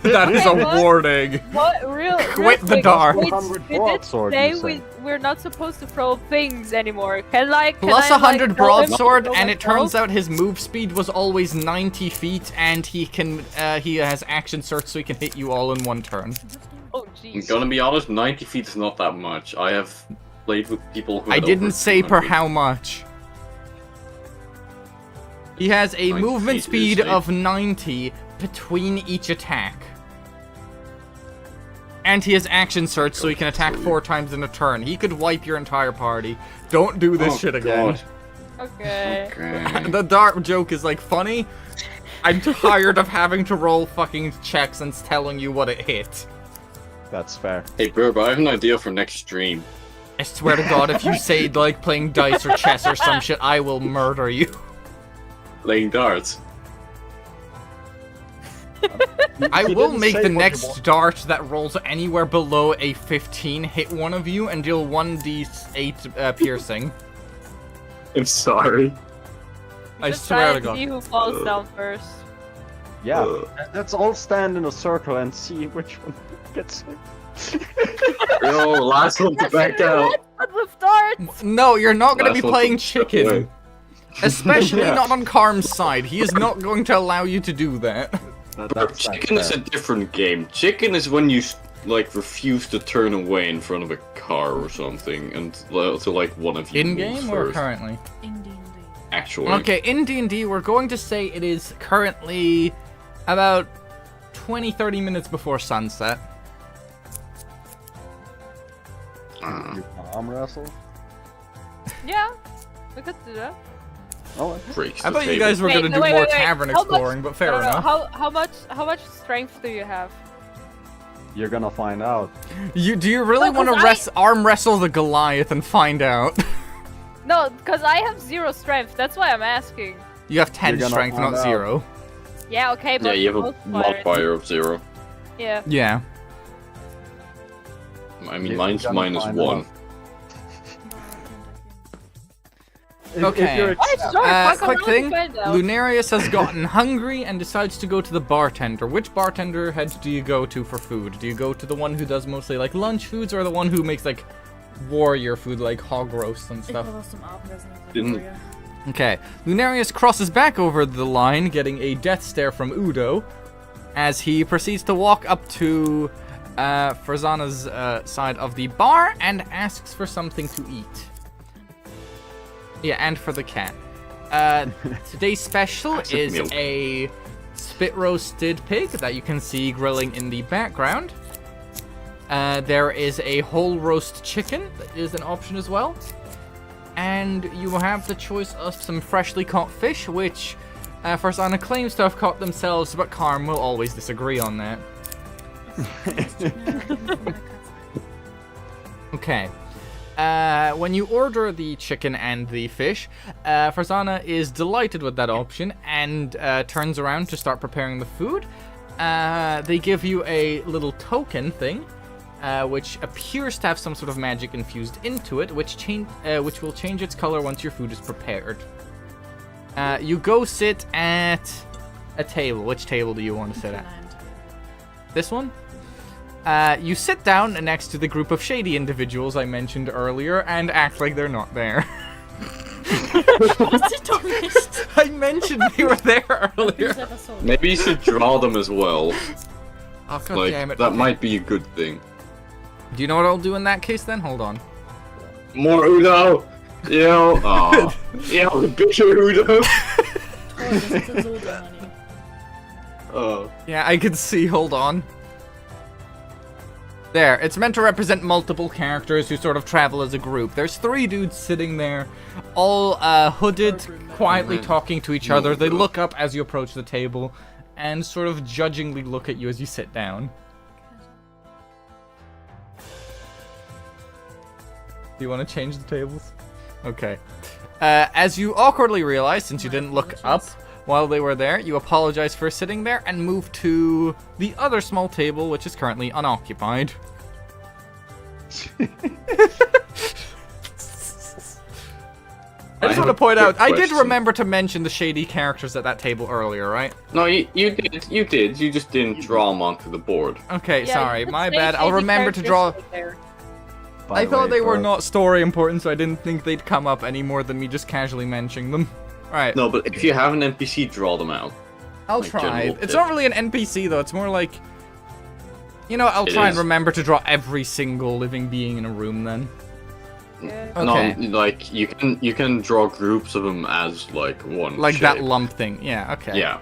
That is a Okay, what? warning. what real. Quit the quick, dart. wait, 100 we did broadsword, say you say. we're not supposed to throw things anymore. Can Plus I, 100 like, throw him broadsword, over and it turns myself? out his move speed was always 90 feet, and he has action search, so he can hit you all in one turn. Oh I'm jeez. gonna be honest, 90 feet is not that much. I have played with people who I had didn't over say per 200. how much. He has a 90 movement feet is speed safe. of 90 between each attack. And he has action search, so he can attack 4 times in a turn. He could wipe your entire party. Don't do this Oh, shit again. God. Okay. Okay. The dart joke is like funny. I'm tired of having to roll fucking checks and telling you what it hit. That's fair. Hey, bro, but I have an idea for next stream. I swear to God, if you say like playing dice or chess or some shit, I will murder you. Playing darts. I He will didn't make say the what he next wanted. dart that rolls anywhere below a 15 hit one of you and deal 1d8 piercing. I'm sorry. I Just swear try to and God. see who falls down first. Yeah, Ugh. let's all stand in a circle and see which one gets it. Yo, last one to back out. But with darts. No, you're not going to Last be one playing to- chicken. Especially Yeah. not on Karm's side. He is not going to allow you to do that. Bro, chicken is a different game. Chicken is when you like refuse to turn away in front of a car or something, and so like one of you In moves game or first. currently? In D&D. Actually. Okay, in D&D, we're going to say it is currently about 20-30 minutes before sunset. You arm wrestle? Yeah. We could do that. Oh, Breaks I the thought you table. guys were Wait, going to no, do wait, more wait, wait. tavern How much- exploring, but fair I don't know, enough. How much strength do you have? you're gonna find out. Do you really No, want 'cause to arm wrestle the Goliath and find out? No, because I have 0 strength. That's why I'm asking. You have 10 You're gonna strength, find not out. 0. Yeah, okay, but Yeah, you have a most players- modifier of 0. Yeah. Yeah. I mean, You're mine's gonna minus find 1. out. Okay. If you're Oh, sure, fuck quick around thing, and find out. Lunarius has gotten hungry and decides to go to the bartender. Which bartender head do you go to for food? Do you go to the one who does mostly like lunch foods, or the one who makes like warrior food like hog roasts and Ich stuff? war was zum Abendessen. Didn't- Okay, Lunarius crosses back over the line, getting a death stare from Udo, as he proceeds to walk up to Farzana's side of the bar and asks for something to eat. Yeah, and for the cat. Today's special Acid is milk. a spit roasted pig that you can see grilling in the background. There is a whole roast chicken that is an option as well. And you have the choice of some freshly caught fish, which Farzana claims to have caught themselves, but Karm will always disagree on that. Okay. When you order the chicken and the fish, Farzana is delighted with that option and turns around to start preparing the food. They give you a little token thing, which appears to have some sort of magic infused into it, which will change its color once your food is prepared. You go sit at a table. Which table do you want to sit at? This one? You sit down next to the group of shady individuals I mentioned earlier and act like they're not there. I mentioned they were there earlier. Maybe you should draw them as well. Oh, God Like, damn it. that Okay. might be a good thing. Do you know what I'll do in that case then? Hold on. More Udo! Yo! Aw. Yo, bitte Udo! Toll, das ist ja so der Money. Oh. Yeah, I can see. Hold on. There. It's meant to represent multiple characters who sort of travel as a group. There's 3 dudes sitting there, all hooded, quietly talking to each other. They look up as you approach the table and sort of judgingly look at you as you sit down. Do you want to change the tables? Okay. As you awkwardly realize, since you didn't look up while they were there, you apologize for sitting there and move to the other small table, which is currently unoccupied. I just want to point out, I did remember to mention the shady characters at that table earlier, right? No, you did. You just didn't draw them onto the board. Okay, Yeah, sorry, you could my say bad. I'll shady remember to draw... characters right there. By I the thought way, they were for- not story important, so I didn't think they'd come up any more than me just casually mentioning them. Right, No, but if you have an NPC, draw them out. I'll like try. general It's tip. not really an NPC though, it's more like... You know, I'll It try and is. remember to draw every single living being in a room then. Yeah. Okay. No, like you can draw groups of them as like one. Like that shape. lump thing, yeah, okay. Yeah.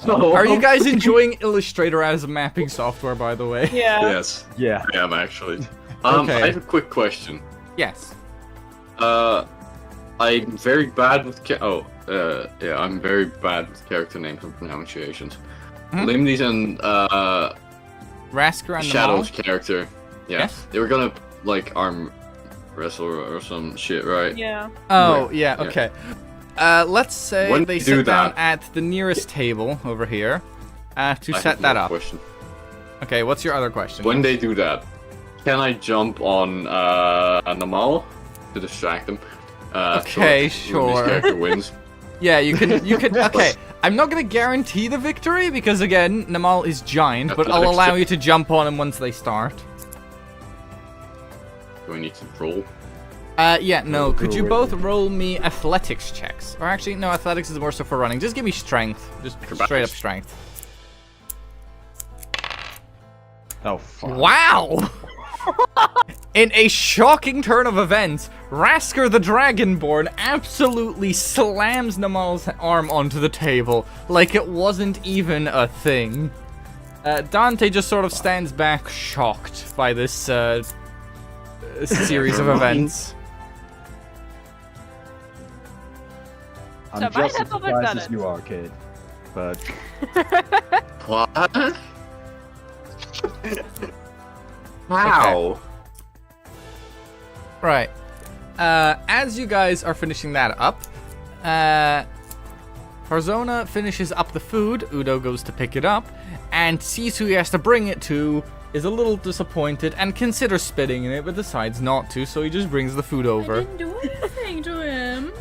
Are you guys enjoying Illustrator as a mapping software, by the way? Yeah. Yes, Yeah. I am actually. Okay. I have a quick question. Yes. I'm very bad with yeah, I'm very bad with character names and pronunciations. Hmm? Limni's and Rasker and Shadow's Namal? character. Yeah, Yes? they were gonna like arm wrestle or some shit, right? Yeah. Oh, Yeah. yeah, okay. Let's say When they you do sit down that- at the nearest table over here to I set have that one up. Question. Okay, what's your other question? When they do that, can I jump on Namal to distract them? Okay, so Limni's sure. character wins. Yeah, you can, okay. I'm not gonna guarantee the victory because again, Namal is giant, but I'll Athletics allow check. you to jump on him once they start. Do I need to roll? Yeah, no, Roll could you it. both roll me athletics checks? Or actually, no, athletics is more so for running. Just give me strength. Just Acrobatics. straight up strength. Oh, fuck. Wow! In a shocking turn of events, Rasker the Dragonborn absolutely slams Namal's arm onto the table like it wasn't even a thing. Dante just sort of stands back shocked by this series of events. I'm So I just as have surprised done as it. you are, kid. But What? Wow. Right. As you guys are finishing that up, Farzona finishes up the food, Udo goes to pick it up, and sees who he has to bring it to, is a little disappointed, and considers spitting in it, but decides not to, so he just brings the food I over. didn't do anything to him.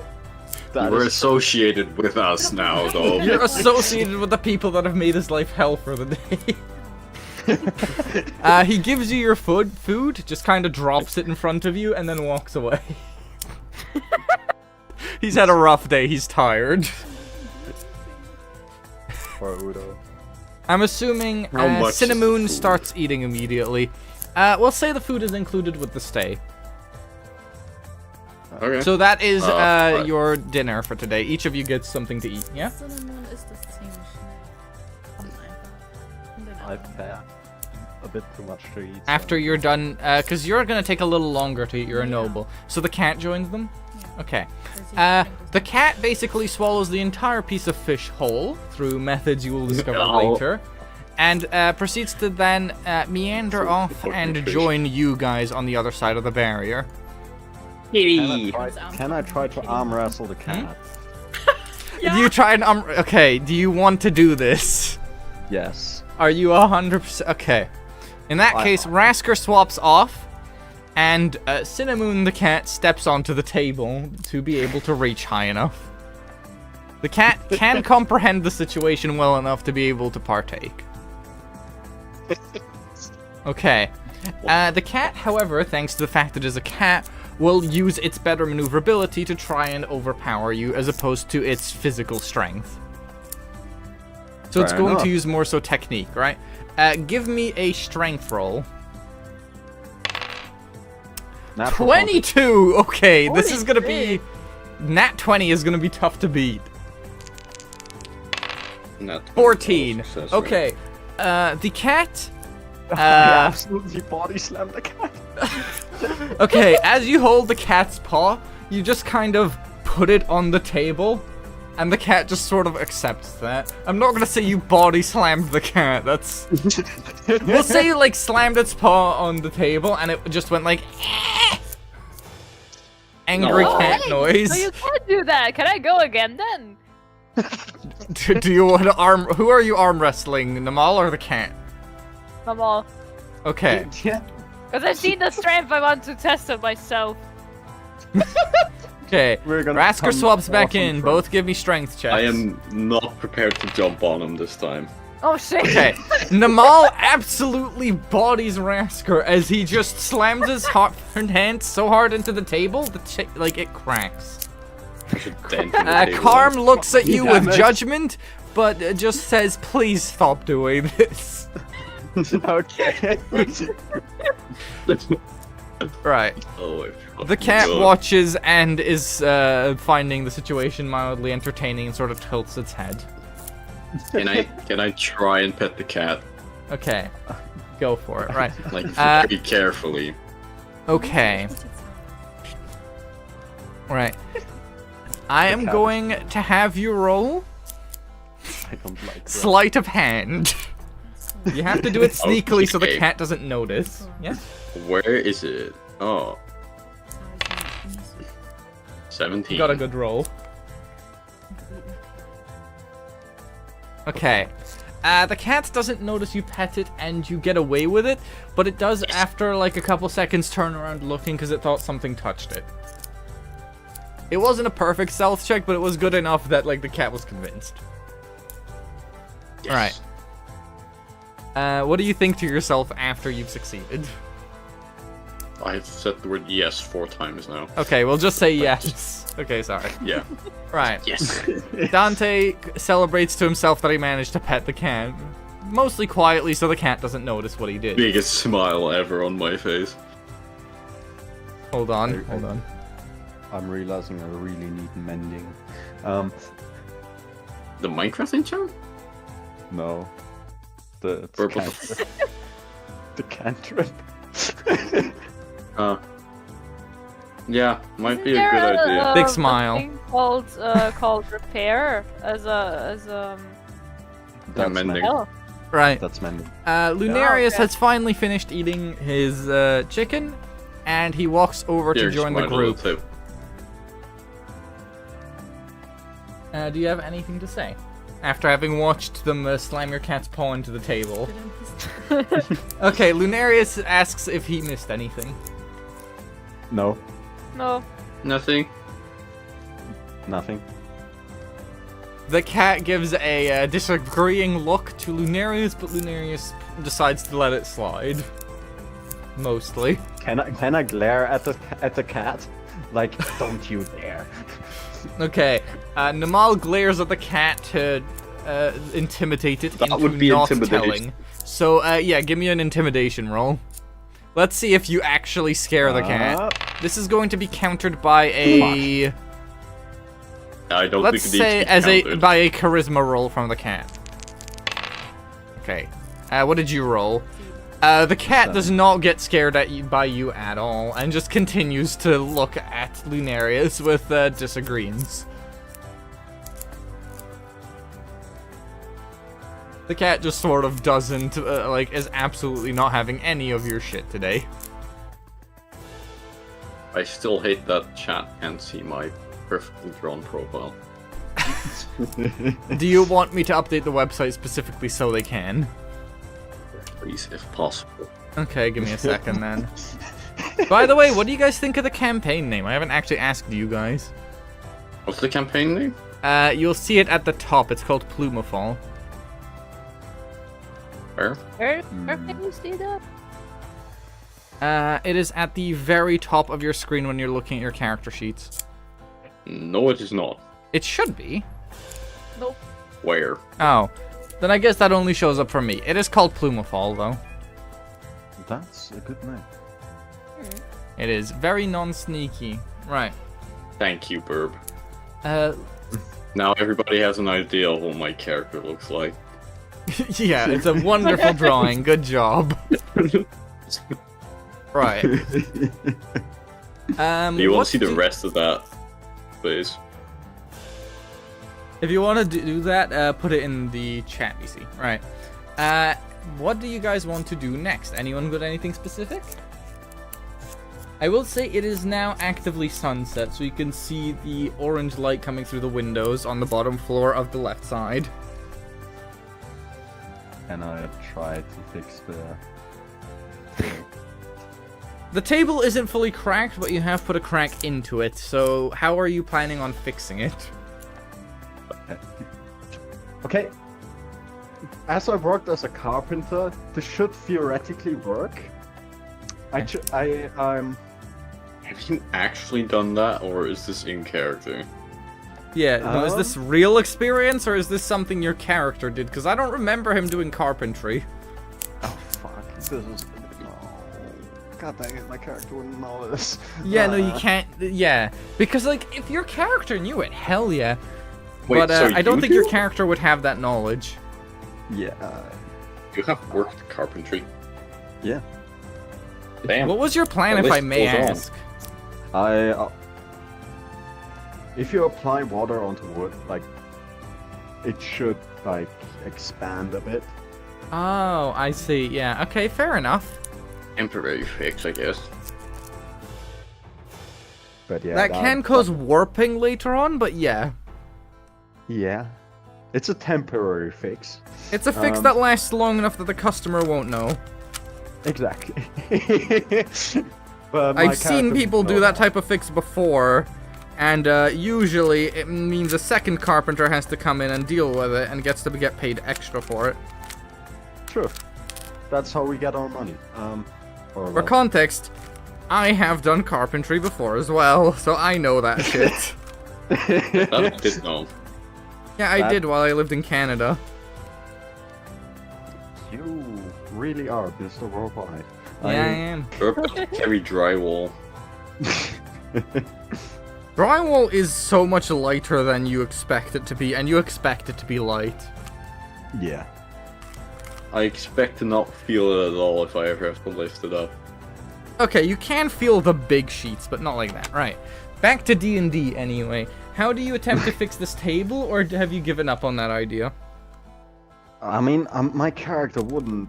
that We're is associated with us now, though. You're associated with the people that have made his life hell for the day. He gives you your food, just kind of drops it in front of you, and then walks away. He's had a rough day, he's tired. for Udo. I'm assuming How much is the Cinnamon food? starts eating immediately. We'll say the food is included with the stay. Okay. So that is right. your dinner for today. Each of you gets something to eat, yeah? Cinnamon ist das ziemlich schnell. Kommt einfach. Und dann I've had a bit too much to eat. so- After you're done, because you're gonna take a little longer to eat. You're a noble. So the cat joins them? Okay. Does he The cat basically swallows the entire piece of fish whole through methods you will discover Oh. later, and proceeds to then meander So off fucking and fish. join you guys on the other side of the barrier. Can I try to arm wrestle the cat? Do you try and okay, do you want to do this? Yes. Are you 100%? Okay. In that case, Rasker swaps off, and Cinnamon the cat steps onto the table to be able to reach high enough. The cat can comprehend the situation well enough to be able to partake. Okay. The cat, however, thanks to the fact that it is a cat, will use its better maneuverability to try and overpower you as opposed to its physical strength. So it's Fair going enough. to use more so technique, right? Give me a strength roll. Natural 22! Okay, this is gonna be... Nat 20 is gonna be tough to beat. Not 14. success rate. Okay, the cat... I absolutely body slammed the cat. Okay, as you hold the cat's paw, you just kind of put it on the table, and the cat just sort of accepts that. I'm not gonna say you body slammed the cat, that's... We'll say you, like, slammed its paw on the table, and it just went like... Angry No. cat Hey, noise. No, you can't do that. Can I go again then? Do you want to arm... Who are you arm wrestling, Namal or the cat? I'm all. Okay. Yeah. Because I've seen the strength, I want to test it myself. Okay. We're gonna Rasker come swaps back off in in. front. Both give me strength checks. I am not prepared to jump on him this time. Oh shit. Okay. Namal absolutely bodies Rasker as he just slams his hand so hard into the table that like it cracks. I should dent in the table. Karm looks at you with Damn it. judgment, but just says, "Please stop doing this." Okay. Right. Oh, I The cat watches and is finding the situation mildly entertaining and sort of tilts its head. Can I try and pet the cat? Okay. Go for it. Right. Like Uh, very carefully. Okay. Right. I am cat. going to have you roll I don't like that. sleight of hand. You have to do it sneakily so the Okay. cat doesn't notice. Yeah. Where is it? Oh, 17. Got a good roll. Okay. The cat doesn't notice you pet it and you get away with it, but it does after like a couple seconds turn around looking because it thought something touched it. It wasn't a perfect stealth check, but it was good enough that like the cat was convinced. Yes. What do you think to yourself after you've succeeded? I've said the word yes 4 times now. Okay, we'll just say yes. Okay, sorry. Yeah. Right. Yes. Dante celebrates to himself that he managed to pet the cat. Mostly quietly so the cat doesn't notice what he did. Biggest smile ever on my face. Hold on, hold on. I'm realizing I really need mending. The Minecraft enchant? No. The Purple. cantrip. The cantrip. Yeah, might be a There good idea. Big a smile. thing called repair as Yeah, That's mending. mending. oh. Right. That's mending. Lunarius okay. has finally finished eating his chicken, and he walks over to Here, join the smile group. too. Do you have anything to say? After having watched them slam your cat's paw into the table. Okay, Lunarius asks if he missed anything. No. No. Nothing. Nothing. The cat gives a disagreeing look to Lunarius, but Lunarius decides to let it slide. Mostly. Can I glare at the cat? Like, don't you dare. Okay, Namal glares at the cat to intimidate it That into would be not intimidation. telling. So, yeah, give me an intimidation roll. Let's see if you actually scare the cat. This is going to be countered by a... I don't Let's think it say needs to be counted. by a charisma roll from the cat. Okay. What did you roll? The cat does not get scared by you at all, and just continues to look at Lunarius with disagreements. The cat just sort of doesn't, is absolutely not having any of your shit today. I still hate that chat can't see my perfectly drawn profile. Do you want me to update the website specifically so they can? Please, if possible. Okay, give me a second then. By the way, what do you guys think of the campaign name? I haven't actually asked you guys. What's the campaign name? You'll see it at the top. It's called Plumafall. Where? Where can you see that? It is at the very top of your screen when you're looking at your character sheets. No, it is not. It should be. Nope. Where? Oh. Then I guess that only shows up for me. It is called Plumafall, though. That's a good name. It is very non-sneaky. Right. Thank you, Burb. Uh, Now everybody has an idea of what my character looks like. yeah, it's a wonderful drawing. Good job. Right. Do you want what to see the do- rest of that, please? If you want to do that, put it in the chat, you see. Right. What do you guys want to do next? Anyone got anything specific? I will say it is now actively sunset, so you can see the orange light coming through the windows on the bottom floor of the left side. And I tried to fix the... The table isn't fully cracked, but you have put a crack into it, so how are you planning on fixing it? Okay. As I've worked as a carpenter, this should theoretically work. Have you actually done that, or is this in character? Yeah, no, is this real experience, or is this something your character did? Because I don't remember him doing carpentry. Oh fuck! This is. God dang it! My character wouldn't know this. Yeah, no, you can't. Yeah, because if your character knew it, hell yeah. Wait, But so I don't you think your do? character would have that knowledge. Yeah. You have worked carpentry. Yeah. Damn. What was your plan, The if I list may goes on. ask? If you apply water onto wood, it should expand a bit. Oh, I see. Yeah. Okay, fair enough. Temporary fix, I guess. But yeah. that can cause warping later on, but yeah. Yeah. It's a temporary fix. It's a fix that lasts long enough that the customer won't know. Exactly. But my I've seen character people would do know that type of fix before, and usually it means a second carpenter has to come in and deal with it and gets to get paid extra for it. True. That's how we get our money. For context, I have done carpentry before as well, so I know that shit. That I did know. Yeah, I did while I lived in Canada. You really are Mr. Worldwide. Yeah, I am. Burb doesn't carry drywall. Drywall is so much lighter than you expect it to be, and you expect it to be light. Yeah. I expect to not feel it at all if I ever have to lift it up. Okay, you can feel the big sheets, but not like that. Right. Back to D&D anyway. How do you attempt to fix this table, or have you given up on that idea? I mean, my character would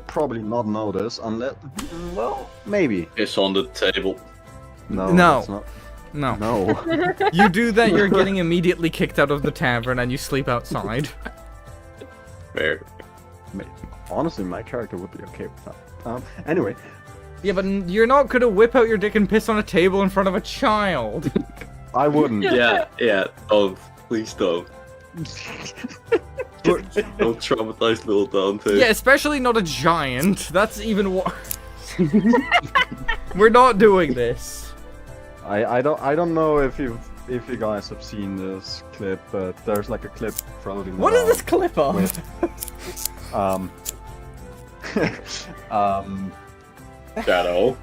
probably not notice unless, well, maybe. It's on the table. No. No. It's not. No. No. You do that, you're getting immediately kicked out of the tavern, and you sleep outside. Fair. Honestly, my character would be okay with that. Anyway. Yeah, but you're not gonna whip out your dick and piss on a table in front of a child. I wouldn't. Yeah, don't. Please don't. Don't traumatize little Dante. Yeah, especially not a giant. That's even worse. We're not doing this. I don't know if you guys have seen this clip, but there's a clip floating What is around this clip of? Shadow.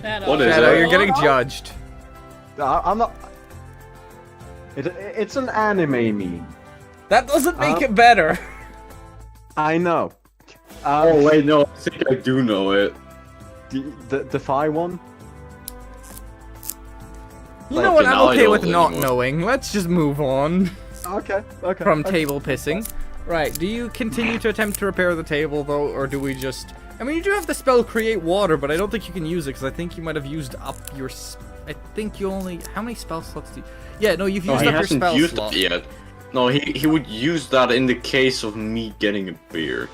Shadow. What is Shadow, it? you're getting judged. I'm not. It's an anime meme. That doesn't make it better. I know. Oh wait, no, I think I do know it. The Defy one? You know what? Okay, I'm now I okay know with it not anymore. knowing. Let's just move on Okay. from okay. table pissing. Right, do you continue to attempt to repair the table, though, or do we just... I mean, you do have the spell Create Water, but I don't think you can use it, because I think you might have used up your... I think you only... How many spell slots do you... Yeah, no, you've No, used he up your hasn't spell used slot. it yet. No, he would use that in the case of me getting a beer.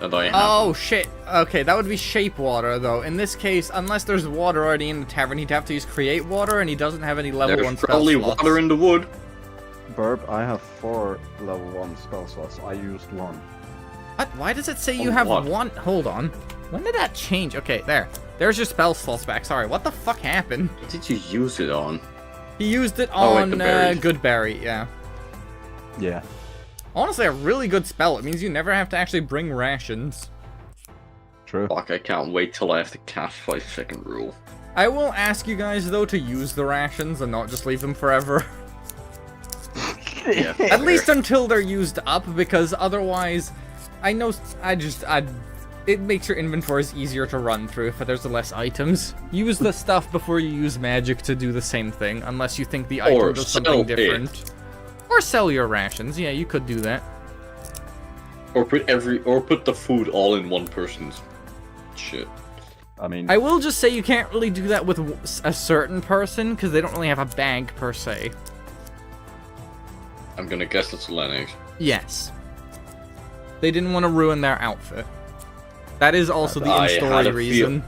And I have. Oh, shit. Okay, that would be Shape Water, though. In this case, unless there's water already in the tavern, he'd have to use Create Water, and he doesn't have any level 1 There's spell probably slots. water in the wood. Burp, I have 4 level 1 spell slots. I used 1. What? Why does it say you On have what? 1? Hold on. When did that change? Okay, there. There's your spell slots back. Sorry, what the fuck happened? What did you use it on? He used it Oh, wait, on the berries. Goodberry, yeah. Yeah. Honestly, a really good spell. It means you never have to actually bring rations. True. Fuck, I can't wait till I have to cast 5-second rule. I will ask you guys, though, to use the rations and not just leave them forever. Yeah, At least until they're used up, because otherwise, I know, it makes your inventories easier to run through if there's less items. Use the stuff before you use magic to do the same thing, unless you think the item Or does sell something it. different. Or sell your rations, yeah, you could do that. Or put the food all in one person's shit. I mean, I will just say you can't really do that with a certain person, because they don't really have a bag per se. I'm gonna guess it's Lennox. Yes. They didn't want to ruin their outfit. That is also the I had in-story a reason.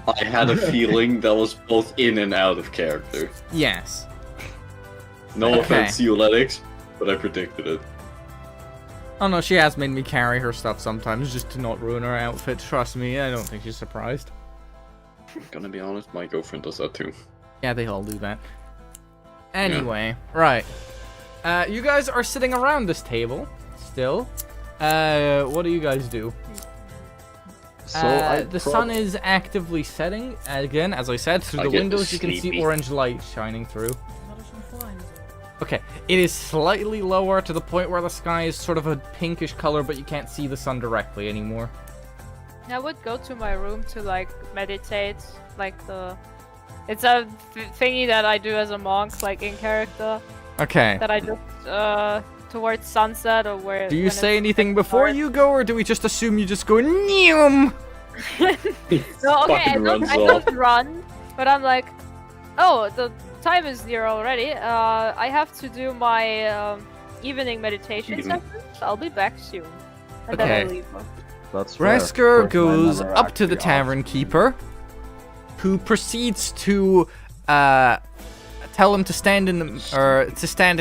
I had a feeling that was both in and out of character. Yes. No Okay. offense to you, Lennox, but I predicted it. Oh no, she has made me carry her stuff sometimes just to not ruin her outfit. Trust me, I don't think she's surprised. Gonna be honest, my girlfriend does that too. Yeah, they all do that. Anyway, right. You guys are sitting around this table still. What do you guys do? so The sun is actively setting. Again, as I said, through I the get windows you can see sleepy. orange light shining through. War das schon vorhin so. Okay, it is slightly lower to the point where the sky is sort of a pinkish color, but you can't see the sun directly anymore. I would go to my room to like meditate, it's a thingy that I do as a monk, like in character, Okay. that I just towards sunset or where. Do you when say it's anything getting before dark. you go, or do we just assume you just go Neum? No, okay, Fucking runs I off. don't run, but I'm like, oh, the time is near already. I have to do my evening meditation Evening. session. I'll be back soon. And Okay. then I leave. that's fair. Rasker Both goes men are up to the actually tavern keeper, who proceeds to tell him to stand in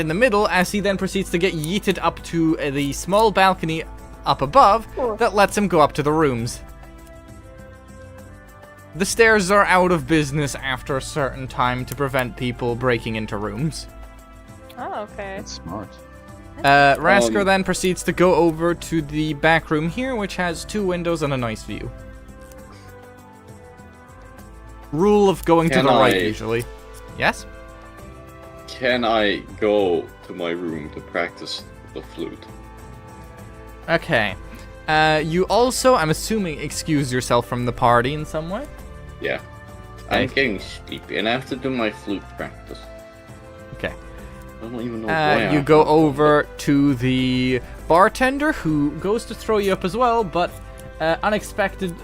the middle, as he then proceeds to get yeeted up to the small balcony up above that lets him go up to the rooms. The stairs are out of business after a certain time to prevent people breaking into rooms. Oh, okay. That's smart. Rasker then proceeds to go over to the back room here, which has 2 windows and a nice view. Rule of going to Can the right, I- usually. Yes? Can I go to my room to practice the flute? Okay. You also, I'm assuming, excuse yourself from the party in some way? Yeah. Okay. I'm getting sleepy and I have to do my flute practice. Okay. I don't even know why. You go over to the bartender, who goes to throw you up as well, but expected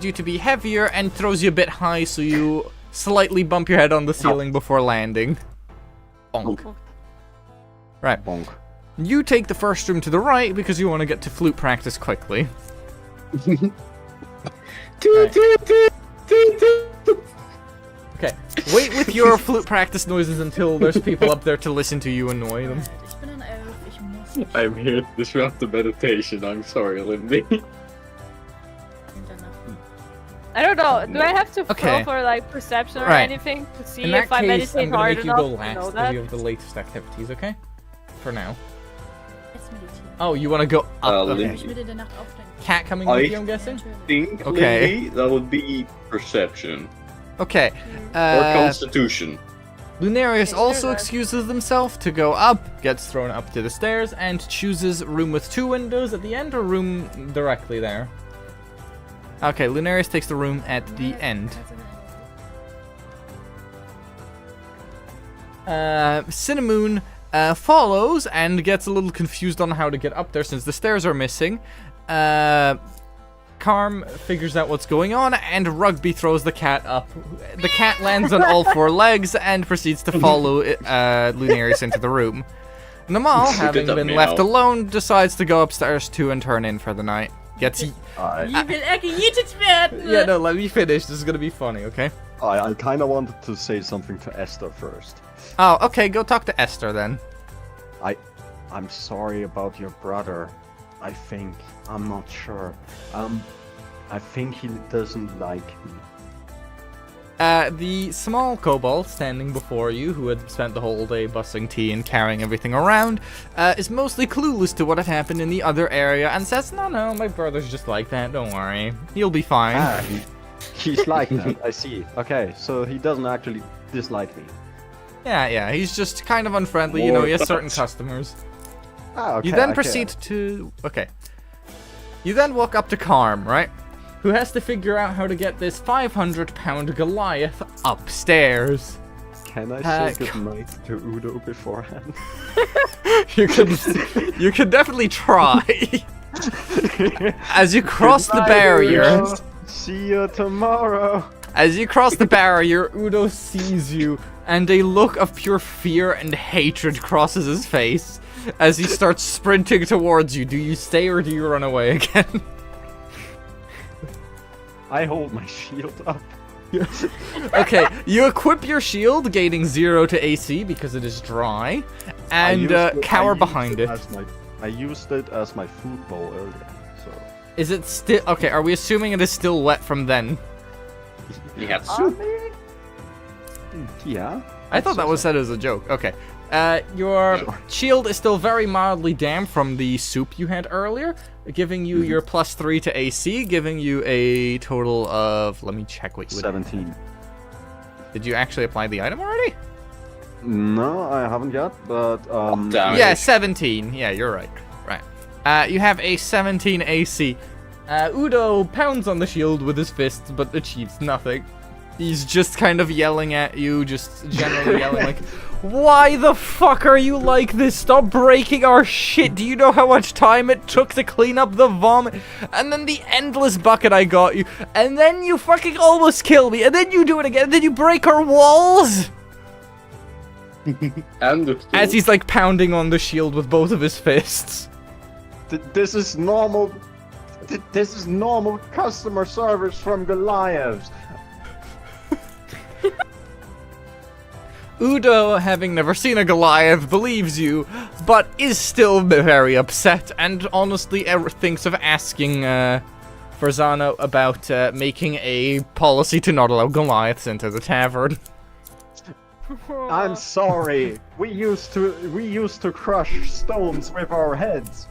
you to be heavier and throws you a bit high, so you slightly bump your head on the ceiling before landing. Bonk. Right. Bonk. You take the first room to the right because you want to get to flute practice quickly. Okay. Wait with your flute practice noises until there's people up there to listen to you annoy them. Ich bin ein Elf, ich muss nicht I'm here to disrupt the meditation. I'm sorry, Lindy. hinter I don't know. Do I have to Okay. roll for like perception or Right. anything to see In that if I case, meditate I'm gonna hard make you enough go to last know because that? you have the latest activities, okay? For now. Jetzt meditieren. Oh, you want to go up? Okay. Lindy. Ich will in der Nacht aufstehen. Cat coming with you, I'm guessing? Natürlich. Think, Okay. Lindy, that would be perception. Okay. Or constitution. Lunarius Okay, also there. excuses himself to go up, gets thrown up to the stairs, and chooses room with 2 windows at the end or room directly there. Okay, Lunarius takes the room at the end. Cinnamon follows and gets a little confused on how to get up there since the stairs are missing. Carm figures out what's going on, and Rugby throws the cat up. The cat lands on all 4 legs and proceeds to follow Lunarius into the room. Namal, having that been meow. left alone, decides to go upstairs too and turn in for the night. Gets... Ich will gejietet werden! Yeah, no, let me finish. This is gonna be funny, okay? I kind of wanted to say something to Esther first. Oh, okay, go talk to Esther then. I'm sorry about your brother. I think. I'm not sure. I think he doesn't like me. The small kobold standing before you, who had spent the whole day bussing tea and carrying everything around, is mostly clueless to what had happened in the other area and says, no, my brother's just like that, don't worry. He'll be fine. He's like that, I see. Okay, so he doesn't actually dislike me. Yeah, he's just kind of unfriendly, you know, he has certain customers. Ah, okay, You then okay. proceed to... Okay. You then walk up to Carm, right? Who has to figure out how to get this 500-pound Goliath upstairs. Can I Uh, say goodnight to Udo beforehand? You can definitely try. As you cross the Goodnight, barrier... Udo. See you tomorrow. As you cross the barrier, Udo sees you, and a look of pure fear and hatred crosses his face as he starts sprinting towards you. Do you stay or do you run away again? I hold my shield up. Okay, you equip your shield, gaining 0 to AC because it is dry, and cower behind it. I used it as my food bowl earlier, so... Is it still... Okay, are we assuming it is still wet from then? Yeah. Yeah. I thought that was said as a joke. Okay. Your shield is still very mildly damp from the soup you had earlier, giving you your +3 to AC, giving you a total of... Let me check what you would... 17. Did you actually apply the item already? No, I haven't yet, but Damn Yeah, it. 17. Yeah, you're right. Right. You have a 17 AC. Udo pounds on the shield with his fists, but achieves nothing. He's just kind of yelling at you, just generally yelling like, why the fuck are you like this? Stop breaking our shit. Do you know how much time it took to clean up the vomit? And then the endless bucket I got you. And then you fucking almost kill me. And then you do it again. And then you break our walls. And the As he's like pounding on the shield with both of his fists. this is normal. This is normal customer service from Goliaths. Udo, having never seen a Goliath, believes you, but is still very upset, and honestly thinks of asking Farzana about making a policy to not allow Goliaths into the tavern. I'm sorry. We used to crush stones with our heads.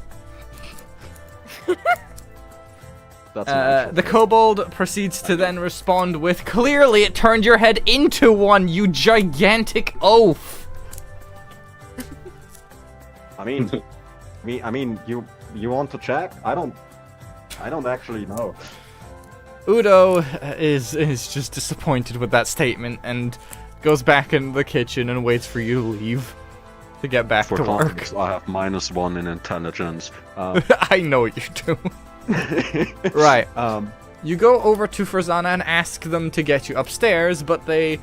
That's The kobold proceeds to then respond with, clearly it turned your head into one, you gigantic oaf. I mean, you want to check? I don't actually know. Udo is just disappointed with that statement and goes back in the kitchen and waits for you to leave to get back For to work. context, I have -1 in intelligence. I know you do. Right. You go over to Farzana and ask them to get you upstairs, but they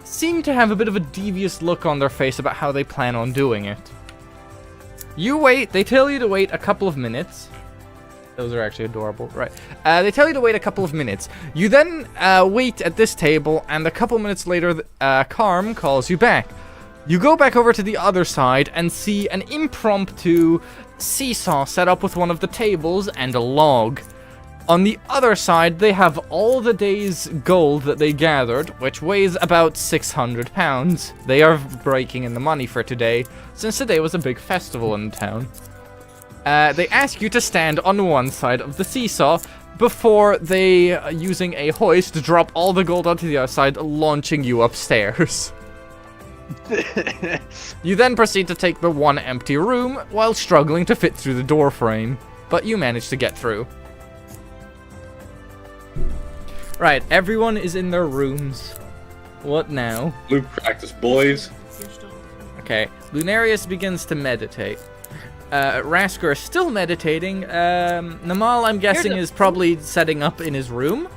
seem to have a bit of a devious look on their face about how they plan on doing it. You wait. They tell you to wait a couple of minutes. Those are actually adorable. Right. They tell you to wait a couple of minutes. You then wait at this table, and a couple minutes later, Carm calls you back. You go back over to the other side and see an impromptu seesaw set up with one of the tables and a log. On the other side, they have all the day's gold that they gathered, which weighs about 600 pounds. They are breaking in the money for today, since today was a big festival in the town. They ask you to stand on one side of the seesaw before they, using a hoist, drop all the gold onto the other side, launching you upstairs. You then proceed to take the one empty room while struggling to fit through the door frame, but you manage to get through. Right, everyone is in their rooms. What now? Blue practice, boys. Okay, Lunarius begins to meditate. Rasker is still meditating. Namal, I'm guessing, is probably setting up in his room.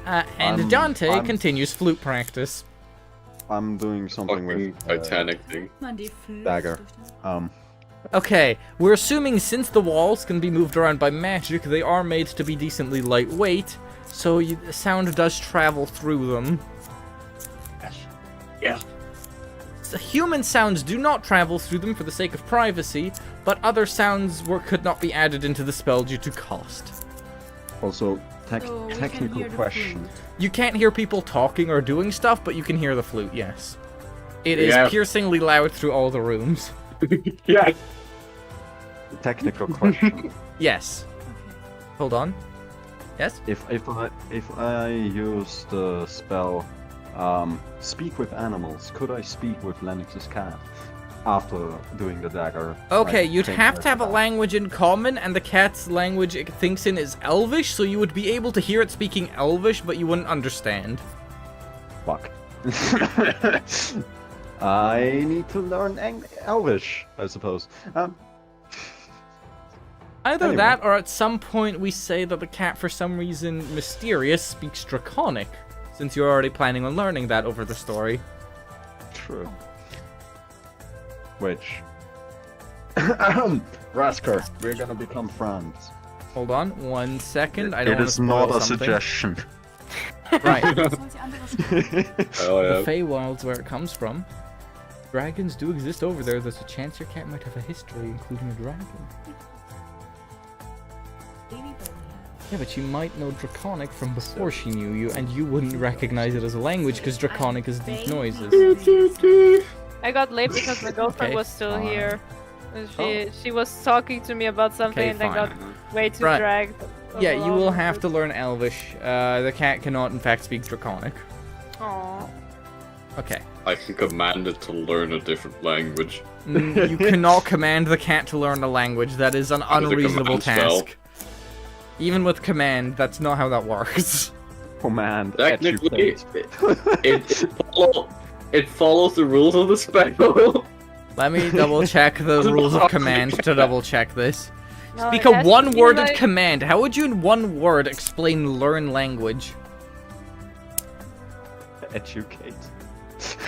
And Dante continues flute practice. I'm doing something Fucking with Titanic thing. dagger. Okay, we're assuming since the walls can be moved around by magic, they are made to be decently lightweight, so the sound does travel through them. Yeah. The human sounds do not travel through them for the sake of privacy, but other sounds could not be added into the spell due to cost. Also, So we can technical hear the question. flute. You can't hear people talking or doing stuff, but you can hear the flute, yes. It is Yeah. piercingly loud through all the rooms. Yeah. Technical question. Yes. Hold on. Yes? If I use the spell, speak with animals, could I speak with Lennox's cat after doing the dagger? Okay, like, you'd thing have like to have a that? language in common, and the cat's language it thinks in is Elvish, so you would be able to hear it speaking Elvish, but you wouldn't understand. Fuck. I need to learn Elvish, I suppose. Either Anyway. that, or at some point we say that the cat, for some reason mysterious, speaks Draconic, since you're already planning on learning that over the story. True. Which? Rasker, we're gonna become friends. Hold on, 1 second. I don't It want to is spoil not a something. suggestion. Right. Das waren die andere Stimme. Oh The yeah. Feywild's where it comes from. Dragons do exist over there. There's a chance your cat might have a history, including a dragon. Yeah, but she might know Draconic from before she knew you, and you wouldn't recognize it as a language because Draconic is these noises. I got late because my girlfriend Okay, was still fine. here. And she was talking to me about something Okay, and then fine. got way too Right. dragged. Yeah, you will have to learn Elvish. The cat cannot, in fact, speak Draconic. Aww. Okay. I can command it to learn a different language. You cannot command the cat to learn a language. That is an That is a unreasonable command spell. task. Even with command, that's not how that works. Command. Technically, educate. it follows the rules of the spell. Let me double check the rules of command to double check this. No, Speak it a has to be one-worded like- command. How would you in one word explain learn language? Educate.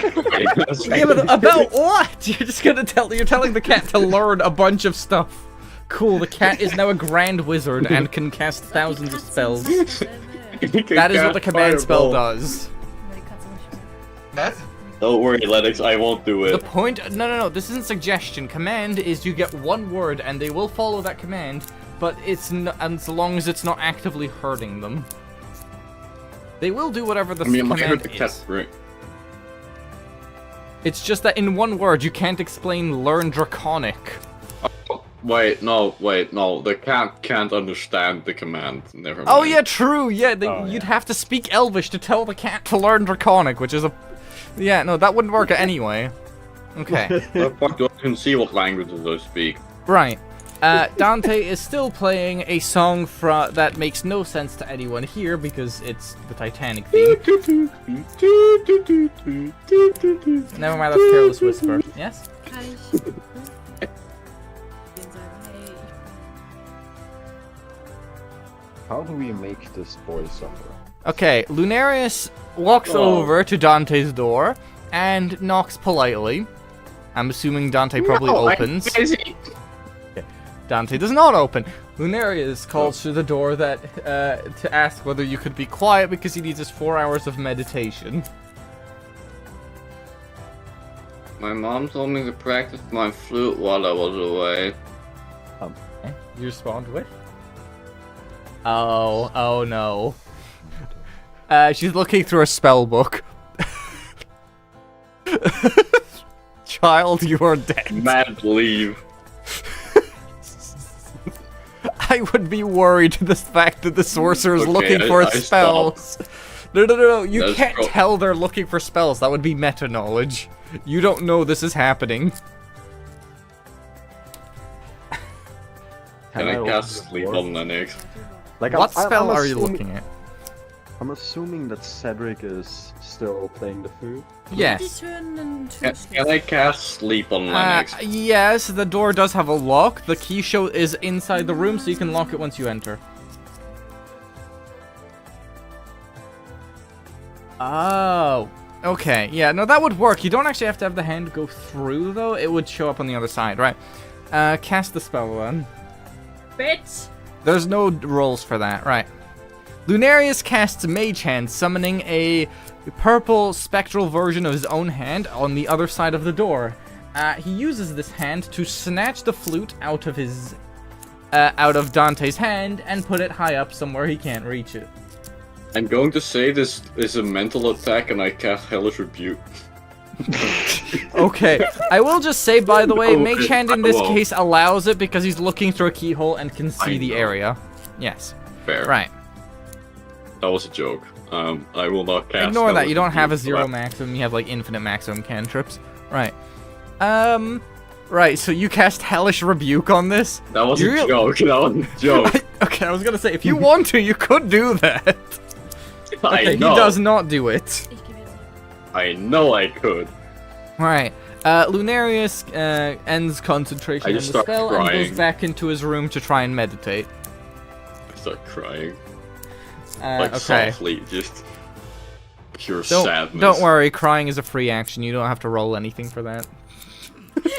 Yeah, but about what? You're telling the cat to learn a bunch of stuff. Cool, the cat is now a grand wizard and can cast thousands of spells. That is what the command spell does. Don't worry, Lennox, I won't do The it. point... No, this isn't suggestion. Command is you get one word and they will follow that command, but it's as long as it's not actively hurting them. They will do whatever the I mean, I command heard the cat is. ring. It's just that in one word you can't explain learn Draconic. Wait, no, the cat can't understand the command. Never mind. Oh yeah, true. Yeah, Oh, you'd yeah. have to speak Elvish to tell the cat to learn Draconic, which is a... Yeah, no, that wouldn't work anyway. Okay, The fuck do I can see what languages I speak? right. Dante is still playing a song that makes no sense to anyone here because it's the Titanic theme. Never mind, that's Careless Whisper. Yes? Kann ich denen sagen, hey, How do we make this boy suffer? Okay, Lunarius walks Oh. over to Dante's door and knocks politely. I'm assuming Dante probably No, I'm opens. busy. Dante does not open. Lunarius calls through the door that to ask whether you could be quiet because he needs his 4 hours of meditation. My mom told me to practice my flute while I was away. You respond with? Oh no. She's looking through a spell book. Child, you are dead. Mad leave. I would be worried the fact that the sorcerer is Okay, looking for I spells. No, you That's can't pro- tell they're looking for spells. That would be meta knowledge. You don't know this is happening. Can I open cast the sleep door? on Lennox? Like, What I'm spell are you assuming- looking at? I'm assuming that Cedric is still playing the flute. Die Yes. Türen Can I cast sleep on Lennox? Yes, the door does have a lock. The key show is inside the room, so you can lock it once you enter. Oh. Okay, yeah, no, that would work. You don't actually have to have the hand go through, though. It would show up on the other side, right? Cast the spell then. Bitch! There's no rolls for that, right? Lunarius casts Mage Hand, summoning a purple spectral version of his own hand on the other side of the door. He uses this hand to snatch the flute out of Dante's hand and put it high up somewhere he can't reach it. I'm going to say this is a mental attack and I cast Hellish Rebuke. Okay, I will just say, by the way, No, Mage it- Hand in this well- case allows it because he's looking through a keyhole and can see I the know. area. Yes, Fair. right. That was a joke. I will not cast Ignore that, Hellish you don't have a Rebuke for zero that. maximum, you have like infinite maximum cantrips. Right. Right, so you cast Hellish Rebuke on this? That was You a real- joke. That was a joke. Okay, I was gonna say, if you want to, you could do that. Okay, I he know. does not do it. Ich gebe jetzt. I know I could. Right. Lunarius ends concentration I on the just start spell and crying. goes back into his room to try and meditate. I start crying. Okay. Softly, just pure Don't sadness. worry, crying is a free action. You don't have to roll anything for that.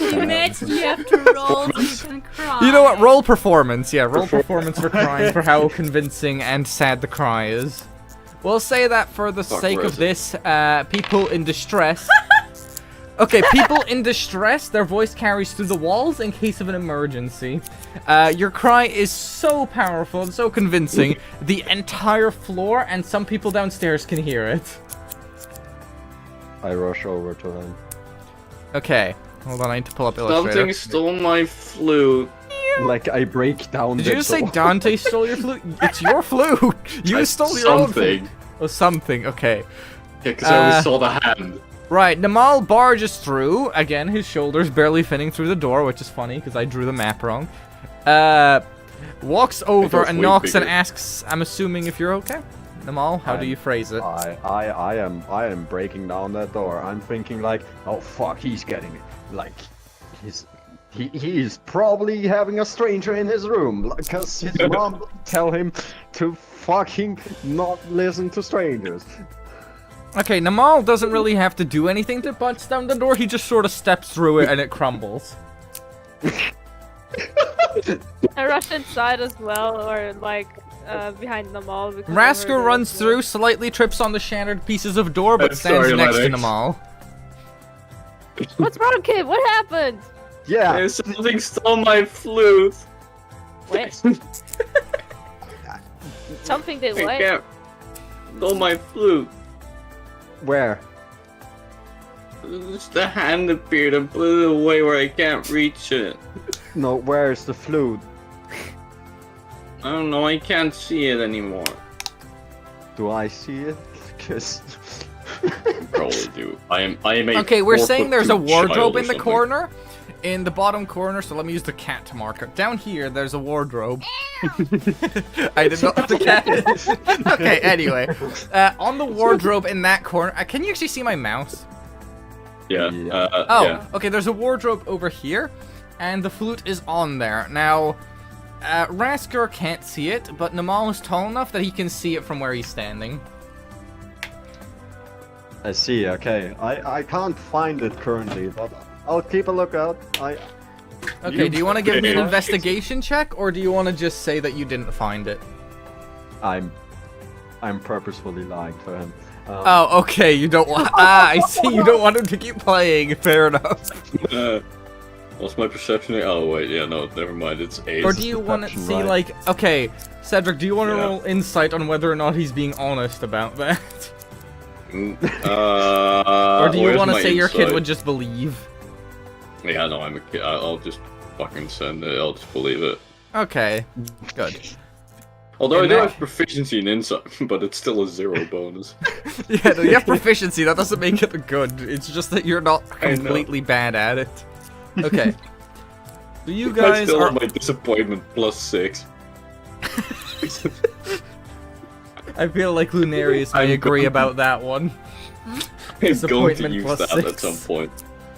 Imagine you have to roll so you can cry. You know what? Roll performance. Yeah, roll performance for crying for how convincing and sad the cry is. We'll say that for the Fuck, sake where of is it? this, people in distress. Okay, people in distress, their voice carries through the walls in case of an emergency. Your cry is so powerful and so convincing, the entire floor and some people downstairs can hear it. I rush over to him. Okay, hold on, I need to pull up Illustrator. Something stole my flute. Like, I break down Did the you just say door. Dante stole your flute? It's your flute! You stole your own flute! Something. Oh, something, okay. Yeah, because I only saw the hand. Right, Namal barges through. Again, his shoulders barely fitting through the door, which is funny because I drew the map wrong. Walks over was and way knocks and bigger. asks, I'm assuming if you're okay? Namal, how do you phrase it? I am breaking down that door. I'm thinking like, oh fuck, he's getting it. Like, he's probably having a stranger in his room because his mom tell him to fucking not listen to strangers. Okay, Namal doesn't really have to do anything to punch down the door. He just sort of steps through it and it crumbles. I rush inside as well, or like behind the mall. because I heard Rasker it runs as well. through, slightly trips on the shattered pieces of door, but I'm stands sorry, next to Lennox. Namal. What's wrong, kid? What happened? Yeah, Something stole my flute. Wait. Something did I what? can't. Stole my flute. where? Just the hand appeared and put it away where I can't reach it. No, where's the flute? I don't know. I can't see it anymore. Do I see it? Because Probably do. I am a Okay, we're saying there's a 4'2" child wardrobe or in the something. corner. In the bottom corner, so let me use the cat to mark it. Down here, there's a wardrobe. I did not have the cat. Okay, anyway. On the wardrobe in that corner, can you actually see my mouse? Yeah. Yeah. Oh, Yeah. okay, there's a wardrobe over here, and the flute is on there. Now, Rasker can't see it, but Namal is tall enough that he can see it from where he's standing. I see. Okay, I can't find it currently, but I'll keep a lookout. Okay, do you want to give me an Yeah. investigation check, or do you want to just say that you didn't find it? I'm purposefully lying to him. Oh, okay, you don't want... I see, you don't want him to keep playing. Fair enough. What's my perception? Oh wait, yeah, no, never mind. It's 8. Or do you want to perception, see, right? like... Okay, Cedric, do you want to Yeah. roll insight on whether or not he's being honest about that? Or do you where's want to my say your kid insight? would just believe? Yeah, no, I'm a kid. I'll just fucking send it. I'll just believe it. Okay, good. Although I And do that- have proficiency in insight, but it's still a 0 bonus. Yeah, no, you have proficiency. That doesn't make it good. It's just that you're not I know. completely bad at it. Okay. So you I guys still are. have my disappointment +6. I feel like Lunarius may I'm agree going- about that one. I'm going to Disappointment use +6. that at some point.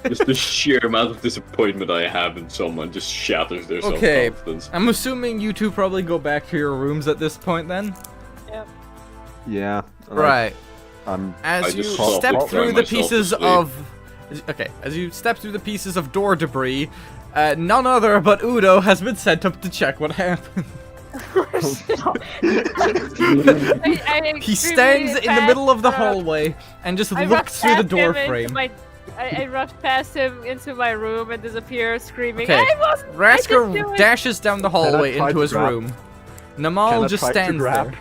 Just the sheer amount of disappointment I have in someone just shatters their Okay. self-confidence. I'm assuming you two probably go back to your rooms at this point then? Yeah. Right. I'm. As I you just softly step cry through the myself to pieces sleep. of... Okay, as you step through the pieces of door debris, none other but Udo has been sent up to check what happened. He stands in the middle of the hallway and just I looks rushed through the past door him frame. into my- I rushed past him into my room and disappeared screaming, Okay, I wasn't I just do Rasker it." dashes down the hallway try into to his grab- room. Can Namal I just try to stands grab? there.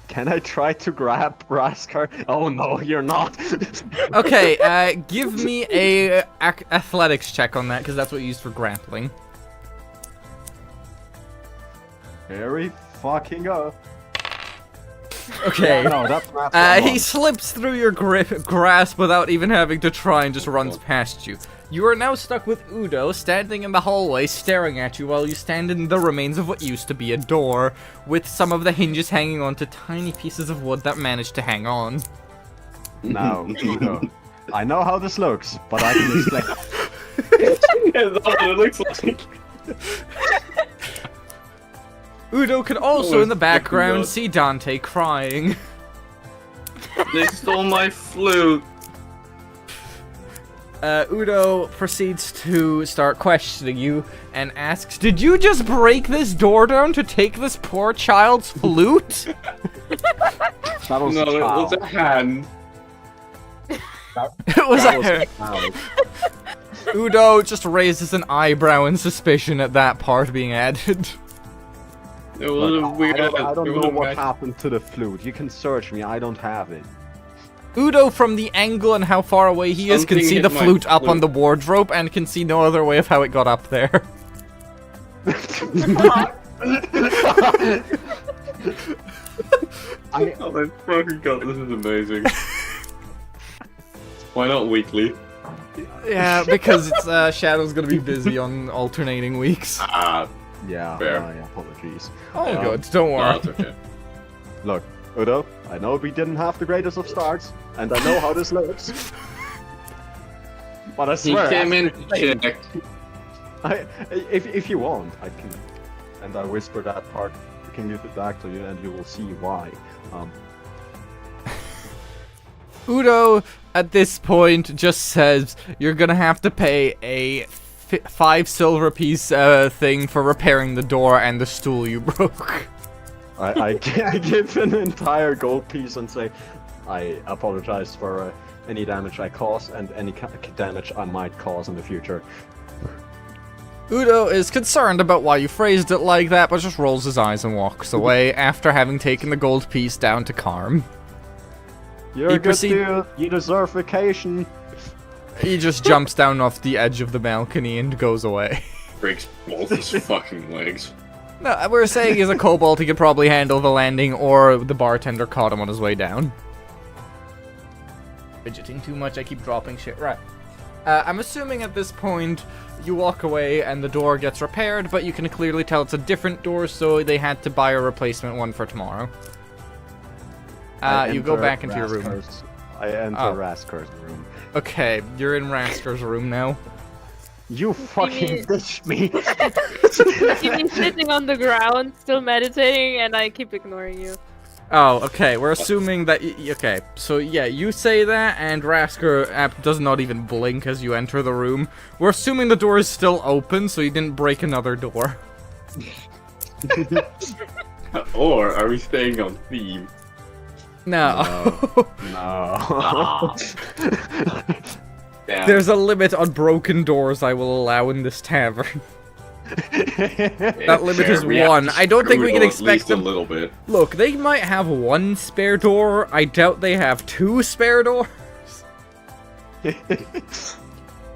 Can I try to grab Raskar? Oh no, you're not. Okay, give me a athletics check on that, because that's what you use for grappling. Very fucking up. Okay. No, that's not. He slips through your grasp without even having to try and just runs past you. You are now stuck with Udo, standing in the hallway, staring at you while you stand in the remains of what used to be a door, with some of the hinges hanging onto tiny pieces of wood that managed to hang on. Now, Udo, I know how this looks, but I can explain. Yeah, that's what it looks like. Udo can also, Oh, in the background, God. see Dante crying. They stole my flute. Udo proceeds to start questioning you and asks, "Did you just break this door down to take this poor child's flute?" That was No, a it was child. a hand. It was That was a a child. Udo just raises an eyebrow in suspicion at that part being added. It was a Look, weird. I it don't was know a what mag- happened to the flute. You can search me. I don't have it. Udo, from the angle and how far away he is, can Something see hit the my flute up on flute. the wardrobe and can see no other way of how it got up there. Oh my fucking god, this is amazing. Why not weekly? Yeah, because it's Shadow's gonna be busy on alternating weeks. Ah, Yeah, Fair. my apologies. Oh, Um, good. Don't no, worry. it's okay. Look, Udo, I know we didn't have the greatest of starts, and I know how this looks. But I He swear, came in I- checked. if you want, I can, and I whisper that part. I can give it back to you, and you will see why. Udo, at this point, just says you're gonna have to pay a 5 silver piece thing for repairing the door and the stool you broke. I give an entire gold piece and say, I apologize for any damage I caused and any damage I might cause in the future. Udo is concerned about why you phrased it like that, but just rolls his eyes and walks away after having taken the gold piece down to Karm. You're He a good proceed- dude. You deserve vacation. He just jumps down off the edge of the balcony and goes away. Breaks both his fucking legs. No, we're saying he's a kobold, he could probably handle the landing, or the bartender caught him on his way down. Fidgeting too much, I keep dropping shit. Right. I'm assuming at this point you walk away and the door gets repaired, but you can clearly tell it's a different door, so they had to buy a replacement one for tomorrow. I You go enter back into your room. Raskar's- I enter Oh. Raskar's room. Okay, you're in Rasker's room now. You fucking ditched me. See me sitting on the ground, still meditating, and I keep ignoring you. Oh, okay, we're assuming that okay, so yeah, you say that, and Rasker does not even blink as you enter the room. We're assuming the door is still open, so you didn't break another door. Or are we staying on theme? No. No. Damn. There's a limit on broken doors I will allow in this tavern. That limit Fair, is we have 1. to I don't think we screw can it at expect least them. a little bit. Look, they might have 1 spare door. I doubt they have 2 spare doors.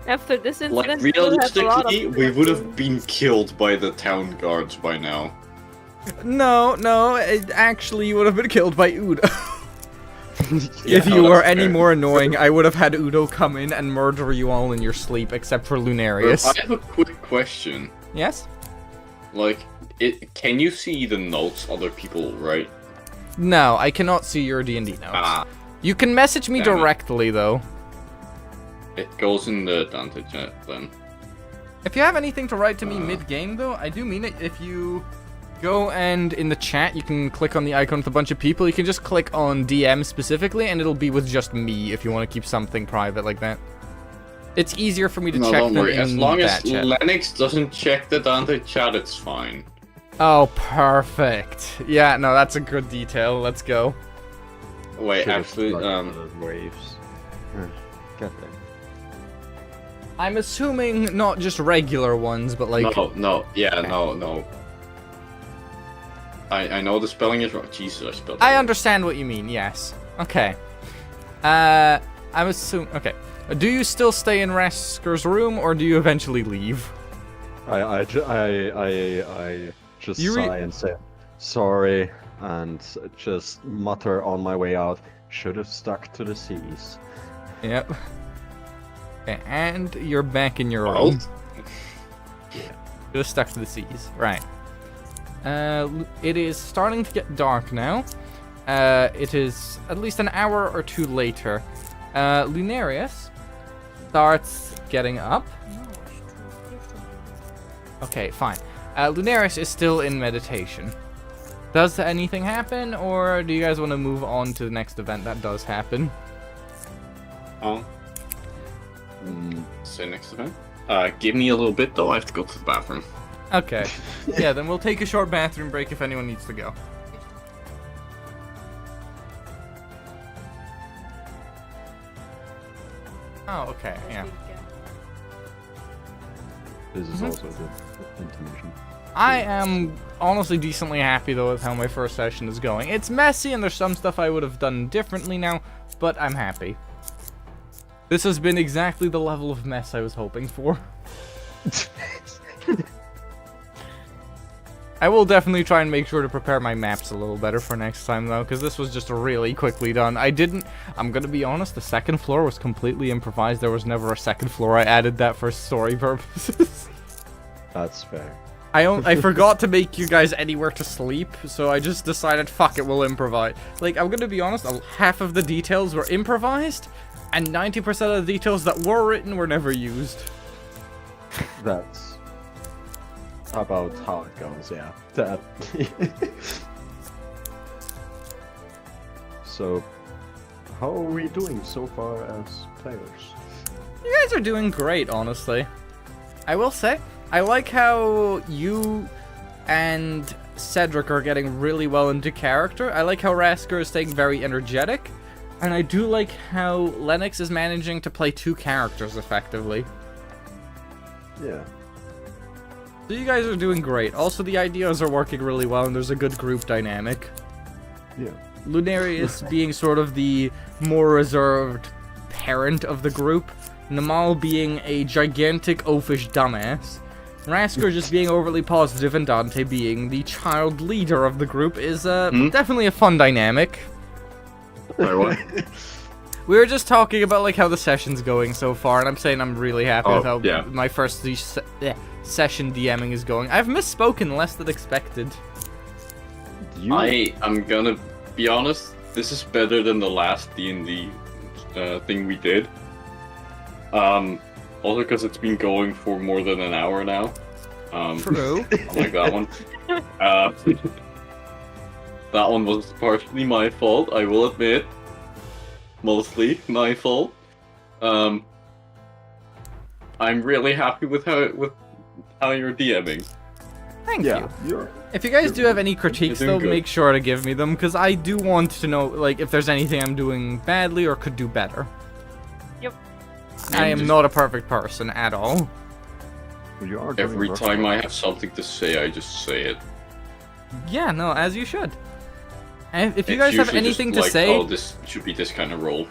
After this incident, Like we will have a lot of realistically, we would have been killed by the town guards by now. No, actually you would have been killed by Udo. If Yeah, you were that's any fair. more annoying, I would have had Udo come in and murder you all in your sleep, except for Lunarius. I have a quick question. Yes? Like, can you see the notes other people write? No, I cannot see your D&D notes. Ah, You can message me Damn it. directly, though. it goes in the Dante chat then. If you have anything to write to me mid-game, though, I do mean it. If you go and in the chat, you can click on the icon with a bunch of people. You can just click on DM specifically, and it'll be with just me if you want to keep something private like that. It's easier for me to No, check don't them worry. in As long that as chat. Lennox doesn't check the Dante chat, it's fine. Oh, perfect. Yeah, no, that's a good detail. Let's go. Wait, Should've actually, started the waves. Get there. I'm assuming not just regular ones, but like... no, no. I know the spelling is wrong. Jesus, I spelled it I wrong. understand what you mean, yes. Okay. I'm assuming... Okay. Do you still stay in Rasker's room, or do you eventually leave? I just You sigh and say sorry, and just mutter on my way out. Should have stuck to the seas. Yep. Okay, and you're back in your Well, room. You're stuck to the seas. Right. It is starting to get dark now. It is at least an hour or two later. Lunarius starts getting up. Okay, fine. Lunarius is still in meditation. Does anything happen, or do you guys want to move on to the next event that does happen? oh. Say next event. Give me a little bit though. I have to go to the bathroom. Okay. Yeah, then we'll take a short bathroom break if anyone needs to go. Oh, okay, yeah. This is also good intermission. I am honestly decently happy though with how my first session is going. It's messy and there's some stuff I would have done differently now, but I'm happy. This has been exactly the level of mess I was hoping for. I will definitely try and make sure to prepare my maps a little better for next time though, because this was just really quickly done. I'm gonna be honest, the second floor was completely improvised. There was never a second floor. I added that for story purposes. That's fair. I forgot to make you guys anywhere to sleep, so I just decided, fuck it, we'll improvise. Like, I'm gonna be honest, half of the details were improvised, and 90% of the details that were written were never used. That's about how it goes, yeah. That. So, how are we doing so far as players? You guys are doing great, honestly. I will say, I like how you and Cedric are getting really well into character. I like how Rasker is staying very energetic. And I do like how Lennox is managing to play two characters effectively. Yeah. So you guys are doing great. Also, the ideas are working really well, and there's a good group dynamic. Yeah. Lunarius being sort of the more reserved parent of the group. Namal being a gigantic oafish dumbass. Rasker just being overly positive, and Dante being the child leader of the group is definitely a fun dynamic. Wait, what? We were just talking about like how the session's going so far, and I'm saying I'm really happy with how yeah. my first session DMing is going. I've misspoken less than expected. I am gonna be honest. This is better than the last D&D thing we did. Also because it's been going for more than an hour now. True. I like that one. That one was partially my fault, I will admit. Mostly my fault. I'm really happy with how you're DMing. Thank Yeah, you. If you guys do have any critiques, you're doing though, good. make sure to give me them, because I do want to know, like, if there's anything I'm doing badly or could do better. Yep. I am not a perfect person at all. You are doing Every rough time work. I have something to say, I just say it. Yeah, no, as you should. And if you It's guys have usually anything just to like, say, oh, this should be this kind of role.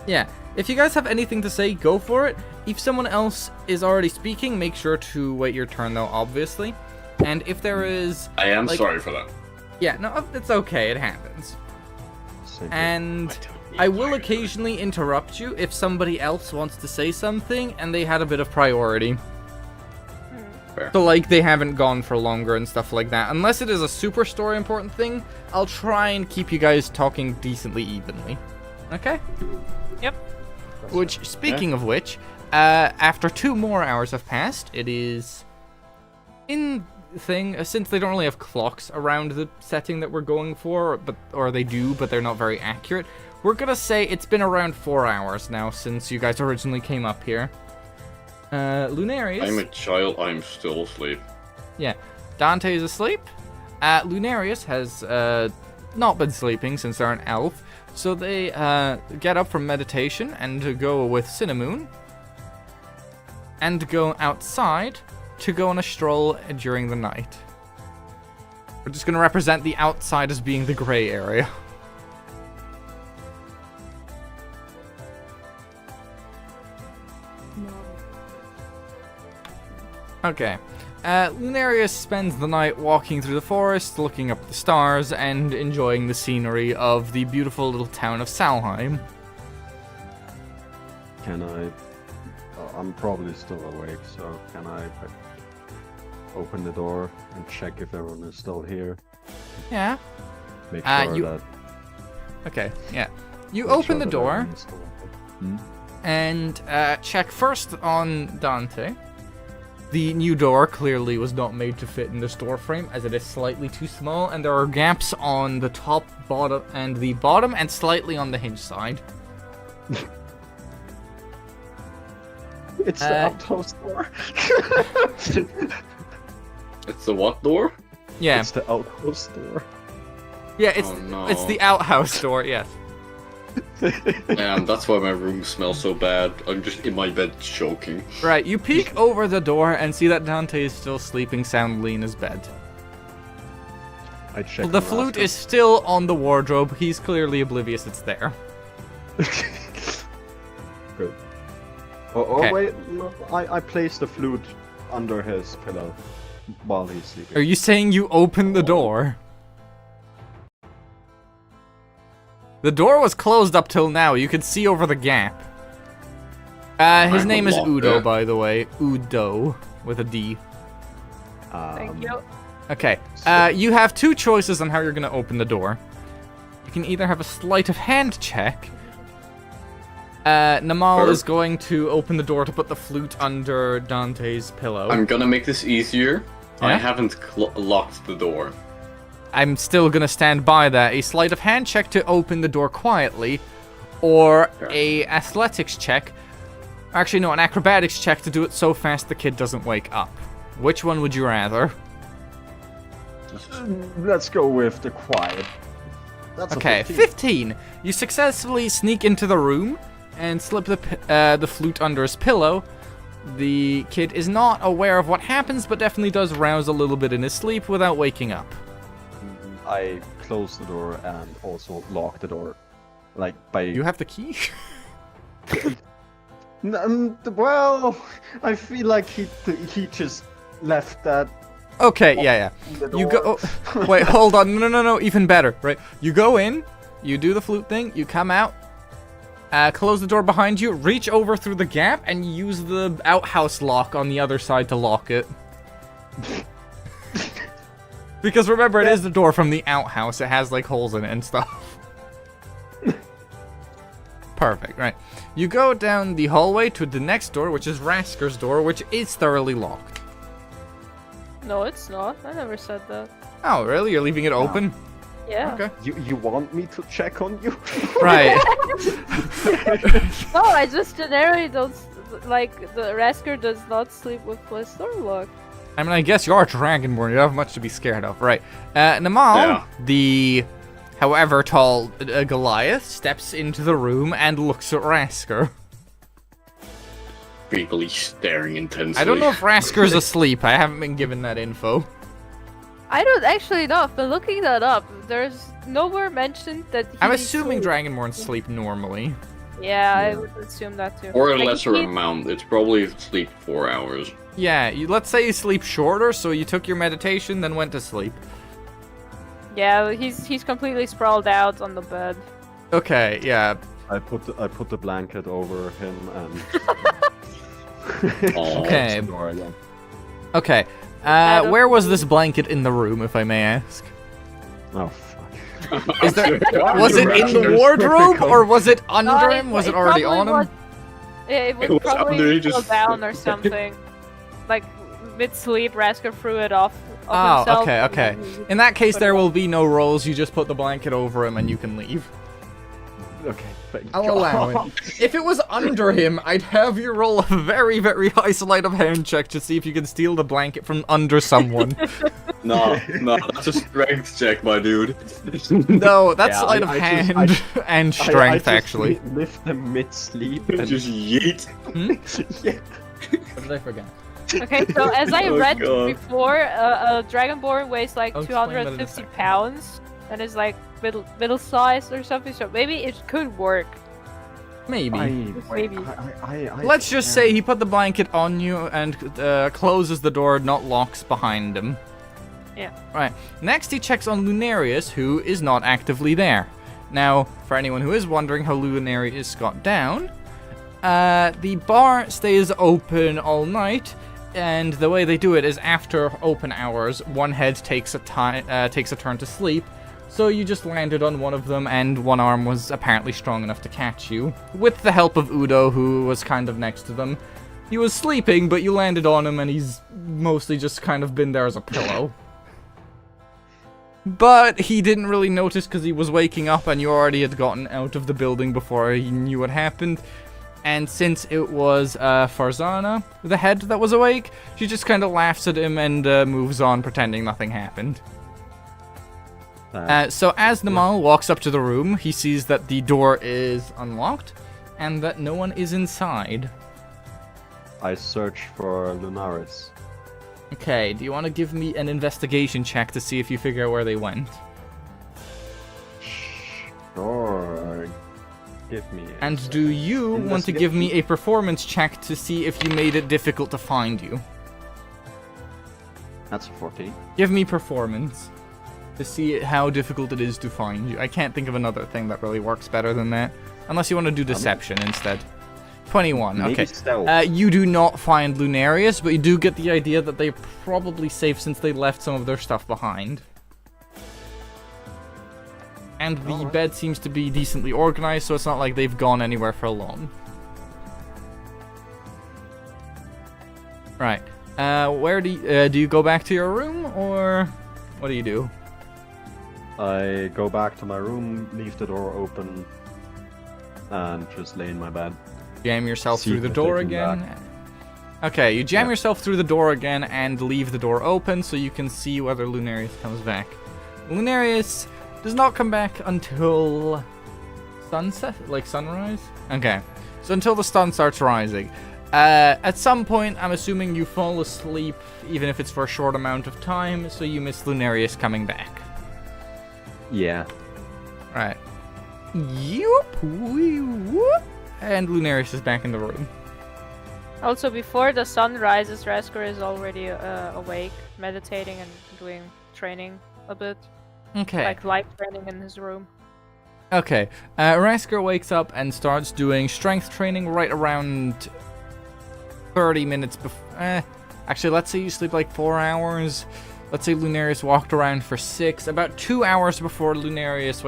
yeah, if you guys have anything to say, go for it. If someone else is already speaking, make sure to wait your turn, though, obviously. And if there is... I am like- sorry for that. Yeah, no, it's okay, it happens. Same here. And I will occasionally interrupt you if somebody else wants to say something and they had a bit of priority. Fair. So, like, they haven't gone for longer and stuff like that. Unless it is a super story important thing, I'll try and keep you guys talking decently evenly. Okay? Yep. Which, speaking of which, after 2 more hours have passed, it is... since they don't really have clocks around the setting that we're going for, or they do, but they're not very accurate, we're gonna say it's been around 4 hours now since you guys originally came up here. Lunarius... I'm a child, I'm still asleep. Yeah, Dante is asleep. Lunarius has not been sleeping since they're an elf, so they get up from meditation and go with Cinnamon and go outside to go on a stroll during the night. We're just going to represent the outside as being the gray area. Okay. Lunarius spends the night walking through the forest, looking up at the stars, and enjoying the scenery of the beautiful little town of Salheim. Can I... I'm probably still awake, so can I open the door and check if everyone is still here? Yeah. Make sure you- that... Okay, yeah. You make open sure the that door everyone is still awake. Hmm? and check first on Dante. The new door clearly was not made to fit in this door frame, as it is slightly too small, and there are gaps on the top, bottom, and slightly on the hinge side. It's the outhouse door. It's the what door? Yeah, It's the outhouse door. yeah, it's Oh, no. it's the outhouse door. Yes. Damn, that's why my room smells so bad. I'm just in my bed choking. Right. You peek over the door and see that Dante is still sleeping soundly in his bed. I check The flute is still on the wardrobe. He's clearly oblivious it's there. Good. Oh, Okay. wait, no, I placed the flute under his pillow while he's sleeping. Are you saying you opened the door? The door was closed up till now. You could see over the gap. His name is unlocked Udo, it. by the way. Udo, with a D. Thank you. Okay. You have 2 choices on how you're going to open the door. You can either have a sleight of hand check. Namal Sure. is going to open the door to put the flute under Dante's pillow. I'm gonna make this easier. I Yeah? haven't locked the door. I'm still gonna stand by that. A sleight of hand check to open the door quietly, or Sure. a athletics check. Actually, no, an acrobatics check to do it so fast the kid doesn't wake up. Which one would you rather? Let's go with the quiet. That's Okay, a 15. 15. You successfully sneak into the room and slip the flute under his pillow. The kid is not aware of what happens, but definitely does rouse a little bit in his sleep without waking up. I close the door and also lock the door. Like by... You have the key? Well, I feel like he just left that Okay, yeah. in the You door. go. Oh, wait, hold on. No. Even better, right? You go in, you do the flute thing, you come out, close the door behind you, reach over through the gap, and use the outhouse lock on the other side to lock it. Because remember, it is the door from the outhouse. It has like holes in it and stuff. Perfect, right. You go down the hallway to the next door, which is Rasker's door, which is thoroughly locked. No, it's not. I never said that. Oh, really? You're leaving it open? Yeah. Okay. You want me to check on you? Right. No, I just generally don't like the Rasker does not sleep with my door locked. I mean, I guess you are Dragonborn. You don't have much to be scared of, right? Namal, Yeah. the however tall Goliath, steps into the room and looks at Rasker. Creepily staring intensely. I don't know if Rasker's asleep. I haven't been given that info. I don't actually know. I've been looking that up. There's nowhere mentioned that. I'm he assuming sleeps. Dragonborns sleep normally. Yeah, I Yeah. would assume that too. Or a Like, lesser he- amount. It's probably sleep 4 hours. Yeah, let's say you sleep shorter, so you took your meditation, then went to sleep. Yeah, he's completely sprawled out on the bed. Okay, yeah. I put the blanket over him and. Oh. Okay. Close the door again. Okay. don't Where was this blanket in the room, if I may ask? Oh fuck. Was it in the wardrobe, or was it under No, him? Was it already probably on him? was- Yeah, it It would was under, probably he fall just- down or something. Like mid-sleep, Rasker threw it off Oh, himself. okay, and okay. then he- In that case, Put there it will be no rolls. You just put the blanket over him and you can leave. Okay. Thank I'll God. allow it. If it was under him, I'd have you roll a very, very high sleight of hand check to see if you can steal the blanket from under someone. No, that's a strength check, my dude. No, that's Yeah, sleight of I hand just- and I strength, just actually. lift him mid-sleep and Just yeet. yeah. What did I forget? Okay, so as I Oh, read God. before, a Dragonborn weighs like I'll explain that in a 250 second. pounds and is like middle sized or something. So maybe it could work. Maybe. Maybe. Let's just say he put the blanket on you and closes the door, not locks behind him. Yeah. Right. Next, he checks on Lunarius, who is not actively there. Now, for anyone who is wondering how Lunarius got down, the bar stays open all night, and the way they do it is after open hours, one head takes a turn to sleep. So you just landed on one of them, and one arm was apparently strong enough to catch you, with the help of Udo, who was kind of next to them. He was sleeping, but you landed on him, and he's mostly just kind of been there as a pillow. But he didn't really notice because he was waking up, and you already had gotten out of the building before he knew what happened. And since it was Farzana, the head that was awake, she just kind of laughs at him and moves on, pretending nothing happened. So as Namal walks up to the room, he sees that the door is unlocked and that no one is inside. I search for Lunaris. Okay, do you want to give me an investigation check to see if you figure out where they went? Sure. Give me. a And sec. do you want to give me a performance check to see if you made it difficult to find you? That's a 14. Give me performance to see how difficult it is to find you. I can't think of another thing that really works better than that. Unless you want to do deception instead. 21, Maybe okay. stealth. You do not find Lunarius, but you do get the idea that they're probably safe since they left some of their stuff behind. And the bed seems to be decently organized, so it's not like they've gone anywhere for long. Right. Where do you go back to your room, or what do you do? I go back to my room, leave the door open, and just lay in my bed. Jam yourself See through if the they're door taking again. back. Okay, you jam Yeah. yourself through the door again and leave the door open so you can see whether Lunarius comes back. Lunarius does not come back until sunset, like sunrise. Okay, so until the sun starts rising. At some point, I'm assuming you fall asleep, even if it's for a short amount of time, so you miss Lunarius coming back. Yeah. Right. Yup. Whoop. And Lunarius is back in the room. Also, before the sun rises, Rasker is already awake, meditating and doing training a bit. Okay. Like light training in his room. Okay. Rasker wakes up and starts doing strength training right around 30 minutes before. Actually, let's say you sleep like 4 hours. Let's say Lunarius walked around for 6. About 2 hours before Lunarius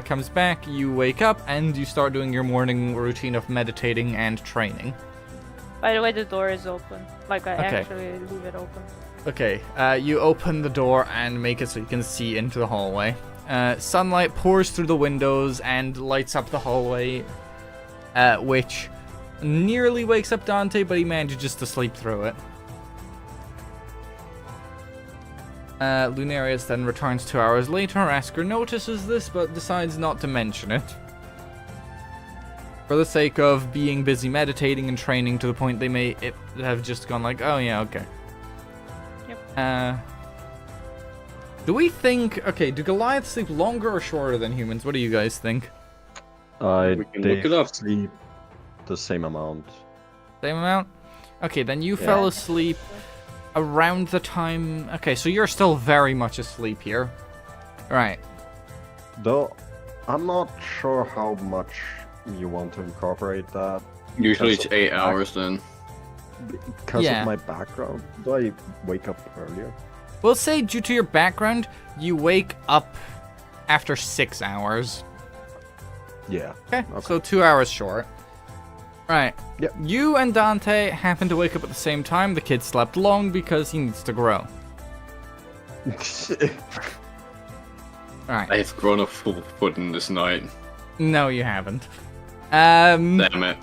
comes back, you wake up and you start doing your morning routine of meditating and training. By the way, the door is open. Like, I Okay. actually leave it open. Okay, you open the door and make it so you can see into the hallway. Sunlight pours through the windows and lights up the hallway, which nearly wakes up Dante, but he manages to sleep through it. Lunarius then returns 2 hours later. Rasker notices this, but decides not to mention it. For the sake of being busy meditating and training to the point they may have just gone like, oh yeah, okay. Yep. Do we think... Okay, do Goliaths sleep longer or shorter than humans? What do you guys think? We can look it up. Sleep the same amount. Same amount? Okay, then you fell asleep around the time... Okay, so you're still very much asleep here. Right. Though, I'm not sure how much you want to incorporate that. Usually it's Because of 8 my- hours then. Because Yeah. of my background, do I wake up earlier? We'll say due to your background, you wake up after 6 hours. Yeah. Okay, so 2 hours short. Right. Yep. You and Dante happen to wake up at the same time. The kid slept long because he needs to grow. Alright. I have grown a full foot in this night. No, you haven't. Damn it.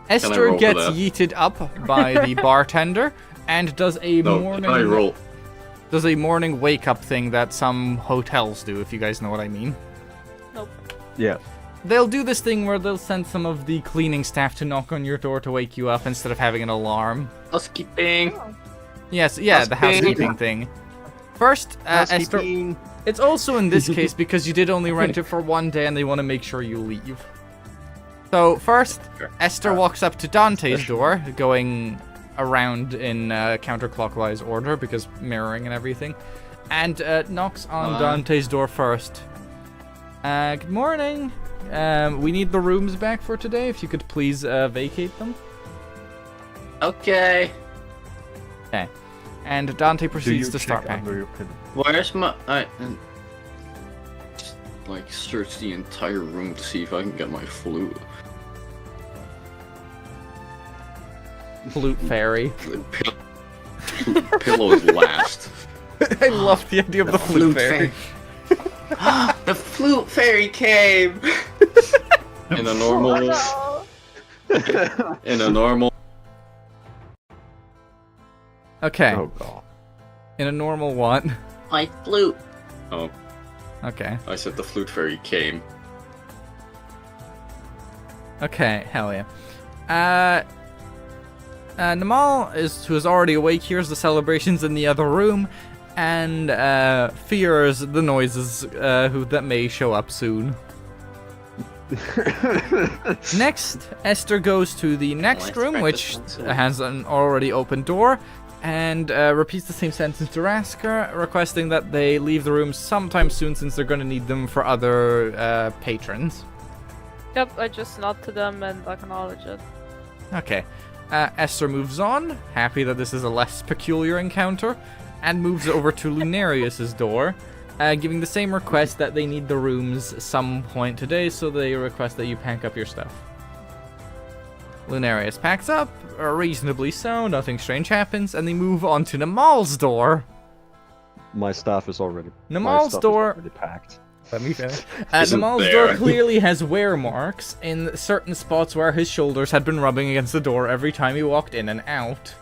Esther roll for gets that? yeeted up by the bartender and does a No, morning I roll. does a morning wake up thing that some hotels do, if you guys know what I mean. Nope. Yeah. They'll do this thing where they'll send some of the cleaning staff to knock on your door to wake you up instead of having an alarm. Housekeeping. Yes, yeah, the Housekeeping. housekeeping thing. First, Esther, it's also in this case because you did only rent it for 1 day and they want to make sure you leave. So first, Esther walks up to Dante's door, going around in counterclockwise order because mirroring and everything, and knocks on Dante's door first. Good morning. We need the rooms back for today. If you could please vacate them. Okay. Okay. And Dante Do proceeds you to start check packing. under your pillow? Where's my... just, like, search the entire room to see if I can get my flute. Flute fairy. Pillow is last. I love the idea of the flute fairy. The flute fairy came! In a normal... In a normal... Okay. Oh god. In a normal what? My flute! Oh, Okay. I said the flute fairy came. Okay, hell yeah. Namal who is already awake, hears the celebrations in the other room, and fears the noises that may show up soon. Next, Esther goes to the next room, which has an already open door, and repeats the same sentence to Rasker, requesting that they leave the room sometime soon since they're going to need them for other patrons. Yep, I just nod to them and acknowledge it. Okay. Esther moves on, happy that this is a less peculiar encounter, and moves over to Lunarius's door, giving the same request that they need the rooms some point today, so they request that you pack up your stuff. Lunarius packs up, reasonably so, nothing strange happens, and they move on to Namal's door. My stuff is already. Namal's door. Already packed. Let me finish. Isn't Namal's there. door clearly has wear marks in certain spots where his shoulders had been rubbing against the door every time he walked in and out.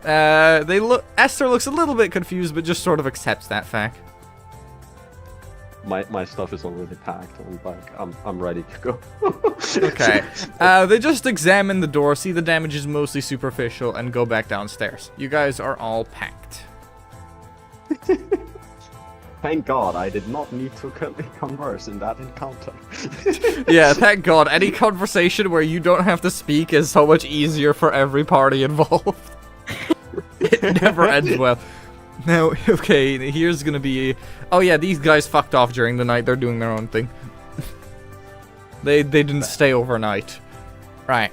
Esther looks a little bit confused, but just sort of accepts that fact. My stuff is already packed. I'm ready to go. Okay. They just examine the door, see the damage is mostly superficial, and go back downstairs. You guys are all packed. Thank God I did not need to converse in that encounter. Yeah, thank God. Any conversation where you don't have to speak is so much easier for every party involved. It never ends well. Now, okay, here's gonna be... Oh yeah, these guys fucked off during the night. They're doing their own thing. They didn't stay overnight. Right.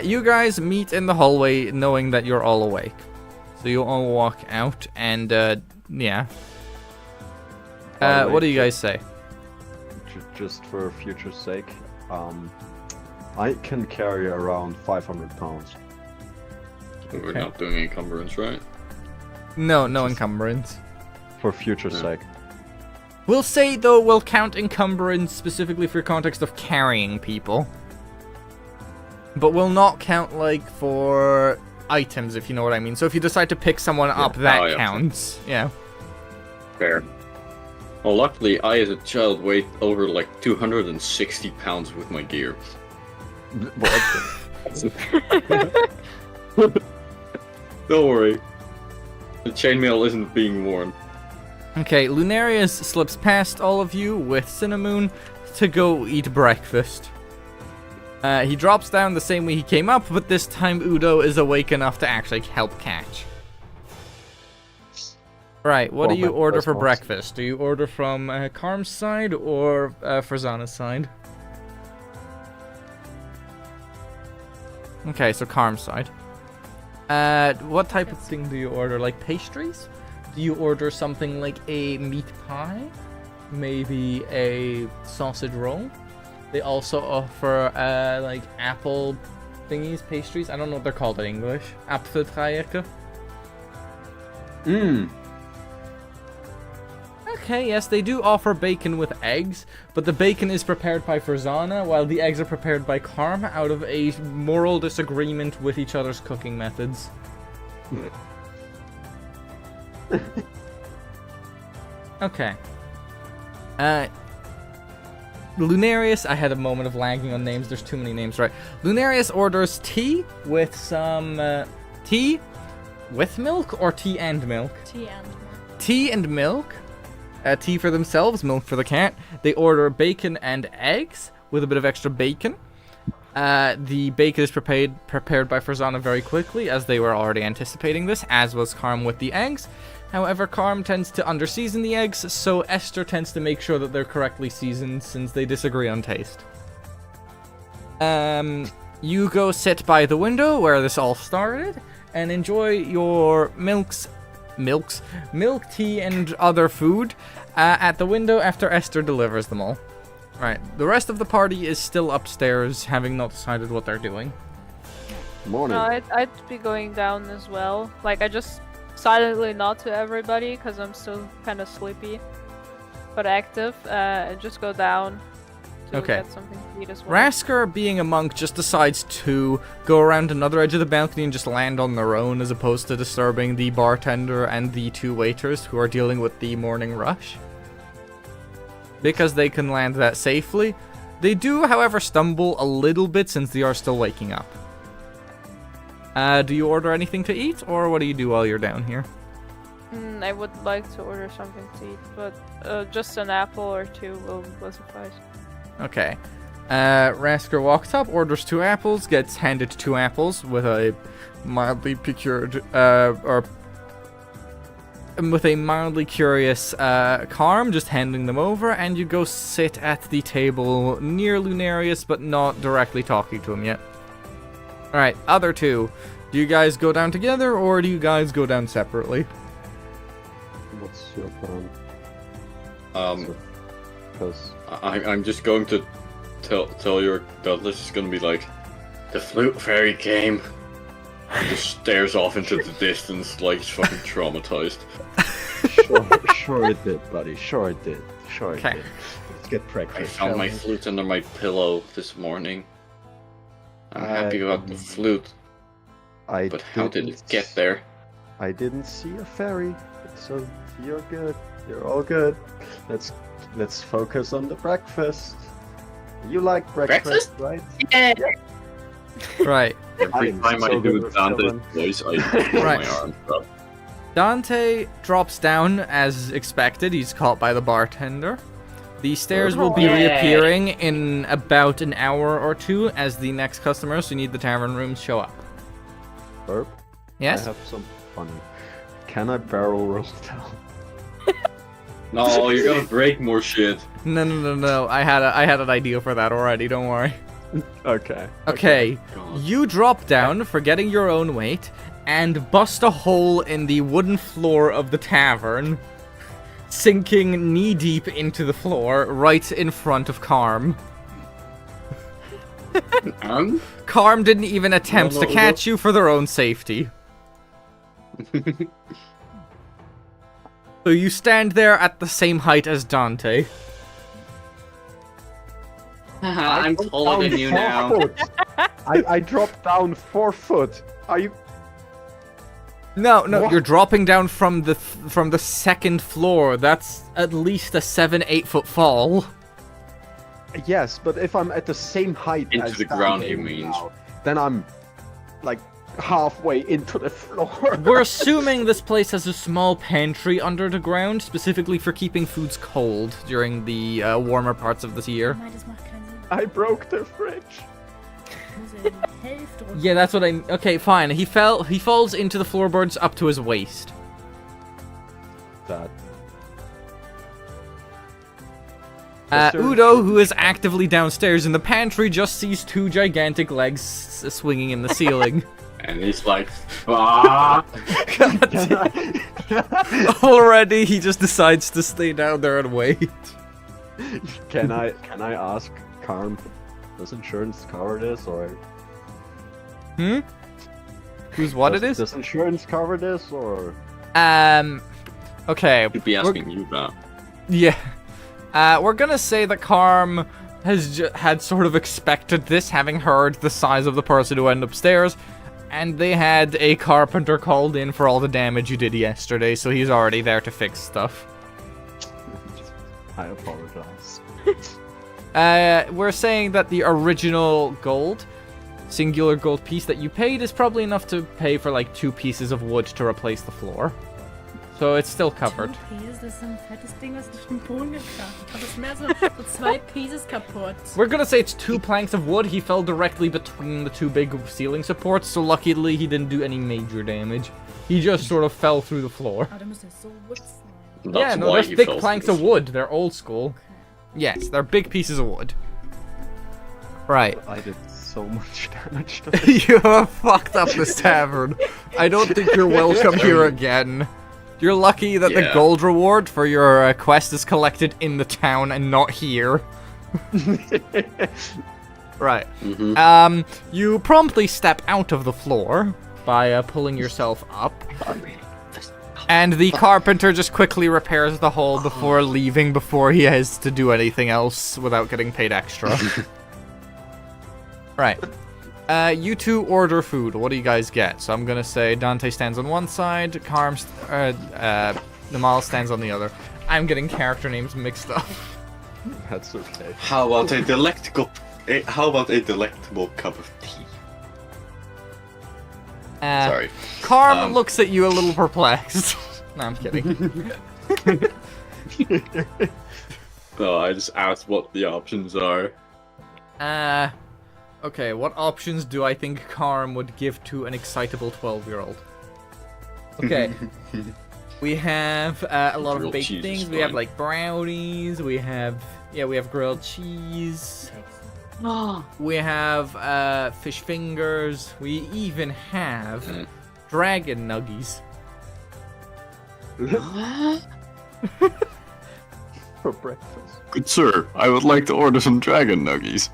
You guys meet in the hallway knowing that you're all awake. So you all walk out and, yeah. By the way, What do you guys say? Just for future's sake, I can carry around 500 pounds. We're Okay. not doing encumbrance, right? No encumbrance. For future's sake. We'll say, though, we'll count encumbrance specifically for context of carrying people. But we'll not count, like, for items, if you know what I mean. So if you decide to pick someone up, that Oh, yeah. counts. Yeah. Fair. Well, luckily, I as a child weighed over like 260 pounds with my gear. Don't worry. The chainmail isn't being worn. Okay, Lunarius slips past all of you with Cinnamon, to go eat breakfast. He drops down the same way he came up, but this time Udo is awake enough to actually help catch. Right, what do you order for breakfast? Do you order from Karm's side or Frazana's side? Okay, so Karm's side. What type of thing do you order? Like pastries? Do you order something like a meat pie? Maybe a sausage roll? They also offer like apple thingies, pastries. I don't know what they're called in English. Apfeltreiecken. Okay, yes, they do offer bacon with eggs, but the bacon is prepared by Frazana, while the eggs are prepared by Karm out of a moral disagreement with each other's cooking methods. Okay. Lunarius, I had a moment of lagging on names, there's too many names, right? Lunarius orders tea with some, tea with milk or tea and milk? Tea and milk. Tea and milk. Tea for themselves, milk for the cat. They order bacon and eggs with a bit of extra bacon. The bacon is prepared by Frazana very quickly, as they were already anticipating this, as was Karm with the eggs. However, Karm tends to underseason the eggs, so Esther tends to make sure that they're correctly seasoned, since they disagree on taste. You go sit by the window where this all started, and enjoy your milk, tea, and other food at the window after Esther delivers them all. Right, the rest of the party is still upstairs, having not decided what they're doing. Morning. No, I'd be going down as well. Like, I just silently nod to everybody because I'm still kind of sleepy, but active. And just go down to get something to eat as well. Rasker, being a monk, just decides to go around another edge of the balcony and just land on their own, as opposed to disturbing the bartender and the two waiters who are dealing with the morning rush. Because they can land that safely. They do, however, stumble a little bit since they are still waking up. Do you order anything to eat, or what do you do while you're down here? I would like to order something to eat, but just an apple or two will suffice. Okay. Rasker walks up, orders 2 apples, gets handed 2 apples with a mildly curious Karm, just handing them over, and you go sit at the table near Lunarius, but not directly talking to him yet. Alright, other 2. Do you guys go down together, or do you guys go down separately? What's your plan? Because I'm just going to tell your Douglas is going to be like, the flute fairy came. And just stares off into the distance like he's fucking traumatized. Sure it did, buddy. Sure it did. Sure it did. Let's get breakfast. I found my flute under my pillow this morning. I'm happy about the flute. But how did it get there? I didn't see a fairy, so you're good. You're all good. Let's focus on the breakfast. You like breakfast? Right? Yeah. Right. Every time I do Dante's voice, I pull my arms up. Dante drops down as expected. He's caught by the bartender. The stairs will be reappearing in about an hour or 2 as the next customers who need the tavern rooms show up. Burp? Yes? I have some funny. Can I barrel roll down? No, you're gonna break more shit. No. I had an idea for that already. Don't worry. Okay. Okay. You drop down, forgetting your own weight, and bust a hole in the wooden floor of the tavern, sinking knee-deep into the floor right in front of Karm. And? Karm didn't even attempt to catch you for their own safety. So you stand there at the same height as Dante. I'm taller than you now. I dropped down 4 foot. Are you? No, What? you're dropping down from the 2nd floor. That's at least a 7-8 foot fall. Yes, but if I'm at the same height Into as the ground, Dante he means. now, then I'm like halfway into the floor. We're assuming this place has a small pantry under the ground, specifically for keeping foods cold during the warmer parts of the year. Nein, das macht keinen Sinn. I broke the fridge. Ich muss ja die Hälfte runter. Yeah, that's what I... Okay, fine. He falls into the floorboards up to his waist. That. Udo, who is actively downstairs in the pantry, just sees two gigantic legs swinging in the ceiling. And he's like, ah! Already, he just decides to stay down there and wait. Can I ask Karm, does insurance cover this or? Hmm? Who's what it is? Does insurance cover this or? Okay. You'd be asking you that. Yeah. We're gonna say that Karm has had sort of expected this, having heard the size of the person who went upstairs, and they had a carpenter called in for all the damage you did yesterday, so he's already there to fix stuff. I apologize. We're saying that the original gold, singular gold piece that you paid is probably enough to pay for like 2 pieces of wood to replace the floor. So it's still covered. 2 Pieces, das ist ein fettes Ding, was durch den Boden gekracht hat. Aber es ist mehr so 2 Pieces kaputt. We're gonna say it's 2 planks of wood. He fell directly between the 2 big ceiling supports, so luckily he didn't do any major damage. He just sort of fell through the floor. Ah, da müsste so Wood sein. That's Yeah, no, why they're he thick fell planks through of the- wood. They're old school. Yes, they're big pieces of wood. Right. I did so much damage to You have fucked up this tavern. I don't think you're welcome here again. You're lucky that the Yeah. gold reward for your quest is collected in the town and not here. Right. Mhm. You promptly step out of the floor by pulling yourself up. And the carpenter just quickly repairs the hole before leaving, before he has to do anything else without getting paid extra. Right. You two order food. What do you guys get? So I'm gonna say Dante stands on one side, Namal stands on the other. I'm getting character names mixed up. That's okay. How about a delectable cup of tea? Sorry. Carm looks at you a little perplexed. No, I'm kidding. No, I just asked what the options are. Okay, what options do I think Karm would give to an excitable 12-year-old? Okay. We have a lot of Grilled baked cheese things. is We have fine. like brownies. We have grilled cheese. We have fish fingers. We even have dragon nuggies. For breakfast. Good sir, I would like to order some dragon nuggies.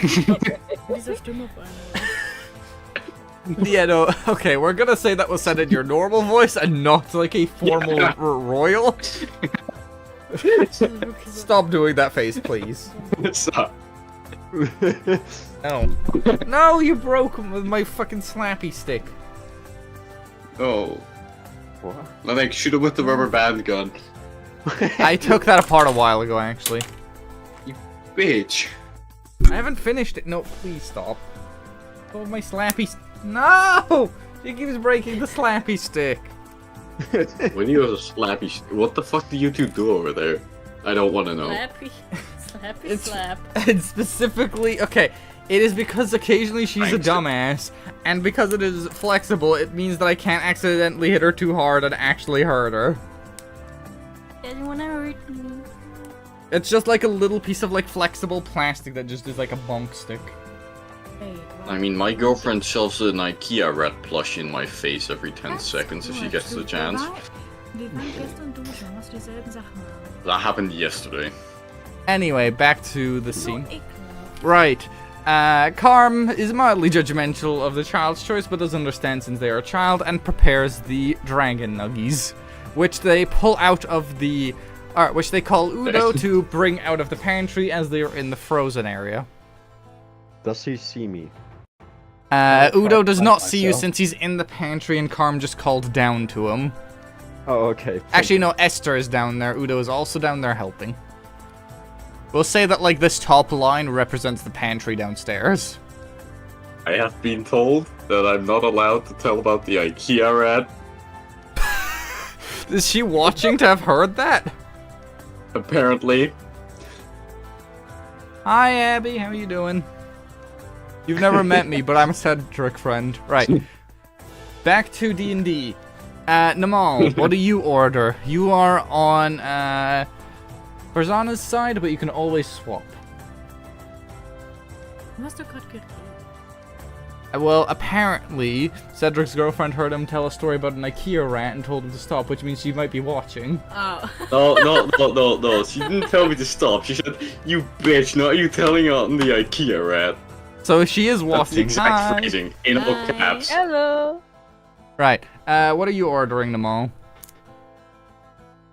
Mit dieser Stimme auf einmal. Yeah, no, okay, we're gonna say that was said in your normal voice and not like a formal Yeah. royal. Das ist wirklich so. Stop doing that face, please. So, No. No, you broke my fucking slappy stick. oh, What? like shoot it with the rubber band gun. I took that apart a while ago, actually. Bitch. I haven't finished it. No, please stop. Oh, my slappy... No! He keeps breaking the slappy stick. When you have a slappy, what the fuck do you two do over there? I don't want to know. Slappy. Slappy It's- slap. And specifically... Okay, it is because occasionally she's a Thanks. dumbass, and because it is flexible, it means that I can't accidentally hit her too hard and actually hurt her. Anyone hurt me? It's just like a little piece of like flexible plastic that just is like a bunk stick. Hey, I mean, my girlfriend shoves an IKEA rat plush in my face every 10 seconds if she gets the chance. Wir waren gestern duschen, hast du dieselben Sachen an. That happened yesterday. Anyway, back to the scene. Ekelhaft. Right. Karm is mildly judgmental of the child's choice, but does understand since they are a child, and prepares the dragon nuggies, which they pull out of the... which they call Udo to bring out of the pantry as they are in the frozen area. Does he see me? Udo does not myself. see you since he's in the pantry and Karm just called down to him. Oh, okay. Actually, no, Esther is down there. Udo is also down there helping. We'll say that, like, this top line represents the pantry downstairs. I have been told that I'm not allowed to tell about the IKEA rat. Is she watching to have heard that? Apparently. Hi, Abby. How you doing? You've never met me, but I'm a Cedric friend. Right. Back to D&D. Namal, what do you order? You are on Barzana's side, but you can always swap. Was hast du gerade geredet? Well, apparently, Cedric's girlfriend heard him tell a story about an IKEA rat and told him to stop, which means she might be watching. Oh. No. She didn't tell me to stop. She said, "You bitch, not you telling on the IKEA rat." So she is That's the watching. exact Hi. phrasing in all Hi. caps. Hello. Right. What are you ordering, Namal?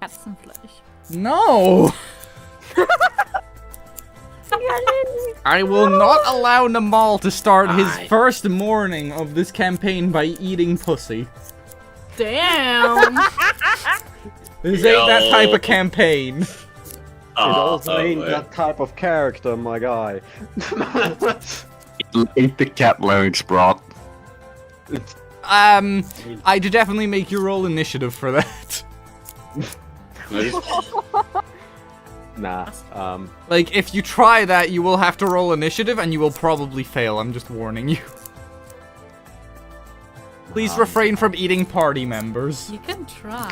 Katzenfleisch. No! I will not allow Namal to start his first morning of this campaign by eating pussy. Damn! This ain't that type of campaign. It also ain't that type of character, my guy. Ain't the cat larynx brought. I did definitely make you roll initiative for that. Nah, Like, if you try that, you will have to roll initiative, and you will probably fail, I'm just warning you. Please refrain from eating party members. You can try.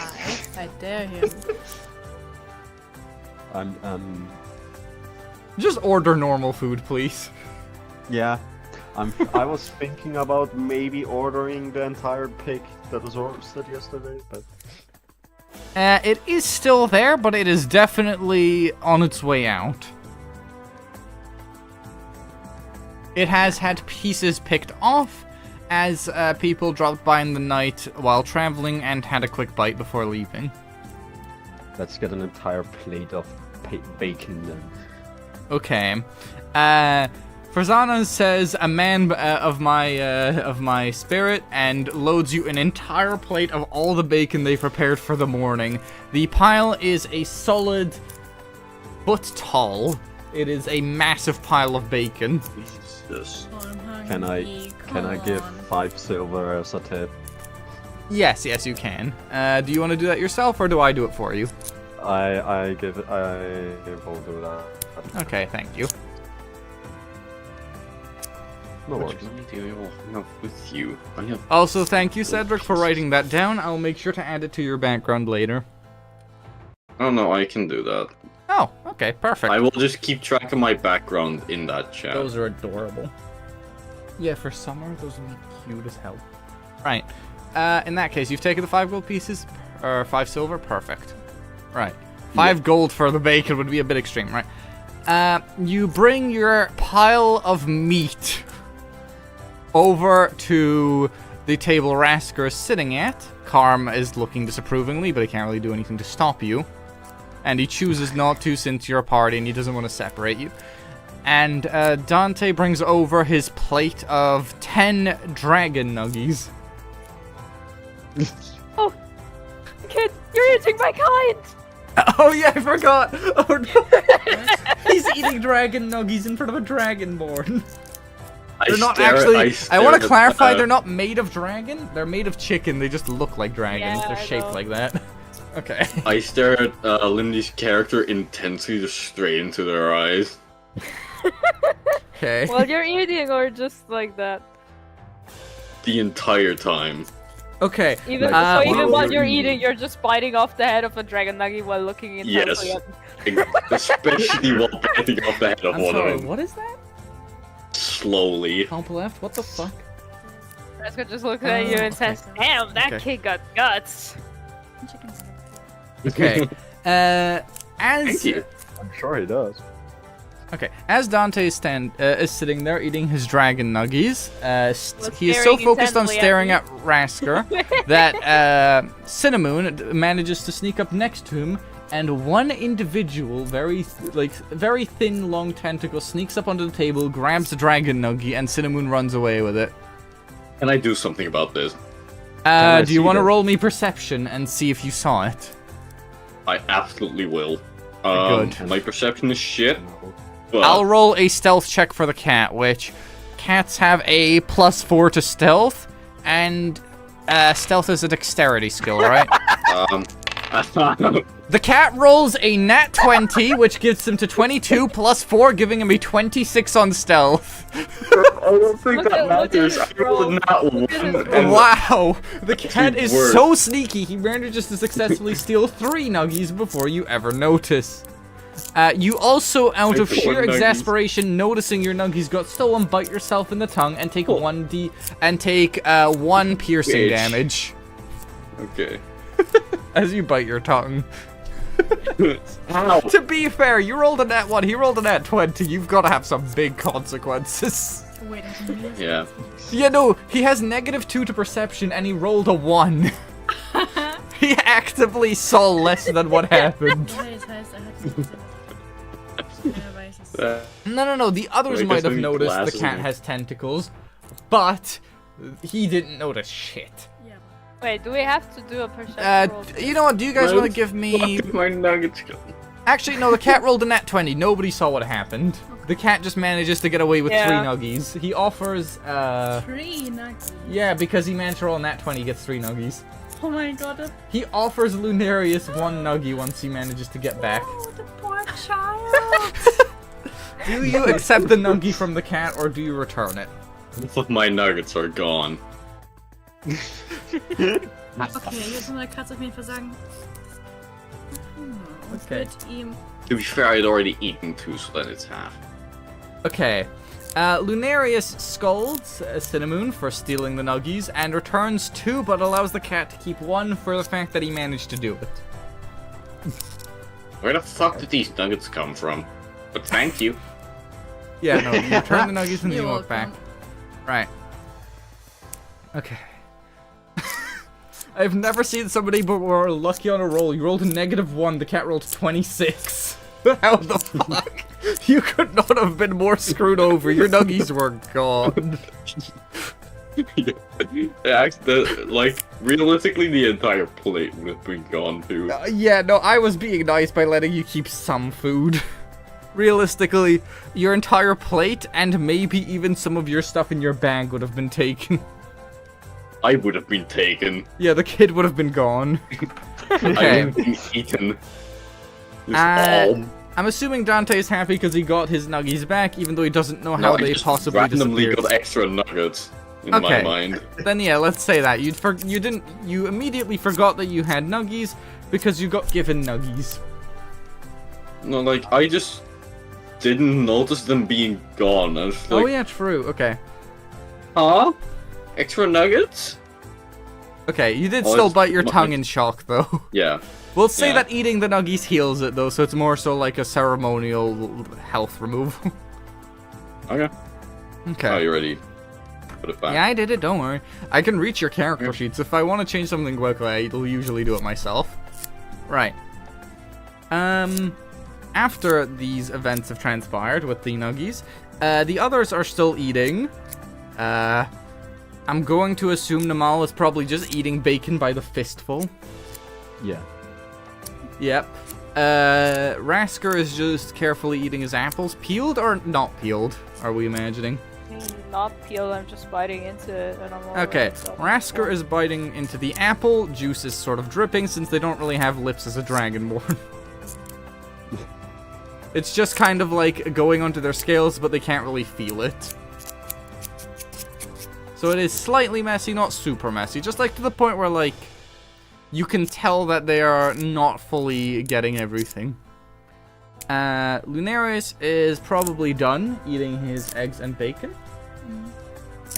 I dare him. Just order normal food, please. yeah. I was thinking about maybe ordering the entire pig that was roasted yesterday, but... It is still there, but it is definitely on its way out. It has had pieces picked off as people dropped by in the night while traveling and had a quick bite before leaving. Let's get an entire plate of bacon then. Okay. Farzana says a man of my spirit and loads you an entire plate of all the bacon they prepared for the morning. The pile is a solid foot tall. It is a massive pile of bacon. Jesus. Oh, I'm hungry. Can I give Come on. 5 silver as a tip? Yes, you can. Do you want to do that yourself, or do I do it for you? I will do that. Okay, thank you. No What worries. money do I have with you? I have. Also, thank you, Cedric, for writing that down. I'll make sure to add it to your background later. Oh no, I can do that. Oh, okay, perfect. I will just keep track of my background in that chat. Those are adorable. Yeah, for summer, those would be cute as hell. Right. In that case, you've taken the 5 gold pieces, or 5 silver? Perfect. Right. 5 gold for the bacon would be a bit extreme, right? You bring your pile of meat over to the table Rasker is sitting at. Karm is looking disapprovingly, but he can't really do anything to stop you. And he chooses not to since you're a party and he doesn't want to separate you. And Dante brings over his plate of 10 dragon nuggies. Oh, kid, you're eating my kind. Oh yeah, I forgot. Oh no. He's eating dragon nuggies in front of a dragonborn. They're not actually. I want to clarify. They're not made of dragon. They're made of chicken. They just look like dragons. Yeah, They're I shaped know. like that. Okay. I stare at Lindy's character intensely, just straight into their eyes. Okay. While you're eating, or just like that. The entire time. Okay. Even Uh, so, even while while you're you're eating. eating, you're just biting off the head of a dragon nugget while looking intensely Yes. at. Especially while biting off the head of I'm one sorry. of them. What is that? Slowly. Comp left. What the fuck? Raska just looks at you and okay. says, "Damn, that Okay. kid got guts." Chicken nuggets. Okay. Thank As you. I'm sure he does. Okay, as Dante is sitting there eating his dragon nuggies, Was he is so staring focused on intently at staring me. at Rasker that Cinnamon manages to sneak up next to him, and one individual, very thin, long tentacle, sneaks up onto the table, grabs the dragon nuggie, and Cinnamon runs away with it. Can I do something about this? I Do you see want to that? roll me perception and see if you saw it? I absolutely will. Good. My perception is shit, but I'll roll a stealth check for the cat, which cats have a +4 to stealth, and stealth is a dexterity skill, right? The cat rolls a nat 20, which gets him to 22 +4, giving him a 26 on stealth. I don't think that matters. I rolled a nat 1. and Wow! The cat is worse. so sneaky, he manages to successfully steal 3 nuggies before you ever notice. You also, out of Take the sheer 1 nuggies. exasperation, noticing your nuggies got stolen, bite yourself in the tongue and take 1 piercing Bitch. damage Okay. as you bite your tongue. Ow. To be fair, you rolled a nat 1, he rolled a nat 20. You've got to have some big consequences. Wait, a minute. Yeah. Yeah, no, he has -2 to perception and he rolled a 1. He actively saw less than what happened. Okay, das heißt, er hat nicht gesehen. Er weiß es. No, the others Wait, might there's have no noticed the glasses cat in it. has tentacles, but he didn't notice shit. Ja, Wait, do we have to do a perception roll? You know what, do you guys Well, want to give me... Fuck my nuggets go. Actually, no, the cat rolled a nat 20. Nobody saw what happened. The cat just manages to get away with 3 Yeah. nuggies. He offers, 3 nuggies. yeah, because he managed to roll a nat 20, he gets 3 nuggies. Oh mein Gott, das He offers Lunarius 1 nuggie once he manages to get back. oh, the poor child. Do you accept the nuggie from the cat, or do you return it? Both of my nuggets are gone. Okay, jetzt muss der Katze auf jeden Fall sagen. Und Okay. mit ihm. To be fair, I'd already eaten 2, so then it's half. Okay. Lunarius scolds Cinnamon for stealing the nuggies and returns 2, but allows the cat to keep 1 for the fact that he managed to do it. Where the fuck did these nuggets come from? But thank you. Yeah, no, you return the nuggies and then You're you walk back. welcome. Right. Okay. I've never seen somebody but were lucky on a roll. You rolled a -1, the cat rolled 26. How the fuck? You could not have been more screwed over. Your nuggies were gone. Like, realistically, the entire plate would have been gone too. Yeah, no, I was being nice by letting you keep some food. Realistically, your entire plate and maybe even some of your stuff in your bag would have been taken. I would have been taken. Yeah, the kid would have been gone. I Okay. would have been eaten. Just Uh, all. I'm assuming Dante is happy because he got his nuggies back, even though he doesn't know how No, I they just possibly randomly disappeared. got extra nuggets in Okay. my mind. Then yeah, let's say that you immediately forgot that you had nuggies because you got given nuggies. No, like, I just didn't notice them being gone. I was like, Oh yeah, true. Okay. huh? Extra nuggets? Okay, you did Oh, still it's bite your not tongue like- in shock though. Yeah. We'll say Yeah. that eating the nuggies heals it though, so it's more so like a ceremonial health removal. Okay. Okay. Oh, you ready? Put it back. Yeah, I did it, don't worry. I can reach your character sheets. If I want to change something quickly, I'll usually do it myself. Right. After these events have transpired with the nuggies, the others are still eating. I'm going to assume Namal is probably just eating bacon by the fistful. Yeah. Yep. Rasker is just carefully eating his apples. Peeled or not peeled, are we imagining? Not peeled, I'm just biting into it and I'm all Okay, right, so- Rasker is biting into the apple. Juice is sort of dripping since they don't really have lips as a dragonborn. It's just kind of like going onto their scales, but they can't really feel it. So it is slightly messy, not super messy. Just like to the point where, like, you can tell that they are not fully getting everything. Lunarius is probably done eating his eggs and bacon.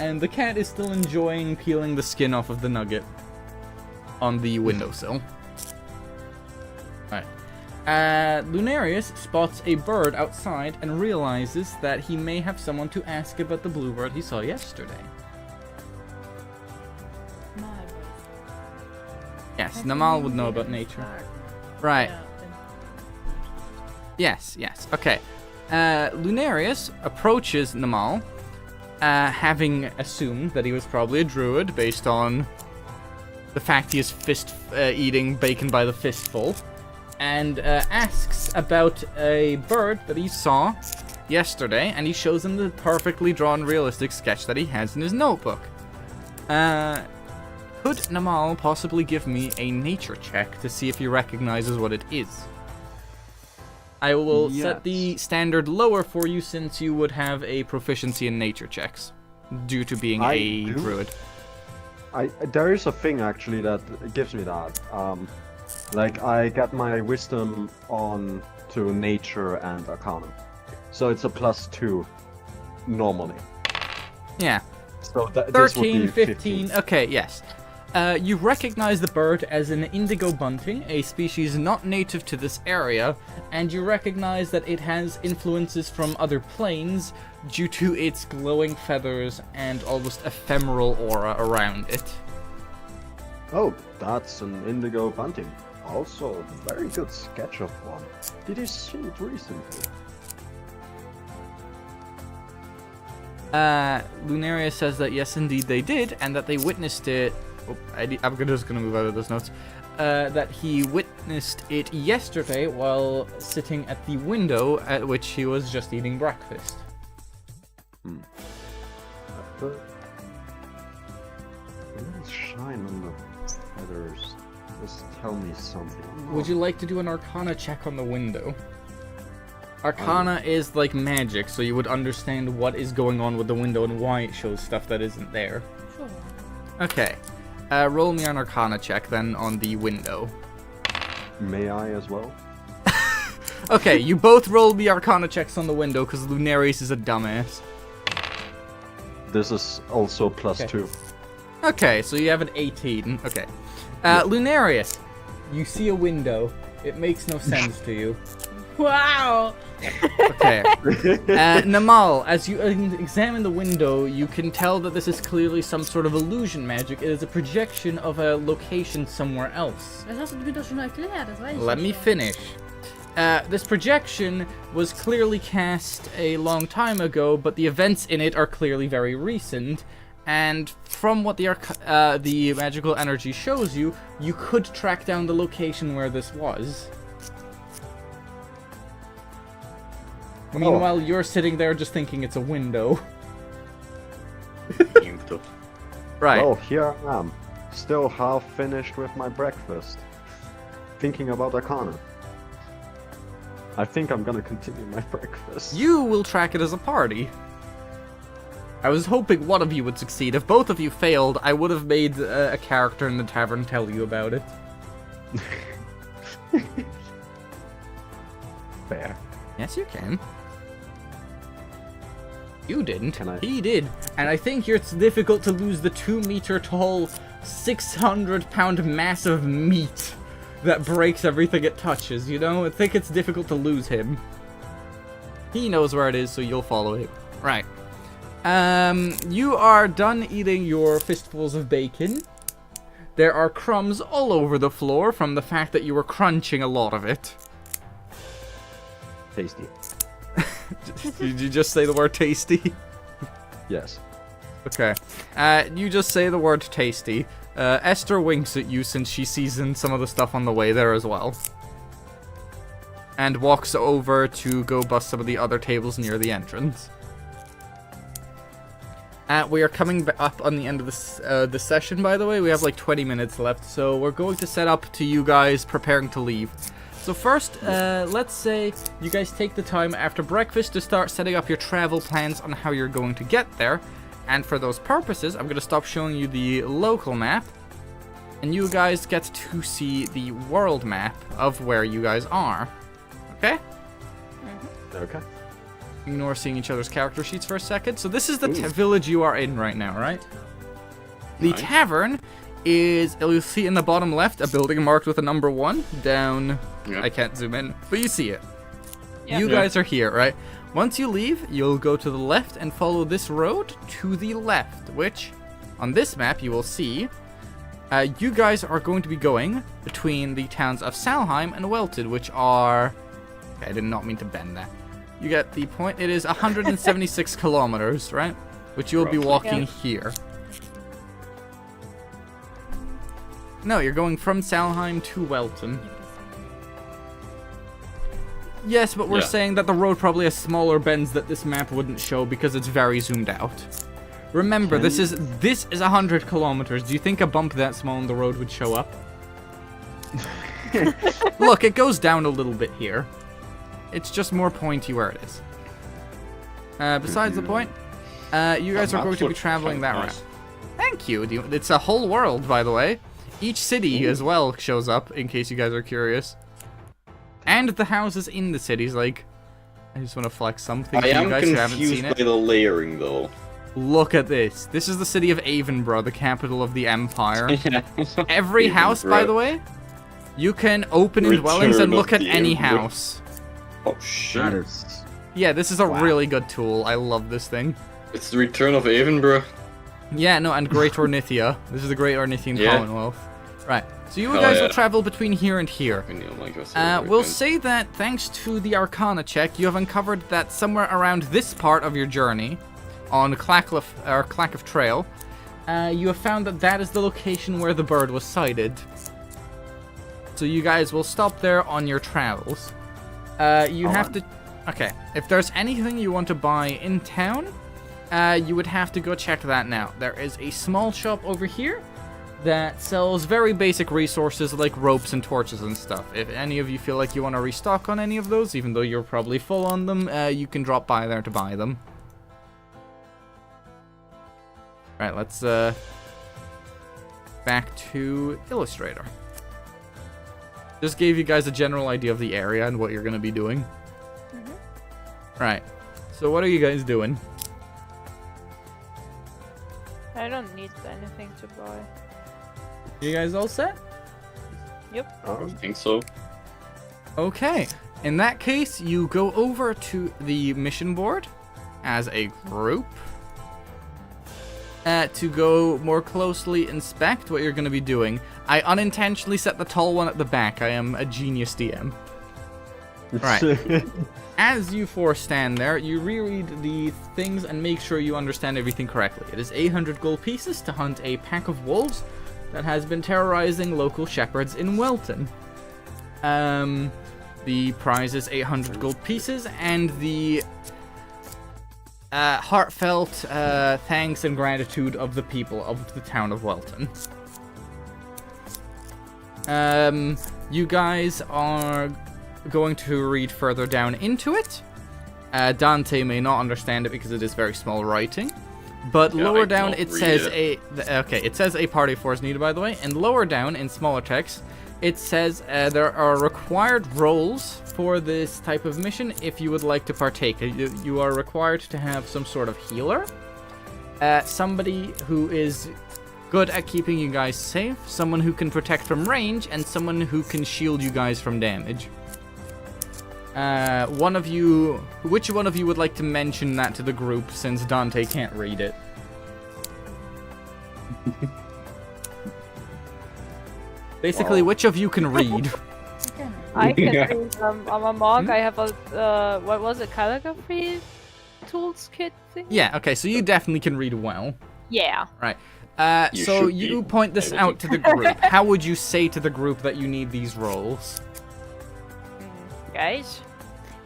And the cat is still enjoying peeling the skin off of the nugget on the windowsill. Alright. Lunarius spots a bird outside and realizes that he may have someone to ask about the bluebird he saw yesterday. Yes, Namal would know about nature. Right. Ja, Yes, yes. Okay. Lunarius approaches Namal, having assumed that he was probably a druid based on the fact he is eating bacon by the fistful, and asks about a bird that he saw yesterday, and he shows him the perfectly drawn realistic sketch that he has in his notebook. Could Namal possibly give me a nature check to see if he recognizes what it is? I will set the standard lower for you since you would have a proficiency in nature checks due to being a druid. There is a thing actually that gives me that. Like I get my wisdom on to nature and arcana, so it's a +2 normally. Yeah. So this would 13, be 15. Okay, yes. You recognize the bird as an indigo bunting, a species not native to this area, and you recognize that it has influences from other planes due to its glowing feathers and almost ephemeral aura around it. Oh, that's an indigo bunting. Also, a very good sketch of one. Did you see it recently? Lunaria says that yes, indeed they did, and that they witnessed it. Oh, I'm just gonna move out of those notes. That he witnessed it yesterday while sitting at the window at which he was just eating breakfast. A little shine on the feathers. Just tell me something. Would you like to do an Arcana check on the window? Arcana is like magic, so you would understand what is going on with the window and why it shows stuff that isn't there. Sure. Okay. Roll me an Arcana check then on the window. May I as well? Okay, you both roll the Arcana checks on the window because Lunarius is a dumbass. This is also +2. Okay, so you have an 18. Okay. Lunarius, you see a window. It makes no sense to you. Wow! Okay. Namal, as you examine the window, you can tell that this is clearly some sort of illusion magic. It is a projection of a location somewhere else. Das hast du mir doch schon erklärt, das weiß ich Let doch me schon. finish. This projection was clearly cast a long time ago, but the events in it are clearly very recent. And from what the magical energy shows you, you could track down the location where this was. Meanwhile, you're sitting there just thinking it's a window. Inked up. Right. Well, here I am, still half finished with my breakfast, thinking about Arcana. I think I'm gonna continue my breakfast. You will track it as a party. I was hoping one of you would succeed. If both of you failed, I would have made a character in the tavern tell you about it. Fair. Yes, you can. You didn't. Can I? He did. And I think it's difficult to lose the 2-meter tall, 600-pound mass of meat that breaks everything it touches, you know? I think it's difficult to lose him. He knows where it is, so you'll follow him. Right. You are done eating your fistfuls of bacon. There are crumbs all over the floor from the fact that you were crunching a lot of it. Tasty. Did you just say the word tasty? Yes. Okay. You just say the word tasty. Esther winks at you since she seasoned some of the stuff on the way there as well. And walks over to go bust some of the other tables near the entrance. We are coming up on the end of this session, by the way. We have like 20 minutes left, so we're going to set up to you guys preparing to leave. So first, let's say you guys take the time after breakfast to start setting up your travel plans on how you're going to get there. And for those purposes, I'm going to stop showing you the local map. And you guys get to see the world map of where you guys are. Okay? Okay. Ignore seeing each other's character sheets for a second. So this is the village you are in right now, right? The Nice. tavern is, you'll see in the bottom left, a building marked with a number 1 down. Yeah. I can't zoom in, but you see it. Yeah. You Yeah. guys are here, right? Once you leave, you'll go to the left and follow this road to the left, which on this map you will see you guys are going to be going between the towns of Salheim and Welted, which are... Okay, I did not mean to bend that. You get the point. It is 176 kilometers, right? Which you'll be Roughly. walking Yeah. here. No, you're going from Salheim to Welton. Yes, but we're Yeah. saying that the road probably has smaller bends that this map wouldn't show because it's very zoomed out. Remember, this is 100 kilometers. Do you think a bump that small on the road would show up? Look, it goes down a little bit here. It's just more pointy where it is. Besides the point, you guys are going to be traveling that route. Thank you. It's a whole world, by the way. Each city as well shows up, in case you guys are curious. And the houses in the cities, like... I just want to flex something for I you am guys who haven't confused seen by it. the layering, though. Look at this. This is the city of Avonborough, the capital of the Empire. Every house, by the way, you can open in dwellings and Return look of at the any Emperor. house. Oh That shit! is. Yeah, this is a really good tool. I love this thing. It's the return of Avonborough. Yeah, no, and Great Ornithia. This is the Great Ornithian Yeah. Commonwealth. Right, so you Oh, guys yeah. will travel between here and here. We'll say that thanks to the Arcana check, you have uncovered that somewhere around this part of your journey, on Clacliff Trail, you have found that that is the location where the bird was sighted. So you guys will stop there on your travels. You have to... Okay, if there's anything you want to buy in town, you would have to go check that now. There is a small shop over here that sells very basic resources like ropes and torches and stuff. If any of you feel like you want to restock on any of those, even though you're probably full on them, you can drop by there to buy them. Right, let's back to Illustrator. Just gave you guys a general idea of the area and what you're going to be doing. Right, so what are you guys doing? I don't need anything to buy. You guys all set? Yep. I think so. Okay, in that case, you go over to the mission board as a group to go more closely inspect what you're going to be doing. I unintentionally set the tall one at the back. I am a genius DM. Right. As you four stand there, you reread the things and make sure you understand everything correctly. It is 800 gold pieces to hunt a pack of wolves that has been terrorizing local shepherds in Welton. The prize is 800 gold pieces, and the heartfelt thanks and gratitude of the people of the town of Welton. You guys are going to read further down into it. Dante may not understand it because it is very small writing. But Yeah, lower I down cannot it read says it. it says a party force needed, by the way, and lower down in smaller text it says there are required roles for this type of mission if you would like to partake. You are required to have some sort of healer, somebody who is good at keeping you guys safe, someone who can protect from range, and someone who can shield you guys from damage. Which one of you would like to mention that to the group, since Dante can't read it? Basically, which of you can read? I can Yeah. read, I'm a monk, I have a, what was it, calligraphy tools kit thing? Yeah, okay, so you definitely can read well. Yeah. Right. You So should you be point this able out to. to the group. How would you say to the group that you need these roles? Guys,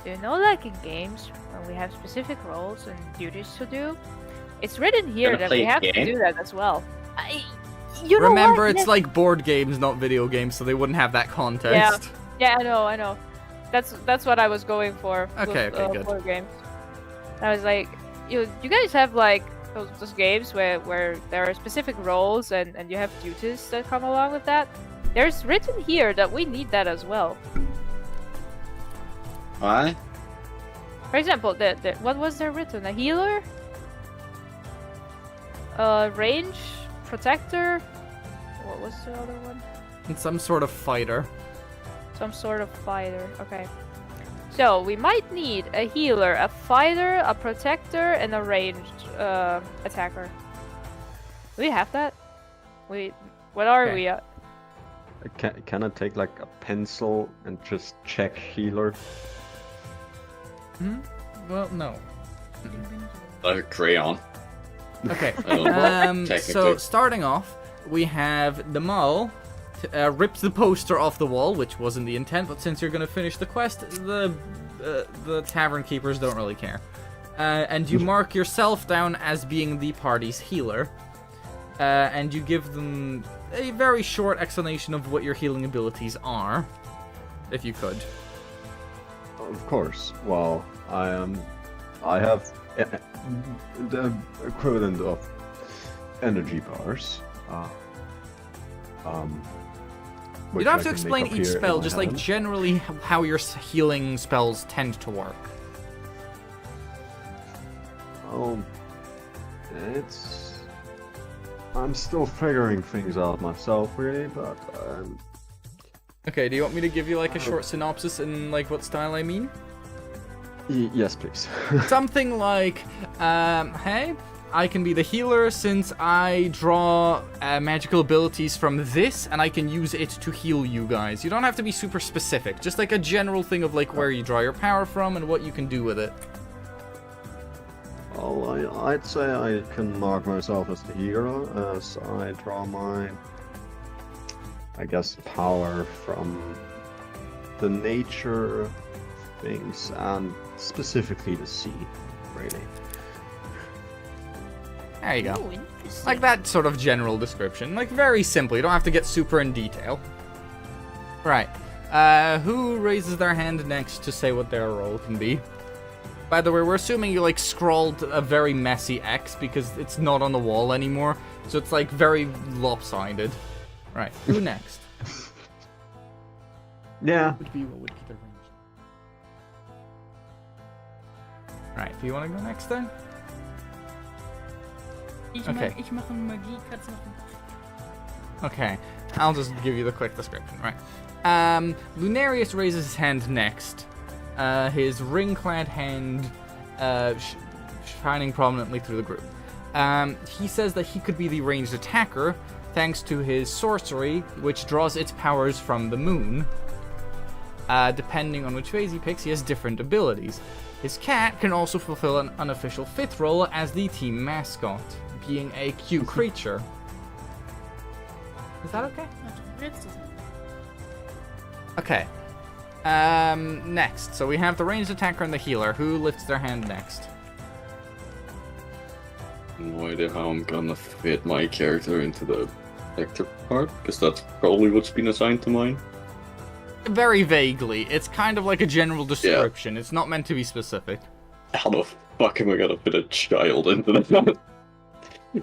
do you know, like in games, when we have specific roles and duties to do, it's written here Gonna that play we a have to game? do that as well. You know Remember, what? it's like board games, not video games, so they wouldn't have that context. Yeah, I know. That's what I was going for. Okay, okay, good. For games. I was like, you guys have like those games where there are specific roles and you have duties that come along with that. There's written here that we need that as well. Why? For example, what was there written? A healer? Range? Protector? What was the other one? And some sort of fighter. Some sort of fighter. Okay. So, we might need a healer, a fighter, a protector, and a ranged attacker. Do we have that? What are Okay. we at? Can I take like a pencil and just check healer? Hmm? Well, no. Like a crayon. Okay. I don't know. So Technically. starting off, we have the Mall rips the poster off the wall, which wasn't the intent, but since you're gonna finish the quest, the the tavern keepers don't really care. And you mark yourself down as being the party's healer. And you give them a very short explanation of what your healing abilities are, if you could. Of course. Well, I have the equivalent of energy bars. You don't have to explain each spell, just like generally how your healing spells tend to work. I'm still figuring things out myself, really, but Okay, do you want me to give you like a short synopsis in like what style I mean? Yes, please. Something like, hey, I can be the healer since I draw magical abilities from this, and I can use it to heal you guys. You don't have to be super specific, just like a general thing of like where you draw your power from and what you can do with it. Well, I'd say I can mark myself as the hero, as I draw my, I guess, power from the nature of things, and specifically the sea, really. There you go. Ooh, interesting. Like that sort of general description. Like very simple, you don't have to get super in detail. Right. Who raises their hand next to say what their role can be? By the way, we're assuming you like scrawled a very messy X because it's not on the wall anymore. So it's like very lopsided. Right, who next? Yeah. Would be what would be the range? Right, do you want to go next then? Ich mache Magie, kannst du machen. Okay, I'll just give you the quick description, right? Lunarius raises his hand next. His ring-clad hand shining prominently through the group. He says that he could be the ranged attacker thanks to his sorcery, which draws its powers from the moon. Depending on which phase he picks, he has different abilities. His cat can also fulfill an unofficial 5th role as the team mascot, being a cute creature. Is that okay? Okay. Next. So we have the ranged attacker and the healer. Who lifts their hand next? No idea how I'm gonna fit my character into the actor part, because that's probably what's been assigned to mine. Very vaguely. It's kind of like a general description. It's not meant to be specific. How the fuck am I gonna fit a child into that?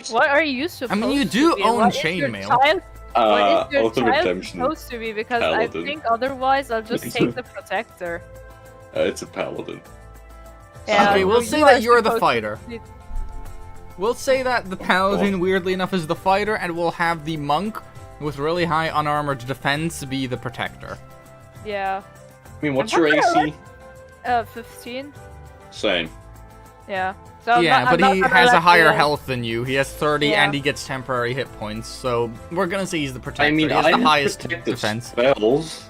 What are you supposed to be? I mean, you do own What is your chainmail. child- What is your Auto child redemption. supposed to be? Because Paladin. I think otherwise I'll just take the protector. It's a paladin. Yeah, Okay, we'll you say are that you're the supposed fighter. to- We'll say that the paladin, weirdly enough, is the fighter, and we'll have the monk with really high unarmored defense be the protector. Yeah. I mean, what's your AC? 15. Same. Yeah. So Yeah, I'm but not he gonna has a let higher you- health than you. He has 30, Yeah. and he gets temporary hit points, so we're gonna say he's the protector. I mean, he has I the have highest protective defense. spells.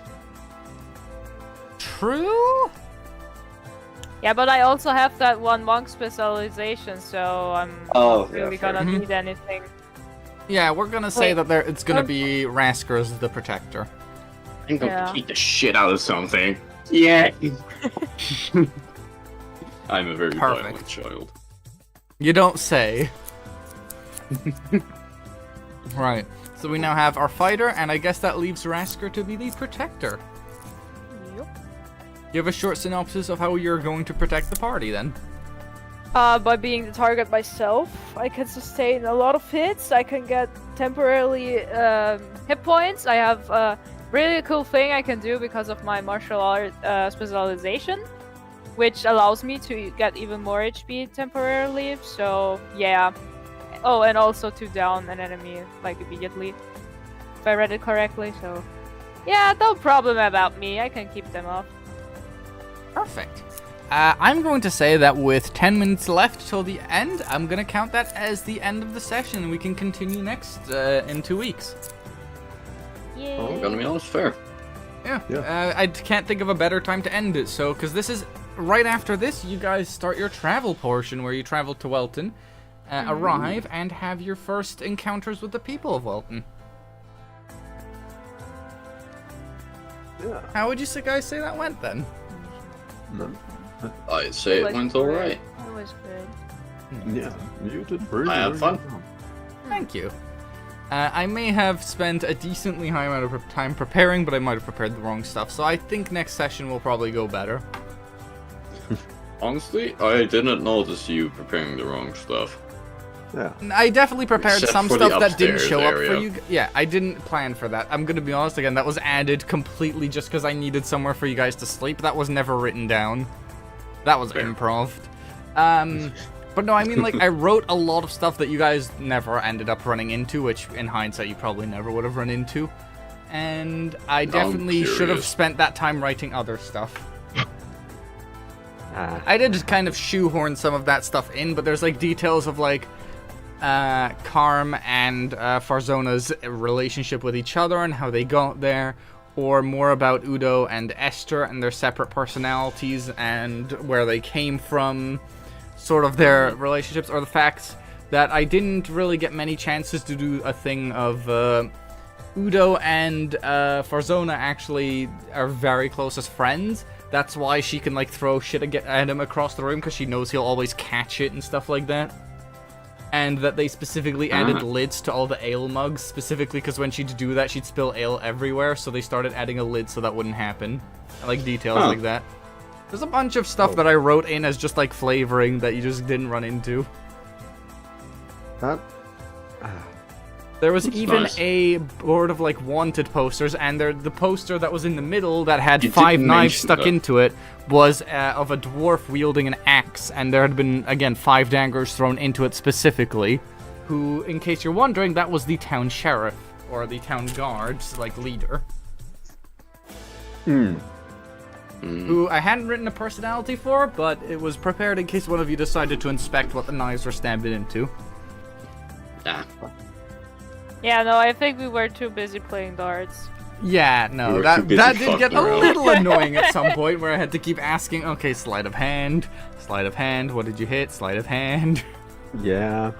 True? Yeah, but I also have that one monk specialization, so I'm Oh, not really yeah, fair. gonna Mhm. need anything. Yeah, we're gonna say Wait. that it's gonna be Rasker as the protector. I'm gonna Yeah. beat the shit out of something. Yeah. I'm a very Perfect. violent child. You don't say. Right. So we now have our fighter, and I guess that leaves Rasker to be the protector. Yup. Give a short synopsis of how you're going to protect the party, then. By being the target myself, I can sustain a lot of hits. I can get temporarily hit points. I have a really cool thing I can do because of my martial art specialization, which allows me to get even more HP temporarily. So yeah. Oh, and also to down an enemy like immediately, if I read it correctly. So yeah, no problem about me. I can keep them off. Perfect. I'm going to say that with 10 minutes left till the end, I'm going to count that as the end of the session, and we can continue next in 2 weeks. Yeah. Oh, I'm gonna be honest, fair. Yeah. I can't think of a better time to end it, so, because this is, right after this, you guys start your travel portion, where you travel to Welton, arrive, and have your first encounters with the people of Welton. Yeah. How would you guys say that went, then? No. I'd say it went alright. It was good. Yeah, you did very I had very fun. well. Thank you. I may have spent a decently high amount of time preparing, but I might have prepared the wrong stuff. So I think next session will probably go better. Honestly, I didn't notice you preparing the wrong stuff. Yeah. I definitely prepared Except some for the stuff that didn't upstairs show up for area. you. Yeah, I didn't plan for that. I'm gonna be honest again, that was added completely just because I needed somewhere for you guys to sleep. That was never written down. That was Fair. improv. But no, I mean, like, I wrote a lot of stuff that you guys never ended up running into, which in hindsight you probably never would have run into. And I definitely should have curious. spent that time writing other stuff. Ah. I did just kind of shoehorn some of that stuff in, but there's like details of like Karm and Farzona's relationship with each other and how they got there, or more about Udo and Esther and their separate personalities and where they came from, sort of their relationships, or the fact that I didn't really get many chances to do a thing of Udo and Farzona actually are very close as friends. That's why she can like throw shit at him across the room, because she knows he'll always catch it and stuff like that. And that they specifically added lids to all the ale mugs, specifically because when she'd do that, she'd spill ale everywhere, so they started adding a lid so that wouldn't happen. I like details like that. There's a bunch of stuff that I wrote in as just like flavoring that you just didn't run into. That. There was even nice. a board of like wanted posters, and the poster that was in the middle that had You 5 didn't knives mention stuck that. into it was of a dwarf wielding an axe, and there had been, again, 5 daggers thrown into it specifically. Who, in case you're wondering, that was the town sheriff, or the town guard's like leader. Who I hadn't written a personality for, but it was prepared in case one of you decided to inspect what the knives were stabbed into. Nah. Yeah, no, I think we were too busy playing darts. Yeah, We no, were too that busy did get a fucking around. little annoying at some point where I had to keep asking, okay, sleight of hand, what did you hit, sleight of hand. Yeah.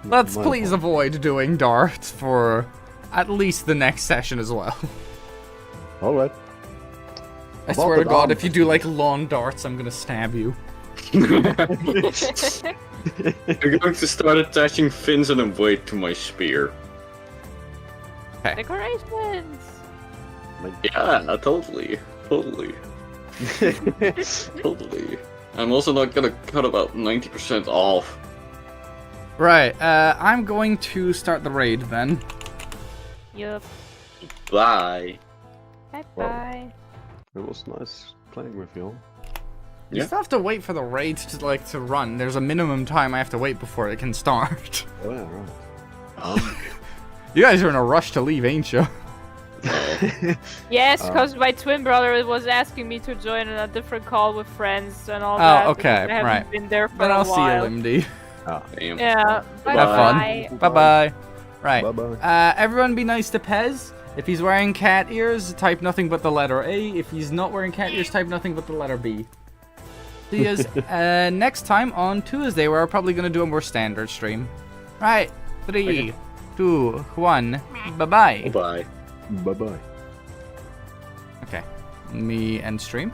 Let's My please fault. avoid doing darts for at least the next session as well. All right. I About swear the to God, dom- if you do like lawn darts, I'm gonna stab you. I'm going to start attaching fins and a weight to my spear. Decorations! Yeah, totally. Totally. I'm also not gonna cut about 90% off. Right, I'm going to start the raid then. Yup. Bye. Bye-bye. It was nice playing with you. You Yeah. still have to wait for the raid to run. There's a minimum time I have to wait before it can start. Oh yeah, right. You guys are in a rush to leave, ain't you? Yes, because my twin brother was asking me to join in a different call with friends and all Oh, that. okay, because I haven't right. been there for Then a I'll see while. you, Limdy. Damn. Yeah. Have Have Bye. fun. Bye-bye. Right. Bye-bye. Everyone be nice to Pez. If he's wearing cat ears, type nothing but the letter A. If he's not wearing cat ears, type nothing but the letter B. See you next time on Tuesday, where we're probably going to do a more standard stream. Right. 3, 2, 1. Bye-bye. Bye. Bye-bye. Okay. Me and stream.